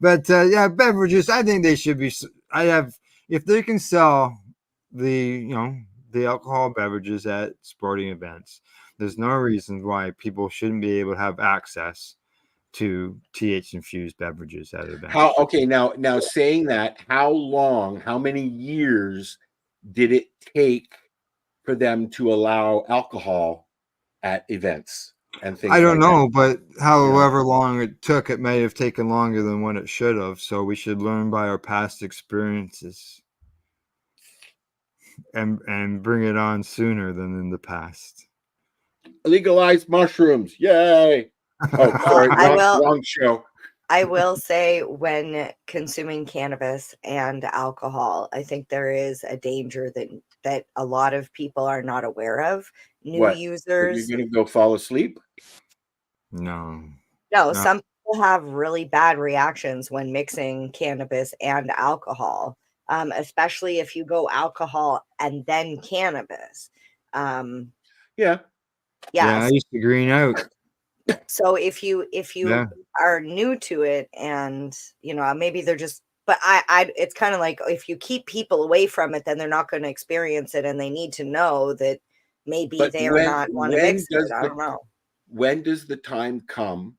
[SPEAKER 2] But yeah, beverages. I think they should be. If they can sell the alcohol beverages at sporting events, there's no reason why people shouldn't be able to have access to TH infused beverages at events.
[SPEAKER 4] Okay, now saying that, how many years did it take for them to allow alcohol at events and things?
[SPEAKER 2] I don't
[SPEAKER 4] like
[SPEAKER 2] know, but however long it took, it may have taken longer than what it should have. So we should learn by our past experiences and bring it on sooner than in the past.
[SPEAKER 4] Legalized mushrooms, yay! Oh, sorry,
[SPEAKER 3] I
[SPEAKER 4] wrong show.
[SPEAKER 3] I will say, when consuming cannabis and alcohol, I think there is a danger that a lot of people are not aware of. New
[SPEAKER 4] What? Are
[SPEAKER 3] users.
[SPEAKER 4] you gonna go fall asleep?
[SPEAKER 2] No.
[SPEAKER 3] No, some people have really bad reactions when mixing cannabis and alcohol, especially if you go alcohol and then cannabis.
[SPEAKER 4] Yeah.
[SPEAKER 2] Yeah, I used to green out.
[SPEAKER 3] So if you
[SPEAKER 2] Yeah.
[SPEAKER 3] are new to it, and maybe they're just, but I it's kind of like, if you keep people away from it, then they're not going to experience it, and they need to know that maybe
[SPEAKER 4] But
[SPEAKER 3] they are not want to mix it. I don't know.
[SPEAKER 4] When does the time come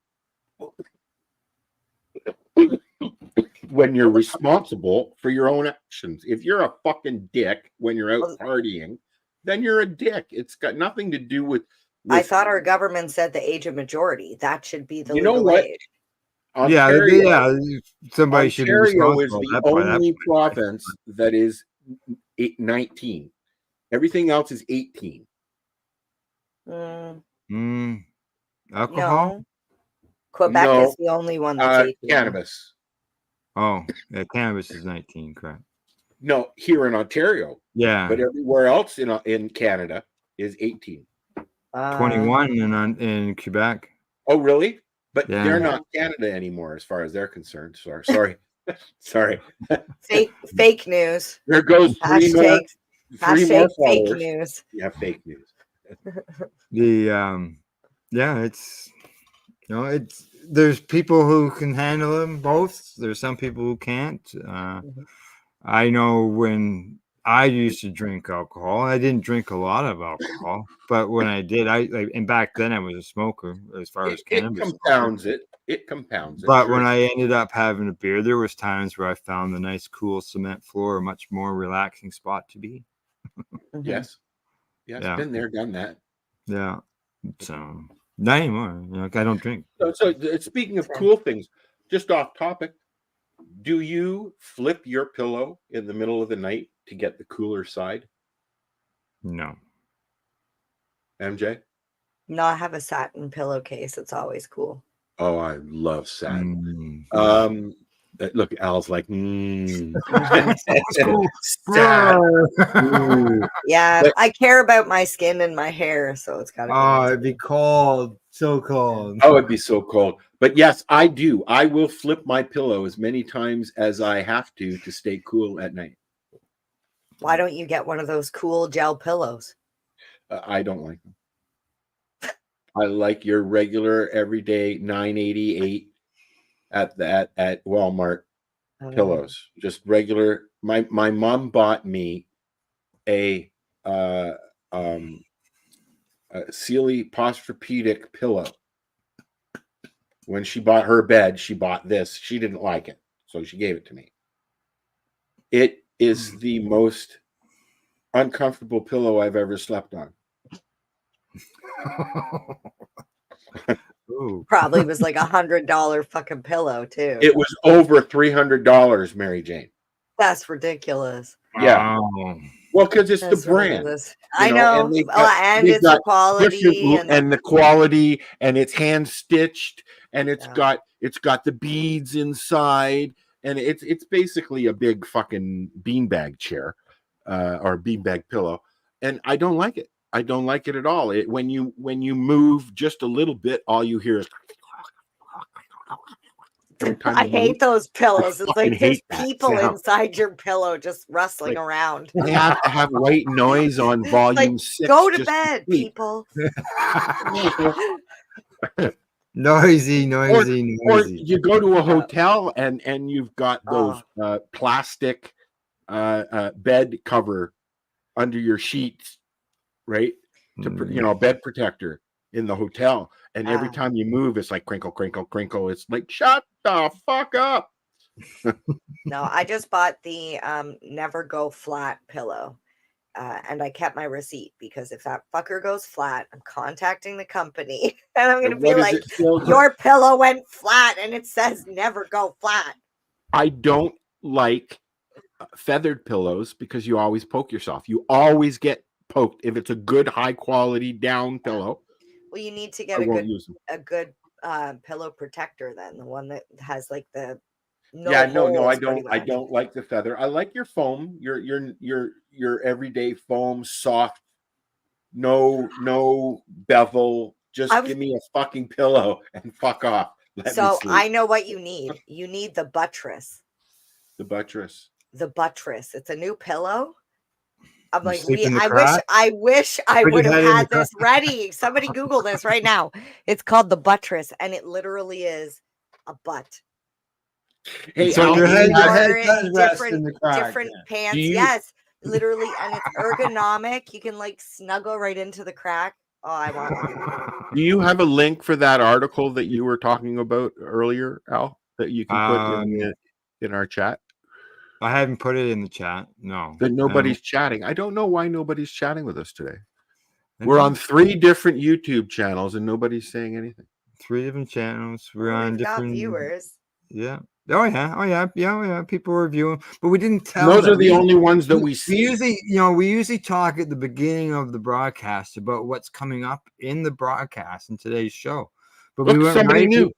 [SPEAKER 4] when you're responsible for your own actions? If you're a fucking dick when you're out partying, then you're a dick. It's got nothing to do with
[SPEAKER 3] I thought our government said the age of majority. That should be the legal
[SPEAKER 4] what?
[SPEAKER 3] age.
[SPEAKER 4] Ontario,
[SPEAKER 2] somebody should be
[SPEAKER 4] Ontario is
[SPEAKER 2] responsible
[SPEAKER 4] the only province that is 19. Everything else is 18.
[SPEAKER 2] Alcohol?
[SPEAKER 3] No. Quebec is the only one that's 18.
[SPEAKER 4] Cannabis.
[SPEAKER 2] Oh, yeah, cannabis is 19, correct.
[SPEAKER 4] No, here in Ontario.
[SPEAKER 2] Yeah.
[SPEAKER 4] But everywhere else in Canada is 18.
[SPEAKER 2] 21 in Quebec.
[SPEAKER 4] Oh, really? But
[SPEAKER 2] Yeah.
[SPEAKER 4] they're not Canada anymore as far as they're concerned. Sorry. Sorry.
[SPEAKER 3] Fake news.
[SPEAKER 4] There goes three more
[SPEAKER 3] fake
[SPEAKER 4] followers.
[SPEAKER 3] news.
[SPEAKER 4] Yeah, fake news.
[SPEAKER 2] There's people who can handle them both. There's some people who can't. I know when I used to drink alcohol, I didn't drink a lot of alcohol, but when I did, and back then I was a smoker as far as cannabis.
[SPEAKER 4] It compounds it.
[SPEAKER 2] But when I ended up having a beer, there was times where I found the nice, cool cement floor a much more relaxing spot to be.
[SPEAKER 4] Yes.
[SPEAKER 2] Yeah.
[SPEAKER 4] Been there, done that.
[SPEAKER 2] Yeah. So not anymore. I don't drink.
[SPEAKER 4] So speaking of cool things, just off topic, do you flip your pillow in the middle of the night to get the cooler side?
[SPEAKER 2] No.
[SPEAKER 4] MJ?
[SPEAKER 3] No, I have a satin pillowcase. It's always cool.
[SPEAKER 4] Oh, I love satin. Look, Al's like,
[SPEAKER 3] Yeah, I care about my skin and my hair, so it's gotta be.
[SPEAKER 2] Oh, it'd be cold. So cold.
[SPEAKER 4] Oh, it'd be so cold. But yes, I do. I will flip my pillow as many times as I have to stay cool at night.
[SPEAKER 3] Why don't you get one of those cool gel pillows?
[SPEAKER 4] I don't like them. I like your regular everyday $9.88 at Walmart pillows. Just regular. My mom bought me a Sealy Posturepedic pillow. When she bought her bed, she bought this. She didn't like it, so she gave it to me. It is the most uncomfortable pillow I've ever slept on.
[SPEAKER 3] Probably was like $100 fucking pillow too.
[SPEAKER 4] It was over $300, Mary Jane.
[SPEAKER 3] That's ridiculous.
[SPEAKER 4] Yeah. Well, because it's
[SPEAKER 3] That's
[SPEAKER 4] the brand.
[SPEAKER 3] ridiculous. I know.
[SPEAKER 4] And
[SPEAKER 3] it's the quality
[SPEAKER 4] and the quality, and it's hand stitched, and it's got the beads inside, and it's basically a big fucking beanbag chair, or beanbag pillow, and I don't like it. I don't like it at all. When you move just a little bit, all you hear is time
[SPEAKER 3] I
[SPEAKER 4] to
[SPEAKER 3] hate
[SPEAKER 4] move.
[SPEAKER 3] those pillows. It's
[SPEAKER 4] fucking
[SPEAKER 3] like there's
[SPEAKER 4] hate that
[SPEAKER 3] people
[SPEAKER 4] sound.
[SPEAKER 3] inside your pillow just rustling
[SPEAKER 4] Like,
[SPEAKER 3] around.
[SPEAKER 4] I have to have white noise on volume
[SPEAKER 3] Like,
[SPEAKER 4] 6.
[SPEAKER 3] go to
[SPEAKER 4] just
[SPEAKER 3] bed,
[SPEAKER 4] sleep.
[SPEAKER 3] people.
[SPEAKER 2] Noisy,
[SPEAKER 4] Or
[SPEAKER 2] noisy.
[SPEAKER 4] you go to a
[SPEAKER 3] Yeah.
[SPEAKER 4] hotel and you've got those plastic bed cover under your sheets, right? To bed protector in the hotel, and every
[SPEAKER 3] Ah.
[SPEAKER 4] time you move, it's like crinkle, crinkle, crinkle. It's like, shut the fuck up.
[SPEAKER 3] No, I just bought the never go flat pillow. And I kept my receipt because if that fucker goes flat, I'm contacting the company and I'm going to
[SPEAKER 4] And
[SPEAKER 3] be
[SPEAKER 4] what is
[SPEAKER 3] like,
[SPEAKER 4] it filled with?
[SPEAKER 3] your pillow went flat and it says never go flat.
[SPEAKER 4] I don't like feathered pillows because you always poke yourself. You always get poked. If it's a good high quality down pillow,
[SPEAKER 3] Well, you need to
[SPEAKER 4] I
[SPEAKER 3] get
[SPEAKER 4] won't use them.
[SPEAKER 3] a good pillow protector then, the one that has like the
[SPEAKER 4] No, I
[SPEAKER 3] holes pretty
[SPEAKER 4] don't. I
[SPEAKER 3] much.
[SPEAKER 4] don't like the feather. I like your foam. Your everyday foam, soft, no bevel. Just give me a fucking pillow and fuck off. Let me
[SPEAKER 3] So
[SPEAKER 4] sleep.
[SPEAKER 3] I know what you need. You need the buttress.
[SPEAKER 4] The buttress.
[SPEAKER 3] The buttress. It's a new pillow. I'm like,
[SPEAKER 2] sleep in the
[SPEAKER 3] I
[SPEAKER 2] crack?
[SPEAKER 3] wish I
[SPEAKER 2] Put your
[SPEAKER 3] would have
[SPEAKER 2] head in
[SPEAKER 3] had
[SPEAKER 2] the
[SPEAKER 3] this ready. Somebody Google this right now. It's called the buttress, and it literally is a butt.
[SPEAKER 4] Hey,
[SPEAKER 2] So
[SPEAKER 4] Al,
[SPEAKER 2] your
[SPEAKER 4] do
[SPEAKER 2] head,
[SPEAKER 4] you
[SPEAKER 2] your
[SPEAKER 4] have-
[SPEAKER 2] head
[SPEAKER 3] Wearing
[SPEAKER 2] does rest in the crack.
[SPEAKER 3] different
[SPEAKER 2] yeah.
[SPEAKER 3] pants.
[SPEAKER 4] Do you-
[SPEAKER 3] Yes, literally, and it's ergonomic. You can like snuggle right into the crack. Oh, I want one.
[SPEAKER 4] Do you have a link for that article that you were talking about earlier, Al, that you can put in our chat?
[SPEAKER 2] I haven't put it in the chat. No.
[SPEAKER 4] That nobody's chatting. I don't know why nobody's chatting with us today.
[SPEAKER 2] I
[SPEAKER 4] We're
[SPEAKER 2] know.
[SPEAKER 4] on 3 different YouTube channels and nobody's saying anything.
[SPEAKER 2] 3 different channels. We're
[SPEAKER 3] Well,
[SPEAKER 2] on
[SPEAKER 3] we've got
[SPEAKER 2] different
[SPEAKER 3] viewers.
[SPEAKER 2] Yeah. Oh yeah. People are viewing, but we didn't tell.
[SPEAKER 4] Those
[SPEAKER 2] them.
[SPEAKER 4] are the only ones that we
[SPEAKER 2] We
[SPEAKER 4] see.
[SPEAKER 2] usually talk at the beginning of the broadcast about what's coming up in the broadcast in today's show. But
[SPEAKER 4] Look, somebody new.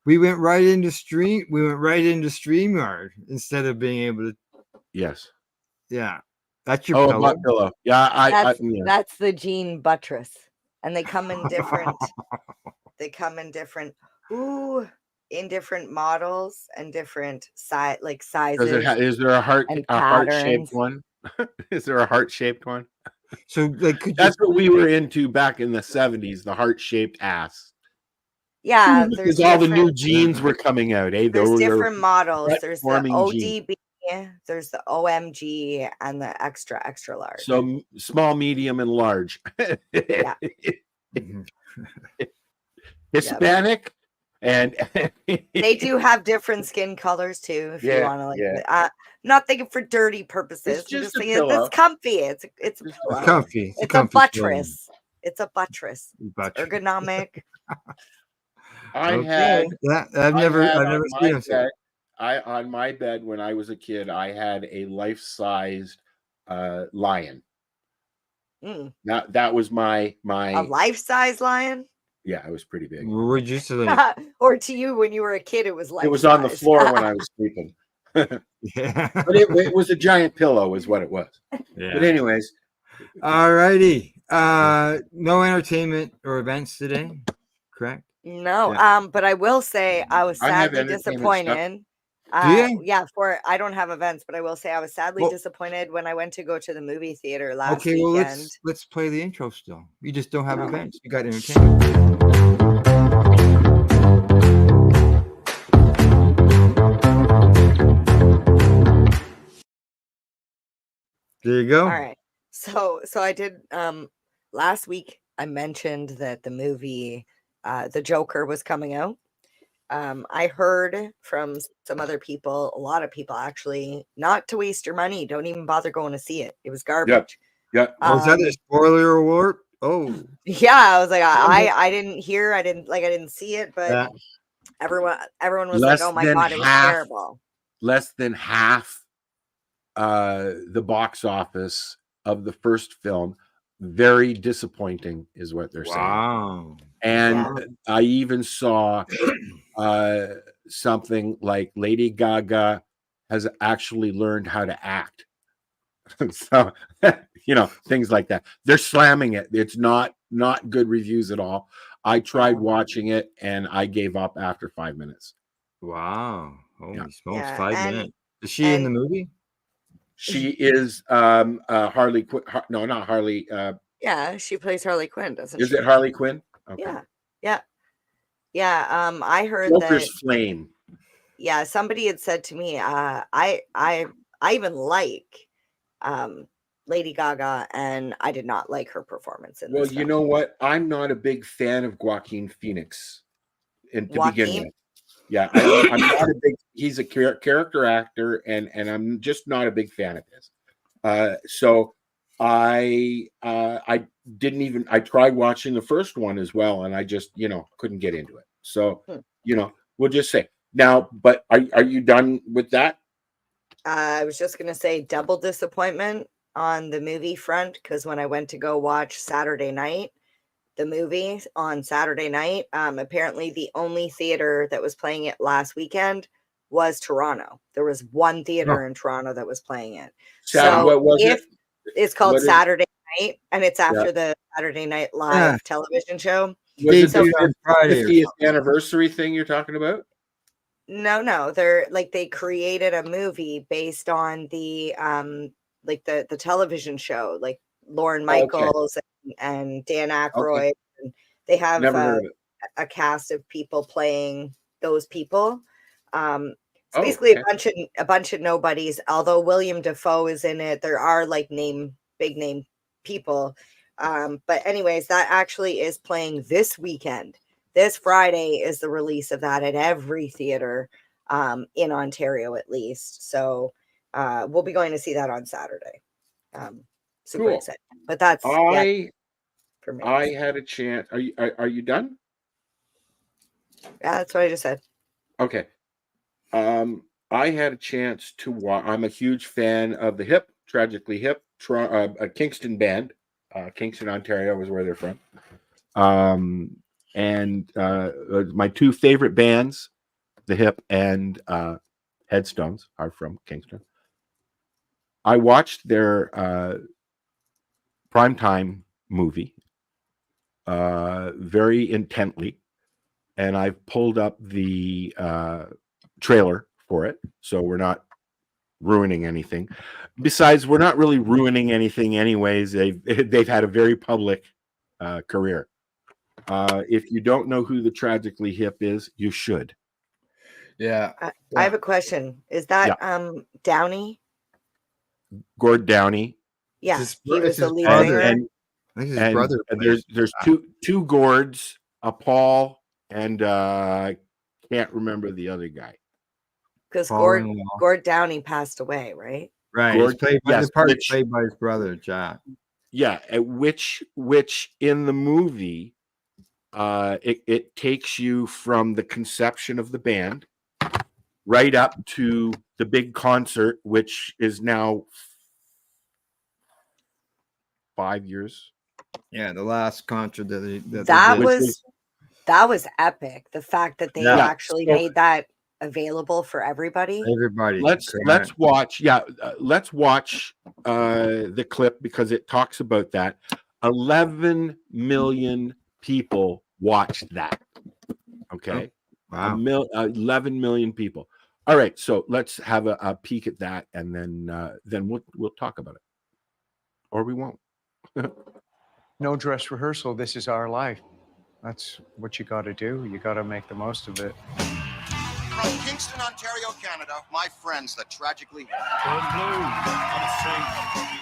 [SPEAKER 2] We went right into StreamYard instead of being able to.
[SPEAKER 4] Yes.
[SPEAKER 2] Yeah, that's your
[SPEAKER 4] Oh,
[SPEAKER 2] pillow.
[SPEAKER 4] a butt pillow. Yeah,
[SPEAKER 3] That's the jean buttress, and they come in different. They come in different. In different models and different sizes.
[SPEAKER 4] Does it is there a heart-shaped
[SPEAKER 3] patterns.
[SPEAKER 4] one? Is there a heart-shaped one?
[SPEAKER 2] So like,
[SPEAKER 4] That's what we were into back in the 70s, the heart-shaped ass.
[SPEAKER 3] Yeah,
[SPEAKER 4] Because all the new jeans were coming out, eh?
[SPEAKER 3] There's
[SPEAKER 4] Those
[SPEAKER 3] different models.
[SPEAKER 4] butt
[SPEAKER 3] There's the
[SPEAKER 4] forming
[SPEAKER 3] ODB, there's the OMG, and the extra large.
[SPEAKER 4] So small, medium, and large.
[SPEAKER 3] Yeah.
[SPEAKER 4] Hispanic. And
[SPEAKER 3] they do have different skin colors too. If you want to not thinking for dirty purposes.
[SPEAKER 4] It's just a
[SPEAKER 3] thinking
[SPEAKER 4] pillow.
[SPEAKER 3] it's comfy. It's a pillow.
[SPEAKER 2] It's comfy.
[SPEAKER 3] It's a buttress. It's a buttress.
[SPEAKER 2] Buttress.
[SPEAKER 3] Ergonomic.
[SPEAKER 2] I've never seen it.
[SPEAKER 4] On my bed when I was a kid, I had a life-sized lion. That was my
[SPEAKER 3] A life-size lion.
[SPEAKER 4] Yeah, it was pretty big.
[SPEAKER 2] Would you sleep?
[SPEAKER 3] Or to you when you were a kid, it was like
[SPEAKER 4] It was on the floor when I was sleeping.
[SPEAKER 2] Yeah,
[SPEAKER 4] but it was a giant pillow, is what it was.
[SPEAKER 2] Yeah.
[SPEAKER 4] But anyways,
[SPEAKER 2] alrighty. No entertainment or events today, correct?
[SPEAKER 3] No.
[SPEAKER 2] Yeah.
[SPEAKER 3] But I will say I was
[SPEAKER 4] I have
[SPEAKER 3] sadly
[SPEAKER 4] entertainment
[SPEAKER 3] disappointed.
[SPEAKER 2] Do you?
[SPEAKER 3] Yeah, I don't have events, but I will say I was sadly disappointed when I went to go to the movie theater last
[SPEAKER 2] Okay,
[SPEAKER 3] weekend.
[SPEAKER 2] well let's play the intro still. You just don't have events. You got entertainment. There you go.
[SPEAKER 3] All right. So I did last week I mentioned that the movie The Joker was coming out. I heard from some other people, a lot of people actually, not to waste your money. Don't even bother going to see it. It was garbage.
[SPEAKER 4] Yeah.
[SPEAKER 2] Was that a spoiler alert? Oh.
[SPEAKER 3] Yeah, I was like, I didn't hear, I didn't see it, but
[SPEAKER 2] Yeah.
[SPEAKER 3] everyone was like, oh my god, it was terrible.
[SPEAKER 4] Less than half the box office of the first film. Very disappointing is what they're saying.
[SPEAKER 2] Wow.
[SPEAKER 4] And I even saw something like Lady Gaga has actually learned how to act. So, things like that. They're slamming it. It's not good reviews at all. I tried watching it and I gave up after 5 minutes.
[SPEAKER 2] Wow. Holy
[SPEAKER 3] Yeah.
[SPEAKER 2] smokes,
[SPEAKER 3] Yeah,
[SPEAKER 2] 5
[SPEAKER 3] and-
[SPEAKER 2] minutes. Is she in
[SPEAKER 3] and-
[SPEAKER 2] the movie?
[SPEAKER 4] She is Harley Quinn. No, not Harley.
[SPEAKER 3] Yeah, she plays Harley Quinn, doesn't
[SPEAKER 4] Is
[SPEAKER 3] she?
[SPEAKER 4] it Harley Quinn? Okay.
[SPEAKER 3] Yeah. I heard
[SPEAKER 4] Joker's
[SPEAKER 3] that.
[SPEAKER 4] flame.
[SPEAKER 3] Yeah, somebody had said to me, I even like Lady Gaga, and I did not like her performance in
[SPEAKER 4] Well,
[SPEAKER 3] this
[SPEAKER 4] you
[SPEAKER 3] film.
[SPEAKER 4] know what? I'm not a big fan of Joaquin Phoenix. And to begin
[SPEAKER 3] Joaquin?
[SPEAKER 4] with, yeah, I'm not a big. He's a character actor, and I'm just not a big fan of his. So I didn't even. I tried watching the first one as well, and I just couldn't get into it. So we'll just say now. But are you done with that?
[SPEAKER 3] I was just gonna say double disappointment on the movie front, because when I went to go watch Saturday Night, the movie on Saturday night, apparently the only theater that was playing it last weekend was Toronto. There was one theater in Toronto that was playing it.
[SPEAKER 4] What was it?
[SPEAKER 3] It's called
[SPEAKER 4] What is-
[SPEAKER 3] Saturday Night, and it's after the Saturday Night Live television show.
[SPEAKER 4] Was it
[SPEAKER 2] Debuted
[SPEAKER 4] the
[SPEAKER 2] on Friday or
[SPEAKER 4] 50th anniversary thing you're talking about?
[SPEAKER 3] No, they're like, they created a movie based on the like the television show, like Lorne Michaels and Dan Aykroyd. And they have
[SPEAKER 4] Never heard of it.
[SPEAKER 3] a cast of people playing those people. It's
[SPEAKER 4] Oh,
[SPEAKER 3] basically
[SPEAKER 4] okay.
[SPEAKER 3] a bunch of nobodies. Although William Dafoe is in it, there are like big name people. But anyways, that actually is playing this weekend. This Friday is the release of that at every theater in Ontario, at least. So we'll be going to see that on Saturday. Super
[SPEAKER 4] Cool.
[SPEAKER 3] excited. But that's for me.
[SPEAKER 4] I had a chance. Are you done?
[SPEAKER 3] Yeah, that's what I just said.
[SPEAKER 4] Okay. I had a chance to watch. I'm a huge fan of the Tragically Hip, a Kingston band. Kingston, Ontario is where they're from. And my two favorite bands, the Hip and Headstones, are from Kingston. I watched their primetime movie very intently, and I've pulled up the trailer for it, so we're not ruining anything. Besides, we're not really ruining anything anyways. They've had a very public career. If you don't know who the Tragically Hip is, you should.
[SPEAKER 2] Yeah.
[SPEAKER 3] I have a question. Is that Downey?
[SPEAKER 4] Gord Downey.
[SPEAKER 3] Yeah, he was
[SPEAKER 2] it's
[SPEAKER 3] the
[SPEAKER 2] his
[SPEAKER 3] lead
[SPEAKER 2] brother.
[SPEAKER 3] singer.
[SPEAKER 4] And
[SPEAKER 2] I think his brother.
[SPEAKER 4] there's two Gords, a Paul, and can't remember the other guy.
[SPEAKER 3] Because
[SPEAKER 2] Paul
[SPEAKER 3] Gord
[SPEAKER 2] Ringwald.
[SPEAKER 3] Gord Downey passed away, right?
[SPEAKER 2] Right.
[SPEAKER 4] Gord-
[SPEAKER 2] He's played by
[SPEAKER 4] yes,
[SPEAKER 2] the part
[SPEAKER 4] which-
[SPEAKER 2] played by his brother, Jack.
[SPEAKER 4] Yeah, which in the movie, it takes you from the conception of the band right up to the big concert, which is now 5 years.
[SPEAKER 2] Yeah, the last concert that they
[SPEAKER 3] That
[SPEAKER 2] did.
[SPEAKER 3] was epic. The fact that they
[SPEAKER 2] Yeah.
[SPEAKER 3] actually
[SPEAKER 4] So-
[SPEAKER 3] made that available for everybody.
[SPEAKER 2] Everybody.
[SPEAKER 4] Let's watch. Let's watch the clip because it talks about that. 11 million people watched that. Okay.
[SPEAKER 2] Wow.
[SPEAKER 4] 11 million people. All right, so let's have a peek at that, and then we'll talk about it, or we won't.
[SPEAKER 10] No dress rehearsal. This is our life. That's what you got to do. You got to make the most of it.
[SPEAKER 11] From Kingston, Ontario, Canada, my friends, the Tragically Hip.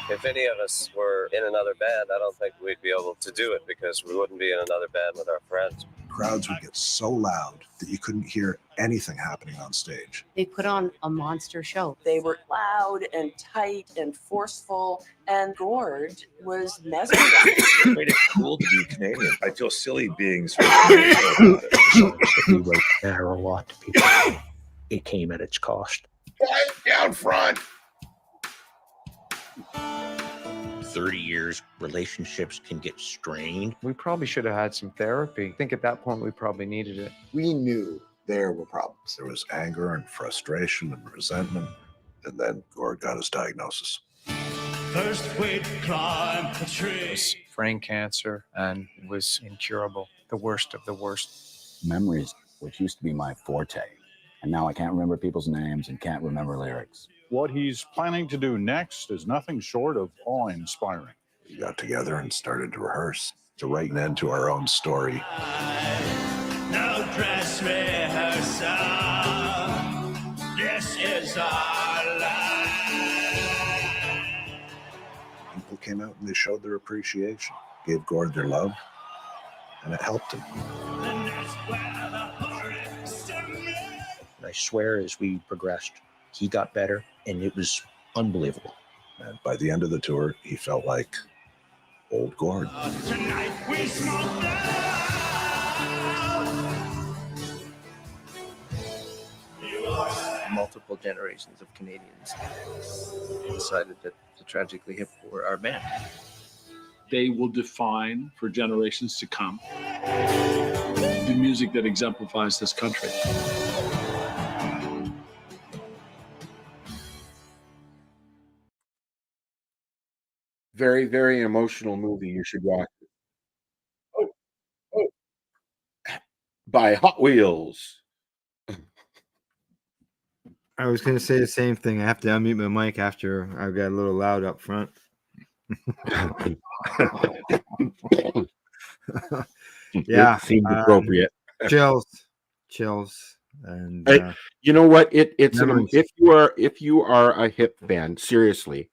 [SPEAKER 12] If any of us were in another band, I don't think we'd be able to do it because we wouldn't be in another band with our friends.
[SPEAKER 11] Crowds would get so loud that you couldn't hear anything happening on stage.
[SPEAKER 13] They put on a monster show. They were loud and tight and forceful, and Gord was mesmerized.
[SPEAKER 14] It made it cool to be Canadian. I feel silly being sort of about it.
[SPEAKER 15] He wrote a hell of a lot to people. It came at its cost.
[SPEAKER 4] Quiet down front.
[SPEAKER 15] 30 years, relationships can get strained.
[SPEAKER 10] We probably should have had some therapy. I think at that point we probably needed it.
[SPEAKER 11] We knew there were problems. There was anger and frustration and resentment. And then Gord got his diagnosis.
[SPEAKER 10] First we'd climb a tree. It was brain cancer and was incurable. The worst of the worst.
[SPEAKER 15] Memories, which used to be my forte, And now I can't remember people's names and can't remember lyrics.
[SPEAKER 5] What he's planning to do next is nothing short of awe-inspiring.
[SPEAKER 11] We got together and started to rehearse, to write an end to our own story.
[SPEAKER 16] No dress rehearsal. This is our life.
[SPEAKER 11] People came out and they showed their appreciation, gave Gord their love, and it helped him.
[SPEAKER 15] I swear, as we progressed, he got better, and it was unbelievable.
[SPEAKER 11] And by the end of the tour, he felt like old Gord.
[SPEAKER 16] Tonight we smoke
[SPEAKER 17] Multiple generations of Canadians decided that the Tragically Hip were our band.
[SPEAKER 18] They will define for generations to come the music that exemplifies this country.
[SPEAKER 4] Very, very emotional movie. You should watch it. Oh. By Hot Wheels.
[SPEAKER 2] I was going to say the same thing. I have to unmute my mic after I got a little loud up front. Yeah,
[SPEAKER 4] It seemed appropriate.
[SPEAKER 2] Chills, and
[SPEAKER 4] you know what? It's
[SPEAKER 2] memories.
[SPEAKER 4] if you are a Hip fan, seriously,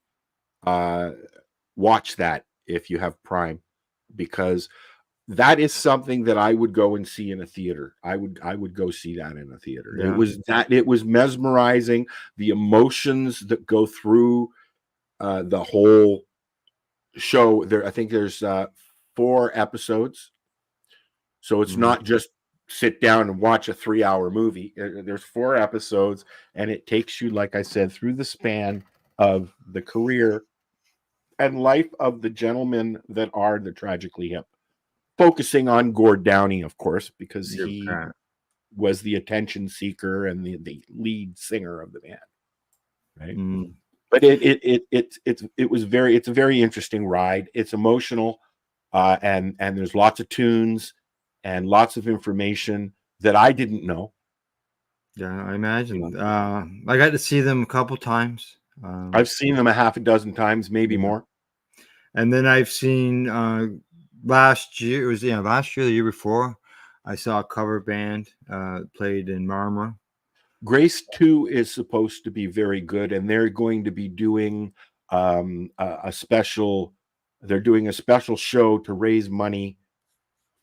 [SPEAKER 4] watch that if you have Prime, because that is something that I would go and see in a theater. I would go see that in a theater.
[SPEAKER 2] Yeah.
[SPEAKER 4] It was mesmerizing. The emotions that go through the whole show. I think there's 4 episodes, so it's not just sit down and watch a 3-hour movie. There's 4 episodes, and it takes you, like I said, through the span of the career and life of the gentlemen that are the Tragically Hip, focusing on Gord Downie, of course, because he was the attention seeker and the lead singer of the band, right? But it's a very interesting ride. It's emotional, and there's lots of tunes and lots of information that I didn't know.
[SPEAKER 2] Yeah, I imagine. I got to see them a couple times.
[SPEAKER 4] I've seen them a half a dozen times, maybe more.
[SPEAKER 2] And then I've seen last year, the year before, I saw a cover band played in Marmora.
[SPEAKER 4] Grace 2 is supposed to be very good, and they're going to be doing a special show to raise money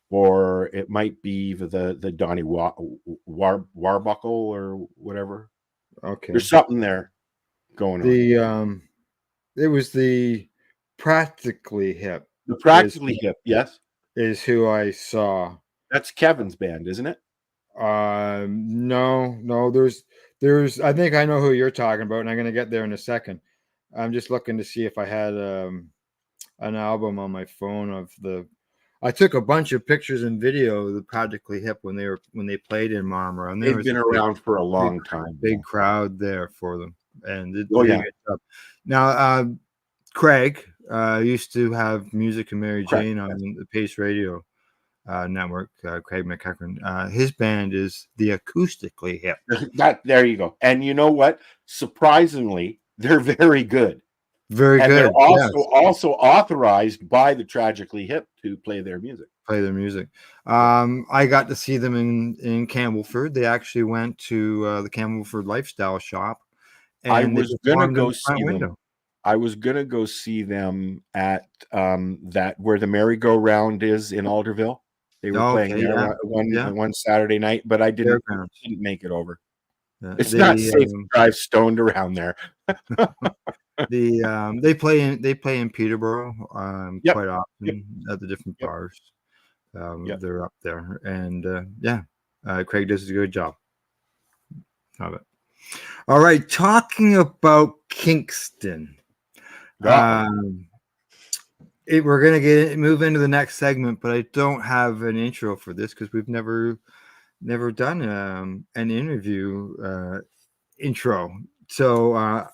[SPEAKER 4] for, it might be the Donnie Warbuckle or whatever.
[SPEAKER 2] Okay.
[SPEAKER 4] There's something there going on.
[SPEAKER 2] It was the Practically Hip.
[SPEAKER 4] The Practically Hip, yes,
[SPEAKER 2] is who I saw.
[SPEAKER 4] That's Kevin's band, isn't it?
[SPEAKER 2] No. There's. I think I know who you're talking about, and I'm going to get there in a second. I'm just looking to see if I had an album on my phone of the. I took a bunch of pictures and video of the Practically Hip when they played in Marmora, and
[SPEAKER 4] They've been around for a long time.
[SPEAKER 2] Big crowd there for them, and it
[SPEAKER 4] Oh,
[SPEAKER 2] did a
[SPEAKER 4] yeah.
[SPEAKER 2] good job. Now, Craig used to have Music and Mary
[SPEAKER 4] Correct.
[SPEAKER 2] Jane on the Pace Radio network. Craig McEachern. His band is the Acoustically Hip.
[SPEAKER 4] There you go. And you know what? Surprisingly, they're very good.
[SPEAKER 2] Very
[SPEAKER 4] and
[SPEAKER 2] good.
[SPEAKER 4] They're also authorized by the Tragically Hip to play their music.
[SPEAKER 2] I got to see them in Campbellford. They actually went to the Campbellford Lifestyle Shop.
[SPEAKER 4] I
[SPEAKER 2] And they
[SPEAKER 4] was gonna
[SPEAKER 2] performed in
[SPEAKER 4] go
[SPEAKER 2] the front
[SPEAKER 4] see them.
[SPEAKER 2] window.
[SPEAKER 4] I was gonna go see them at that where the merry-go-round is in Alderville. They were playing
[SPEAKER 2] Okay,
[SPEAKER 4] there
[SPEAKER 2] yeah.
[SPEAKER 4] one Saturday night, but I didn't make it over.
[SPEAKER 2] Yeah,
[SPEAKER 4] It's not safe to drive stoned around there.
[SPEAKER 2] They play in Peterborough quite often at the different bars. They're up there, and Craig does a good job of it. All right, talking about Kingston. We're gonna move into the next segment, but I don't have an intro for this because we've never done an interview intro. So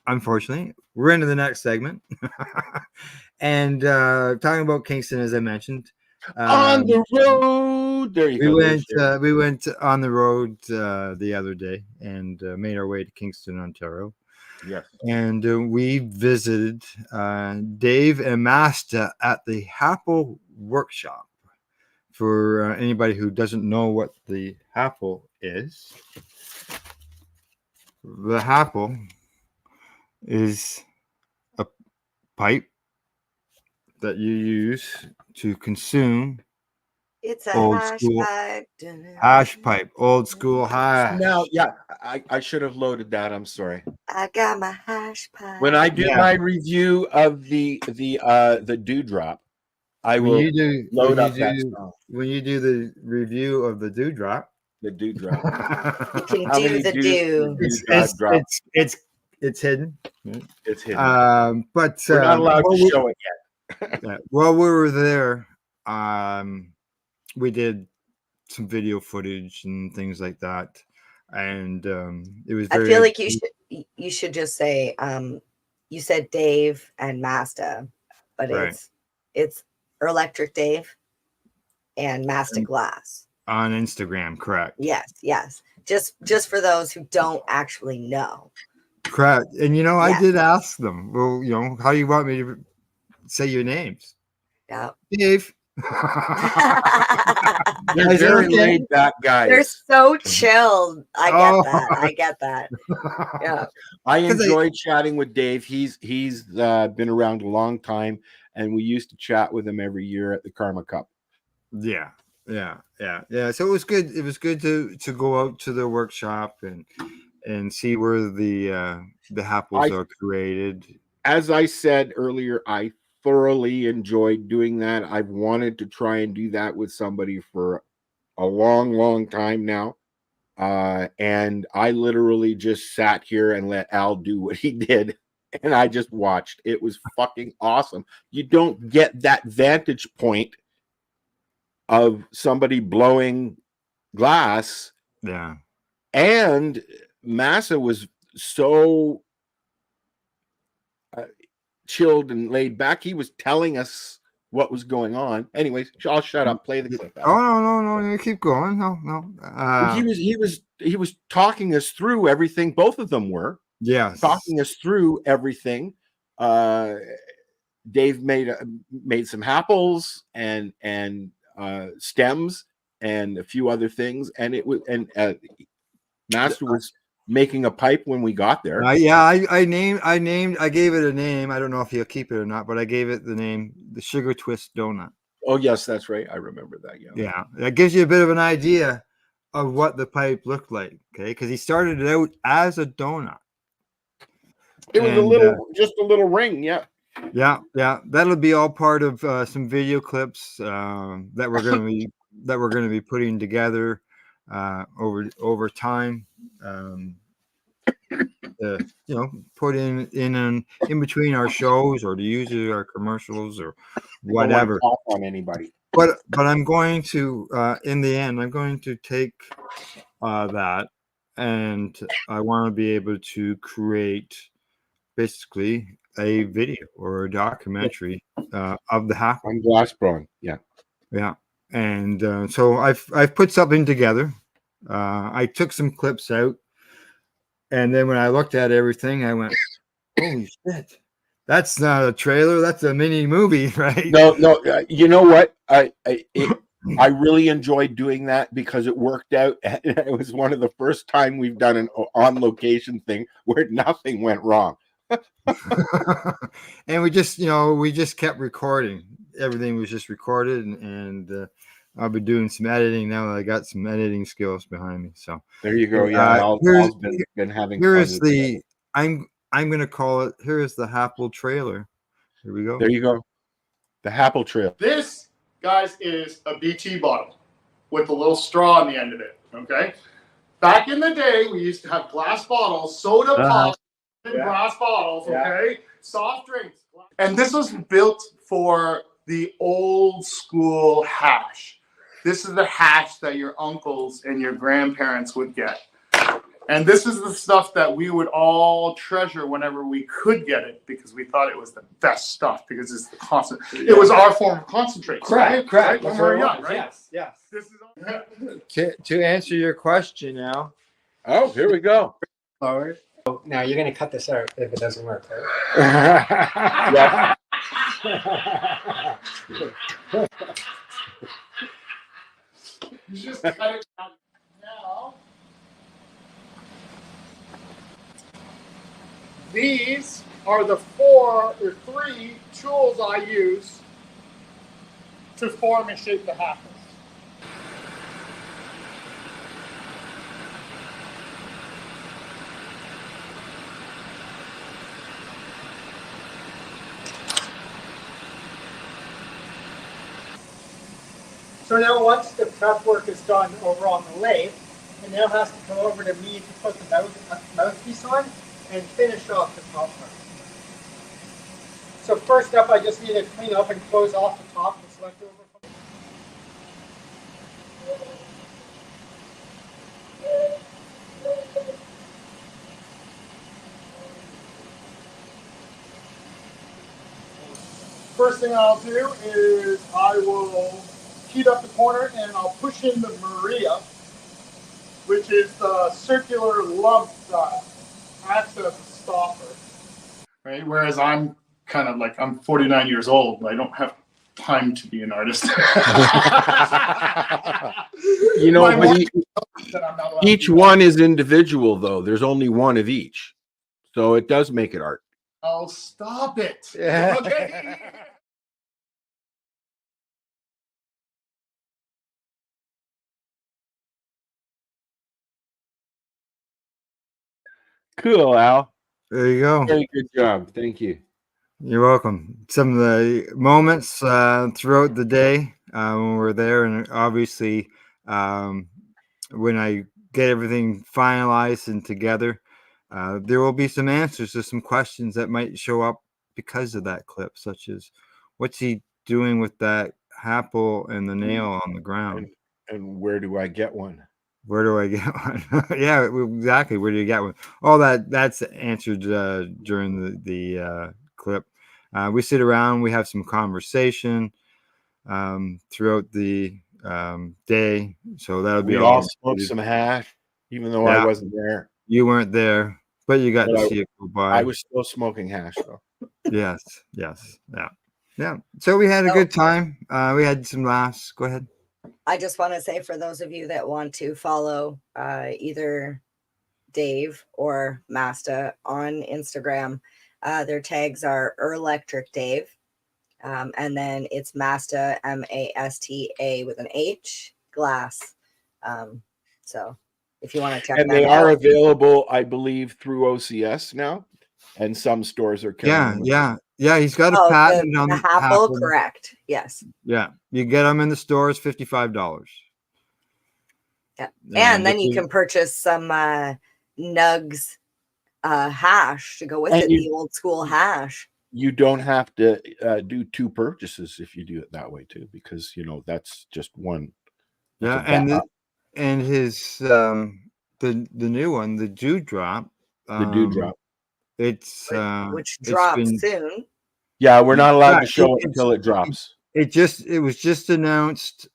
[SPEAKER 2] unfortunately, we're into the next segment. And talking about Kingston, as I mentioned.
[SPEAKER 4] On the road Ooh, there you go.
[SPEAKER 2] We went on the road the other day and made our way to Kingston, Ontario.
[SPEAKER 4] Yes.
[SPEAKER 2] And we visited Dave and Masta at the Happle Workshop. For anybody who doesn't know what the Happle is, the Happle is a pipe that you use to consume.
[SPEAKER 3] It's a
[SPEAKER 2] old
[SPEAKER 3] hash
[SPEAKER 2] school
[SPEAKER 3] pipe.
[SPEAKER 2] hash pipe, old school hash.
[SPEAKER 4] Now, yeah, I should have loaded that. I'm sorry.
[SPEAKER 3] I got my hash pipe.
[SPEAKER 4] When I do my review of the Dewdrop, I will load up that song.
[SPEAKER 2] When you do the review of the Dewdrop,
[SPEAKER 4] The Dewdrop.
[SPEAKER 3] You can
[SPEAKER 4] How
[SPEAKER 3] do
[SPEAKER 4] many
[SPEAKER 3] the
[SPEAKER 4] dews
[SPEAKER 3] do.
[SPEAKER 4] does the Dewdrop drop?
[SPEAKER 2] it's hidden.
[SPEAKER 4] It's hidden.
[SPEAKER 2] But
[SPEAKER 4] We're not allowed
[SPEAKER 2] while
[SPEAKER 4] to show it yet.
[SPEAKER 2] yeah, while we were there, we did some video footage and things like that, and it was.
[SPEAKER 3] I
[SPEAKER 2] Very
[SPEAKER 3] feel like you should just say you said Dave and Masta, but
[SPEAKER 2] Right.
[SPEAKER 3] it's Electric Dave and Masta Glass.
[SPEAKER 2] on Instagram, correct?
[SPEAKER 3] Yes. Just for those who don't actually know.
[SPEAKER 2] Correct. And I
[SPEAKER 3] Yeah.
[SPEAKER 2] did ask them, well, how do you want me to say your names?
[SPEAKER 3] Yeah.
[SPEAKER 2] Dave.
[SPEAKER 4] They're
[SPEAKER 2] Is it
[SPEAKER 4] very
[SPEAKER 2] okay?
[SPEAKER 4] laid back guys.
[SPEAKER 3] They're so chilled. I get
[SPEAKER 2] Oh.
[SPEAKER 3] that. I get that. Yeah.
[SPEAKER 4] I
[SPEAKER 2] 'Cause
[SPEAKER 4] enjoy chatting with Dave. He's been around a long time, and we used to chat with him every year at the Karma Cup.
[SPEAKER 2] Yeah. So it was good. It was good to go out to the workshop and see where the Happles are created.
[SPEAKER 4] As I said earlier, I thoroughly enjoyed doing that. I've wanted to try and do that with somebody for a long time now. And I literally just sat here and let Al do what he did. And I just watched. It was fucking awesome. You don't get that vantage point of somebody blowing glass.
[SPEAKER 2] Yeah.
[SPEAKER 4] And Massa was so chilled and laid back. He was telling us what was going on. Anyways, I'll shut up. Play the clip.
[SPEAKER 2] Oh no! You keep going. No.
[SPEAKER 4] He was talking us through everything. Both of them were.
[SPEAKER 2] Yes.
[SPEAKER 4] Talking us through everything. Dave made some Happles and stems and a few other things, and it was Master was making a pipe when we got there.
[SPEAKER 2] I gave it a name. I don't know if he'll keep it or not, but I gave it the name, the Sugar Twist Donut.
[SPEAKER 4] Oh yes, that's right. I remember that.
[SPEAKER 2] Yeah, that gives you a bit of an idea of what the pipe looked like. Okay, because he started it out as a donut.
[SPEAKER 4] It was just a little ring. Yeah.
[SPEAKER 2] Yeah. That'll be all part of some video clips that we're going to be putting together over time. Put in between our shows or to use it our commercials or whatever.
[SPEAKER 4] Don't want to talk on anybody.
[SPEAKER 2] But I'm going to in the end I'm going to take that, and I want to be able to create basically a video or a documentary of the Happel
[SPEAKER 4] on Glassbron. Yeah.
[SPEAKER 2] And so I've put something together. I took some clips out, and then when I looked at everything, I went, "Holy shit! That's not a trailer. That's a mini movie, right?"
[SPEAKER 4] No. You know what? I really enjoyed doing that because it worked out. It was one of the first time we've done an on location thing where nothing went wrong.
[SPEAKER 2] And we just kept recording. Everything was just recorded, and I'll be doing some editing now that I got some editing skills behind me. So
[SPEAKER 4] there you go. Yeah, Al's been having fun with
[SPEAKER 2] the I'm going to call it. Here is the Happel trailer. Here we go.
[SPEAKER 4] There you go. The Happel trail.
[SPEAKER 19] This, guys, is a BT bottle with a little straw on the end of it. Okay. Back in the day, we used to have glass bottles, soda pop. Glass bottles, okay? Soft drinks. And this was built for the old school hash. This is the hash that your uncles and your grandparents would get. And this is the stuff that we would all treasure whenever we could get it, because we thought it was the best stuff, because it's the constant. It was our form of concentrate.
[SPEAKER 2] Correct.
[SPEAKER 19] Right?
[SPEAKER 2] That's
[SPEAKER 19] When we were
[SPEAKER 2] what it
[SPEAKER 19] young,
[SPEAKER 2] was,
[SPEAKER 19] right?
[SPEAKER 2] yes.
[SPEAKER 19] This is
[SPEAKER 2] To answer your question now.
[SPEAKER 4] Oh, here we go.
[SPEAKER 20] Forward. Oh, now you're going to cut this out if it doesn't work, right?
[SPEAKER 19] You just cut it out now. These are the 3 tools I use to form and shape the hackles.
[SPEAKER 20] So now once the prep work is done over on the lathe, it now has to come over to me to put the mouthpiece on and finish off the top part. So first up, I just need to clean up and close off the top that's left over.
[SPEAKER 19] First thing I'll do is I will heat up the corner and I'll push in the Maria, which is the circular lump that acts as a stopper. Right? Whereas I'm kind of like, I'm 49 years old, but I don't have time to be an artist.
[SPEAKER 4] You know, but each one is individual, though. There's only one of each. So it does make it art.
[SPEAKER 19] Oh, stop it. Okay.
[SPEAKER 4] Cool, Al.
[SPEAKER 2] There you go.
[SPEAKER 4] Very good job. Thank you.
[SPEAKER 2] You're welcome. Some of the moments throughout the day when we're there, and obviously when I get everything finalized and together, there will be some answers to some questions that might show up because of that clip, such as what's he doing with that apple and the nail on the ground?
[SPEAKER 4] And where do I get one?
[SPEAKER 2] Where do I get one? Yeah, exactly. Where do you get one? All that's answered during the clip. We sit around, we have some conversation throughout the day. So that'll be
[SPEAKER 4] We all smoked some hash, even though I wasn't there.
[SPEAKER 2] You weren't there, but you got to see it go by.
[SPEAKER 4] I was still smoking hash, though.
[SPEAKER 2] Yes. Yeah. So we had a good time. We had some laughs. Go ahead.
[SPEAKER 3] I just want to say, for those of you that want to follow either Dave or Masta on Instagram, their tags are Electric Dave, and then it's Masta, M-A-S-T-A with an H, glass. So if you want to check
[SPEAKER 4] and
[SPEAKER 3] that
[SPEAKER 4] they
[SPEAKER 3] out.
[SPEAKER 4] are available, I believe, through OCS now, and some stores are carrying them.
[SPEAKER 2] Yeah. He's got a patent on
[SPEAKER 3] the apple, correct? Yes.
[SPEAKER 2] Yeah, you get them in the stores, $55.
[SPEAKER 3] Yeah, and then you can purchase some Nugs hash to go with it, the old school hash.
[SPEAKER 4] You don't have to do 2 purchases if you do it that way too, because that's just one.
[SPEAKER 2] Yeah, and his the new one, the Dewdrop.
[SPEAKER 4] The Dewdrop.
[SPEAKER 2] It's
[SPEAKER 3] which drops soon.
[SPEAKER 4] Yeah, we're not allowed to show it until it drops.
[SPEAKER 2] It was just announced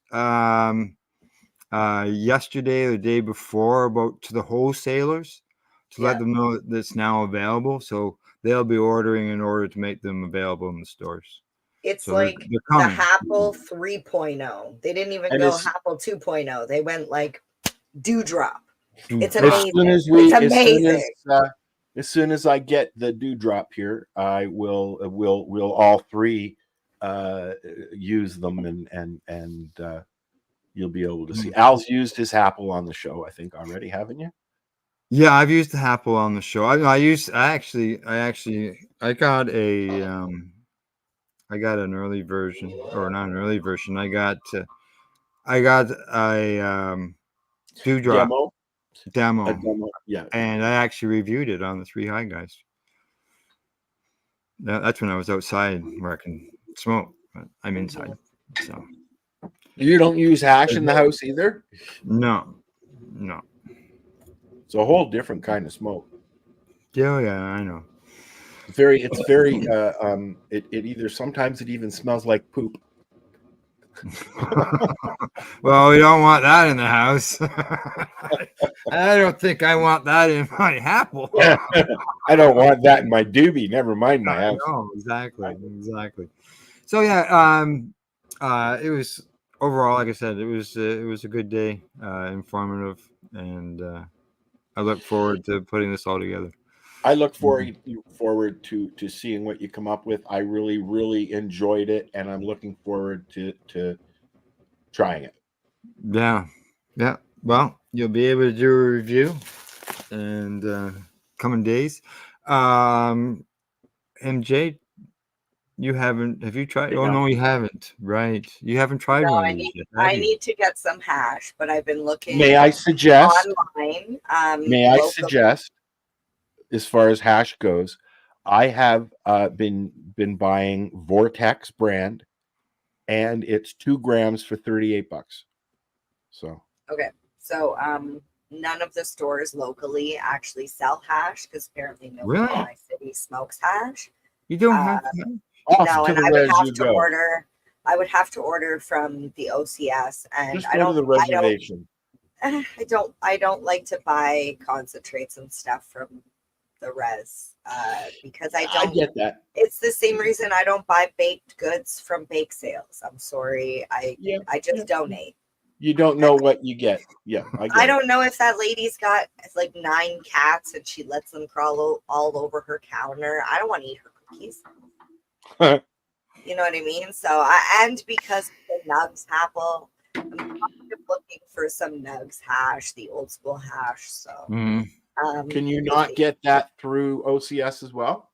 [SPEAKER 2] yesterday or the day before to the wholesalers to let them know that it's now available. So they'll be ordering in order to make them available in the stores.
[SPEAKER 3] It's
[SPEAKER 2] so
[SPEAKER 3] like
[SPEAKER 2] they're
[SPEAKER 3] the
[SPEAKER 2] coming.
[SPEAKER 3] Apple 3.0. They didn't even go Apple 2.0. They went like Dewdrop. It's amazing. It's amazing.
[SPEAKER 4] As soon as I get the Dewdrop here, I we'll all 3 use them and you'll be able to see. Al's used his Apple on the show, I think, already, haven't you?
[SPEAKER 2] Yeah, I've used the Apple on the show. I got an early version, or not an early version. I got a Dewdrop demo.
[SPEAKER 4] Yeah,
[SPEAKER 2] and I actually reviewed it on the 3 High Guys. That's when I was outside where I can smoke, but I'm inside. So
[SPEAKER 4] you don't use hash in the house either?
[SPEAKER 2] No.
[SPEAKER 4] It's a whole different kind of smoke.
[SPEAKER 2] Yeah, I know.
[SPEAKER 4] It's very it either sometimes it even smells like poop.
[SPEAKER 2] Well, we don't want that in the house. I don't think I want that in my apple.
[SPEAKER 4] I don't want that in my doobie. Never mind my house.
[SPEAKER 2] No, exactly. So yeah, it was overall, like I said, it was a good day, informative, and I look forward to putting this all together.
[SPEAKER 4] I look forward to seeing what you come up with. I really enjoyed it, and I'm looking forward to trying it.
[SPEAKER 2] Yeah. Well, you'll be able to do a review and coming days. MJ, have you tried? Oh no, you haven't. Right, you haven't tried
[SPEAKER 3] No,
[SPEAKER 2] one
[SPEAKER 3] I
[SPEAKER 2] of these
[SPEAKER 3] need,
[SPEAKER 2] yet, have
[SPEAKER 3] I
[SPEAKER 2] you?
[SPEAKER 3] need to get some hash, but I've been looking.
[SPEAKER 4] May I suggest?
[SPEAKER 3] Online.
[SPEAKER 4] May I
[SPEAKER 3] locally.
[SPEAKER 4] suggest, as far as hash goes, I have been buying Vortex brand, and it's 2 grams for $38. So
[SPEAKER 3] Okay, so none of the stores locally actually sell hash because apparently nobody
[SPEAKER 2] Really?
[SPEAKER 3] in my city smokes hash.
[SPEAKER 2] You don't have to.
[SPEAKER 4] off
[SPEAKER 3] No,
[SPEAKER 4] to
[SPEAKER 3] and
[SPEAKER 4] the
[SPEAKER 3] I would
[SPEAKER 4] res
[SPEAKER 3] have
[SPEAKER 4] you
[SPEAKER 3] to
[SPEAKER 4] go.
[SPEAKER 3] order. I would have to order from the OCS, and
[SPEAKER 4] Just
[SPEAKER 3] I
[SPEAKER 4] go to
[SPEAKER 3] don't.
[SPEAKER 4] the reservation.
[SPEAKER 3] I don't like to buy concentrates and stuff from the res because I don't.
[SPEAKER 4] I get that.
[SPEAKER 3] It's the same reason I don't buy baked goods from bake sales. I'm sorry. I just donate.
[SPEAKER 4] You don't know what you get. Yeah, I get
[SPEAKER 3] I
[SPEAKER 4] it.
[SPEAKER 3] don't know if that lady's got like 9 cats and she lets them crawl all over her counter. I don't want to eat her cookies. You know what I mean? So, and because of the Nugs apple, I'm kind of looking for some Nugs hash, the old school hash. So,
[SPEAKER 4] Can you not get that through OCS as well?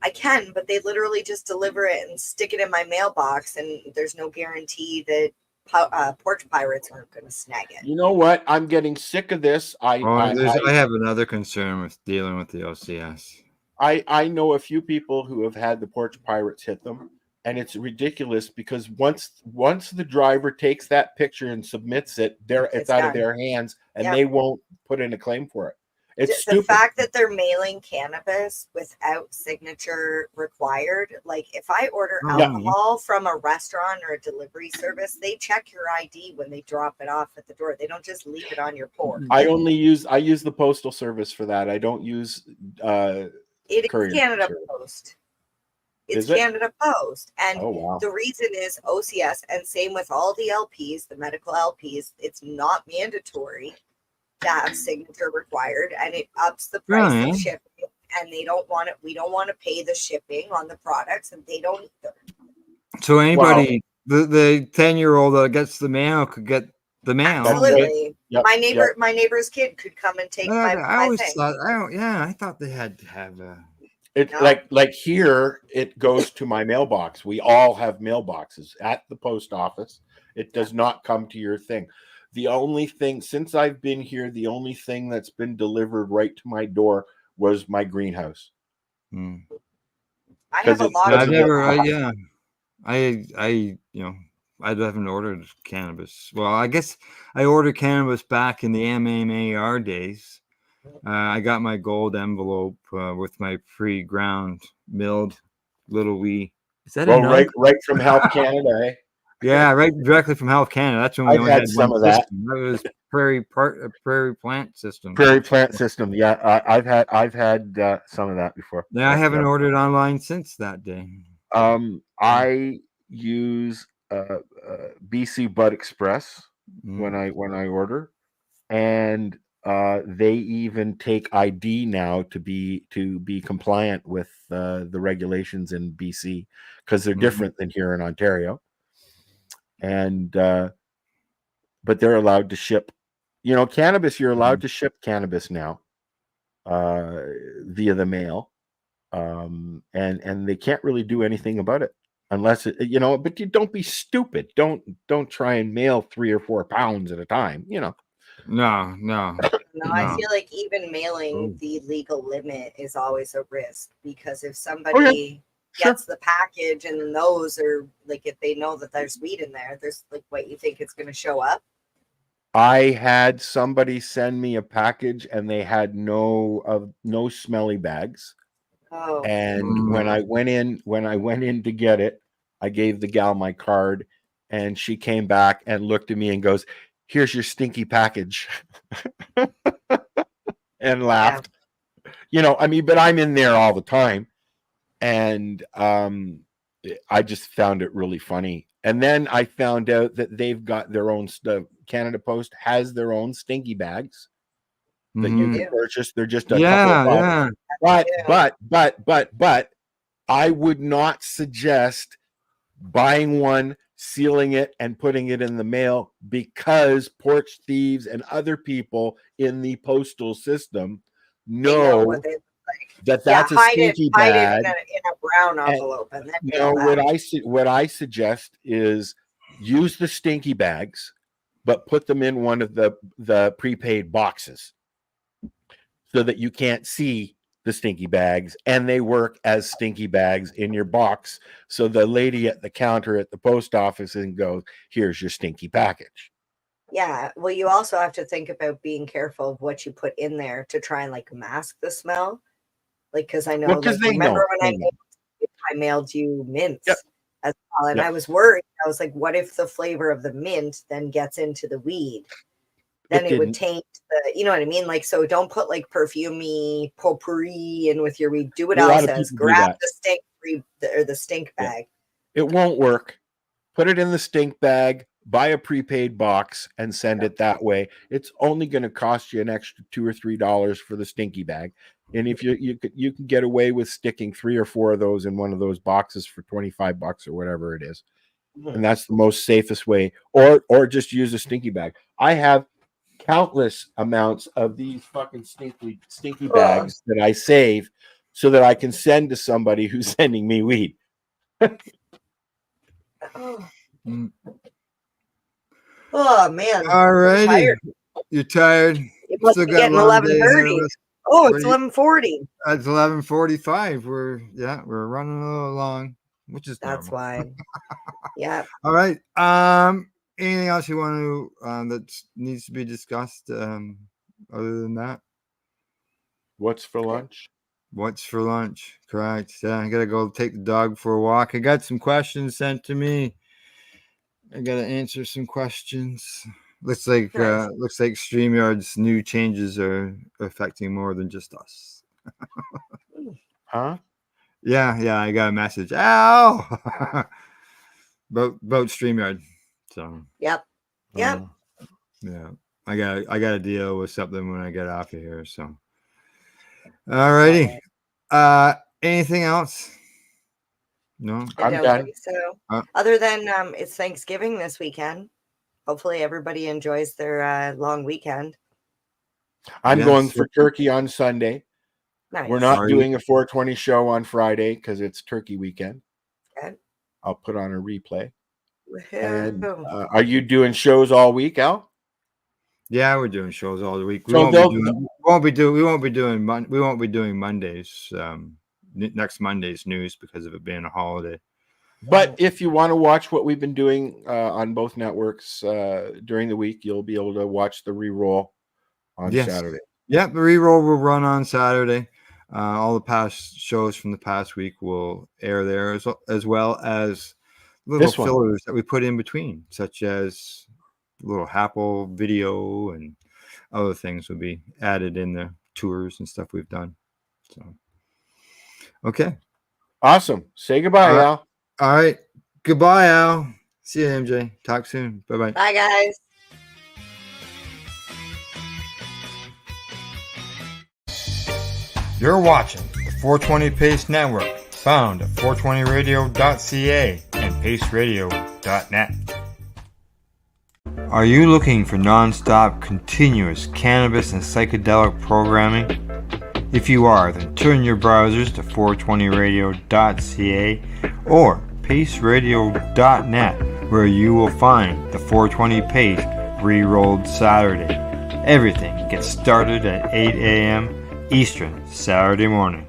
[SPEAKER 3] I can, but they literally just deliver it and stick it in my mailbox, and there's no guarantee that porch pirates aren't going to snag it.
[SPEAKER 4] You know what? I'm getting sick of this. I
[SPEAKER 2] have another concern with dealing with the OCS.
[SPEAKER 4] I know a few people who have had the porch pirates hit them, and it's ridiculous because once the driver takes that picture and submits it, it's out of
[SPEAKER 3] done.
[SPEAKER 4] their hands, and
[SPEAKER 3] Yep.
[SPEAKER 4] they won't put in a claim for it. It's
[SPEAKER 3] The
[SPEAKER 4] stupid.
[SPEAKER 3] fact that they're mailing cannabis without signature required, like if I order
[SPEAKER 4] Yeah.
[SPEAKER 3] alcohol from a restaurant or a delivery service, they check your ID when they drop it off at the door. They don't just leave it on your porch.
[SPEAKER 4] I use the postal service for that. I don't use
[SPEAKER 3] It
[SPEAKER 4] courier
[SPEAKER 3] is Canada
[SPEAKER 4] service.
[SPEAKER 3] Post. It's
[SPEAKER 4] Is it?
[SPEAKER 3] Canada Post. And
[SPEAKER 4] Oh, wow.
[SPEAKER 3] the reason is OCS, and same with all the LPs, the medical LPs, it's not mandatory to have signature required, and it ups the price
[SPEAKER 2] Right.
[SPEAKER 3] of shipping. And they don't want it. We don't want to pay the shipping on the products, and they don't either.
[SPEAKER 2] So anybody, the 10-year-old that gets the mail could get the mail.
[SPEAKER 3] Absolutely.
[SPEAKER 4] Yep,
[SPEAKER 3] My neighbor's kid could come and take my
[SPEAKER 2] I always
[SPEAKER 3] thing.
[SPEAKER 2] thought, I thought they had to have a.
[SPEAKER 4] It like here it goes to my mailbox. We all have mailboxes at the post office. It does not come to your thing. The only thing since I've been here, the only thing that's been delivered right to my door was my greenhouse.
[SPEAKER 3] I have a lot
[SPEAKER 2] I've
[SPEAKER 3] of
[SPEAKER 2] never, I haven't ordered cannabis. Well, I guess I ordered cannabis back in the MMAR days. I got my gold envelope with my pre-ground milled little wee. Is that
[SPEAKER 4] Well,
[SPEAKER 2] a nug?
[SPEAKER 4] right from Health Canada, eh?
[SPEAKER 2] Yeah, right directly from Health Canada. That's when we
[SPEAKER 4] I've
[SPEAKER 2] only
[SPEAKER 4] had
[SPEAKER 2] had
[SPEAKER 4] some
[SPEAKER 2] one
[SPEAKER 4] of that.
[SPEAKER 2] system. That was Prairie Plant System.
[SPEAKER 4] Prairie Plant System. Yeah, I've had some of that before.
[SPEAKER 2] Yeah, I haven't ordered online since that day.
[SPEAKER 4] I use BC Bud Express when I order, and they even take ID now to be compliant with the regulations in BC because they're different than here in Ontario. And but they're allowed to ship, cannabis. You're allowed to ship cannabis now via the mail, and they can't really do anything about it unless but you don't be stupid. Don't try and mail 3 or 4 pounds at a time.
[SPEAKER 2] No.
[SPEAKER 3] No, I feel like even mailing the legal limit is always a risk because if somebody gets the package and those are like if they know that there's weed in there, there's like what you think it's going to show up.
[SPEAKER 4] I had somebody send me a package and they had no smelly bags.
[SPEAKER 3] Oh.
[SPEAKER 4] And when I went in to get it, I gave the gal my card and she came back and looked at me and goes, "Here's your stinky package." And laughed. You know, I mean, but I'm in there all the time. And I just found it really funny. And then I found out that they've got their own stuff. Canada Post has their own stinky bags that you can purchase. They're just a couple of $. But I would not suggest buying one, sealing it, and putting it in the mail, because porch thieves and other people in the postal system know that's a stinky bag.
[SPEAKER 3] Hide it in a brown envelope, and then
[SPEAKER 4] you know what I suggest is use the stinky bags, but put them in one of the prepaid boxes so that you can't see the stinky bags, and they work as stinky bags in your box. So the lady at the counter at the post office and goes, "Here's your stinky package."
[SPEAKER 3] Yeah. Well, you also have to think about being careful of what you put in there to try and like mask the smell. Like, because I know,
[SPEAKER 4] Well, 'cause
[SPEAKER 3] like,
[SPEAKER 4] they
[SPEAKER 3] remember
[SPEAKER 4] know.
[SPEAKER 3] when I mailed you mints
[SPEAKER 4] Yep.
[SPEAKER 3] as well, and
[SPEAKER 4] Yep.
[SPEAKER 3] I was worried. I was like, what if the flavor of the mint then gets into the weed? Then it would
[SPEAKER 4] didn't.
[SPEAKER 3] taint the, you know what I mean? Like, so don't put like perfumey potpourri in with your weed. Do what
[SPEAKER 4] A lot
[SPEAKER 3] Al
[SPEAKER 4] of
[SPEAKER 3] says.
[SPEAKER 4] people do
[SPEAKER 3] Grab
[SPEAKER 4] that.
[SPEAKER 3] the stink or the stink bag.
[SPEAKER 4] It won't work. Put it in the stink bag, buy a prepaid box, and send it that way. It's only going to cost you an extra $2 or $3 for the stinky bag. And if you can get away with sticking 3 or 4 of those in one of those boxes for $25 or whatever it is. And that's the most safest way. Or just use a stinky bag. I have countless amounts of these fucking stinky bags that I save so that I can send to somebody who's sending me weed.
[SPEAKER 3] Oh man.
[SPEAKER 2] All righty.
[SPEAKER 3] Tired.
[SPEAKER 2] You're tired.
[SPEAKER 3] It must
[SPEAKER 2] Still
[SPEAKER 3] be
[SPEAKER 2] got a
[SPEAKER 3] getting
[SPEAKER 2] long day ahead of
[SPEAKER 3] 11:30.
[SPEAKER 2] us.
[SPEAKER 3] Oh,
[SPEAKER 2] What
[SPEAKER 3] it's
[SPEAKER 2] do you-
[SPEAKER 3] 11:40.
[SPEAKER 2] It's 11:45. We're running a little long, which is
[SPEAKER 3] That's
[SPEAKER 2] normal.
[SPEAKER 3] why. Yeah.
[SPEAKER 2] All right. Anything else you want to that needs to be discussed? Other than that,
[SPEAKER 4] what's for lunch?
[SPEAKER 2] What's for lunch? Correct. Yeah, I gotta go take the dog for a walk. I got some questions sent to me. I gotta answer some questions. Looks like StreamYard's new changes are affecting more than just us.
[SPEAKER 4] Huh?
[SPEAKER 2] Yeah, I got a message. Ow! about StreamYard. So
[SPEAKER 3] Yep. Yep.
[SPEAKER 2] yeah, I got to deal with something when I get off of here. So, alrighty. Anything else? No,
[SPEAKER 3] I don't think so. Other than it's Thanksgiving this weekend. Hopefully everybody enjoys their long weekend.
[SPEAKER 4] I'm
[SPEAKER 2] Yes.
[SPEAKER 4] going for turkey on Sunday.
[SPEAKER 3] Nice.
[SPEAKER 4] We're not
[SPEAKER 2] Are you-
[SPEAKER 4] doing a 420 show on Friday because it's turkey weekend.
[SPEAKER 3] Okay.
[SPEAKER 4] I'll put on a replay.
[SPEAKER 3] Woohoo.
[SPEAKER 4] And are you doing shows all week, Al?
[SPEAKER 2] Yeah, we're doing shows all the week. We
[SPEAKER 4] So
[SPEAKER 2] won't
[SPEAKER 4] they'll-
[SPEAKER 2] be doing Mondays. Next Monday's news because of it being a holiday.
[SPEAKER 4] But if you want to watch what we've been doing on both networks during the week, you'll be able to watch the re-roll on
[SPEAKER 2] Yes.
[SPEAKER 4] Saturday.
[SPEAKER 2] Yeah, the reroll will run on Saturday. All the past shows from the past week will air there, as well as little
[SPEAKER 4] This one.
[SPEAKER 2] fillers that we put in between, such as little Apple video and other things will be added in the tours and stuff we've done. So, okay.
[SPEAKER 4] Awesome. Say goodbye,
[SPEAKER 2] All right.
[SPEAKER 4] Al.
[SPEAKER 2] All right. Goodbye, Al. See you, MJ. Talk soon. Bye-bye.
[SPEAKER 3] Bye guys.
[SPEAKER 2] You're watching the 420 Pace Network, found at 420radio.ca and paceradio.net. Are you looking for non-stop, continuous cannabis and psychedelic programming? If you are, then turn your browsers to 420radio.ca or paceradio.net, where you will find the 420 Pace re-rolled Saturday. Everything gets started at 8 a.m. Eastern Saturday morning.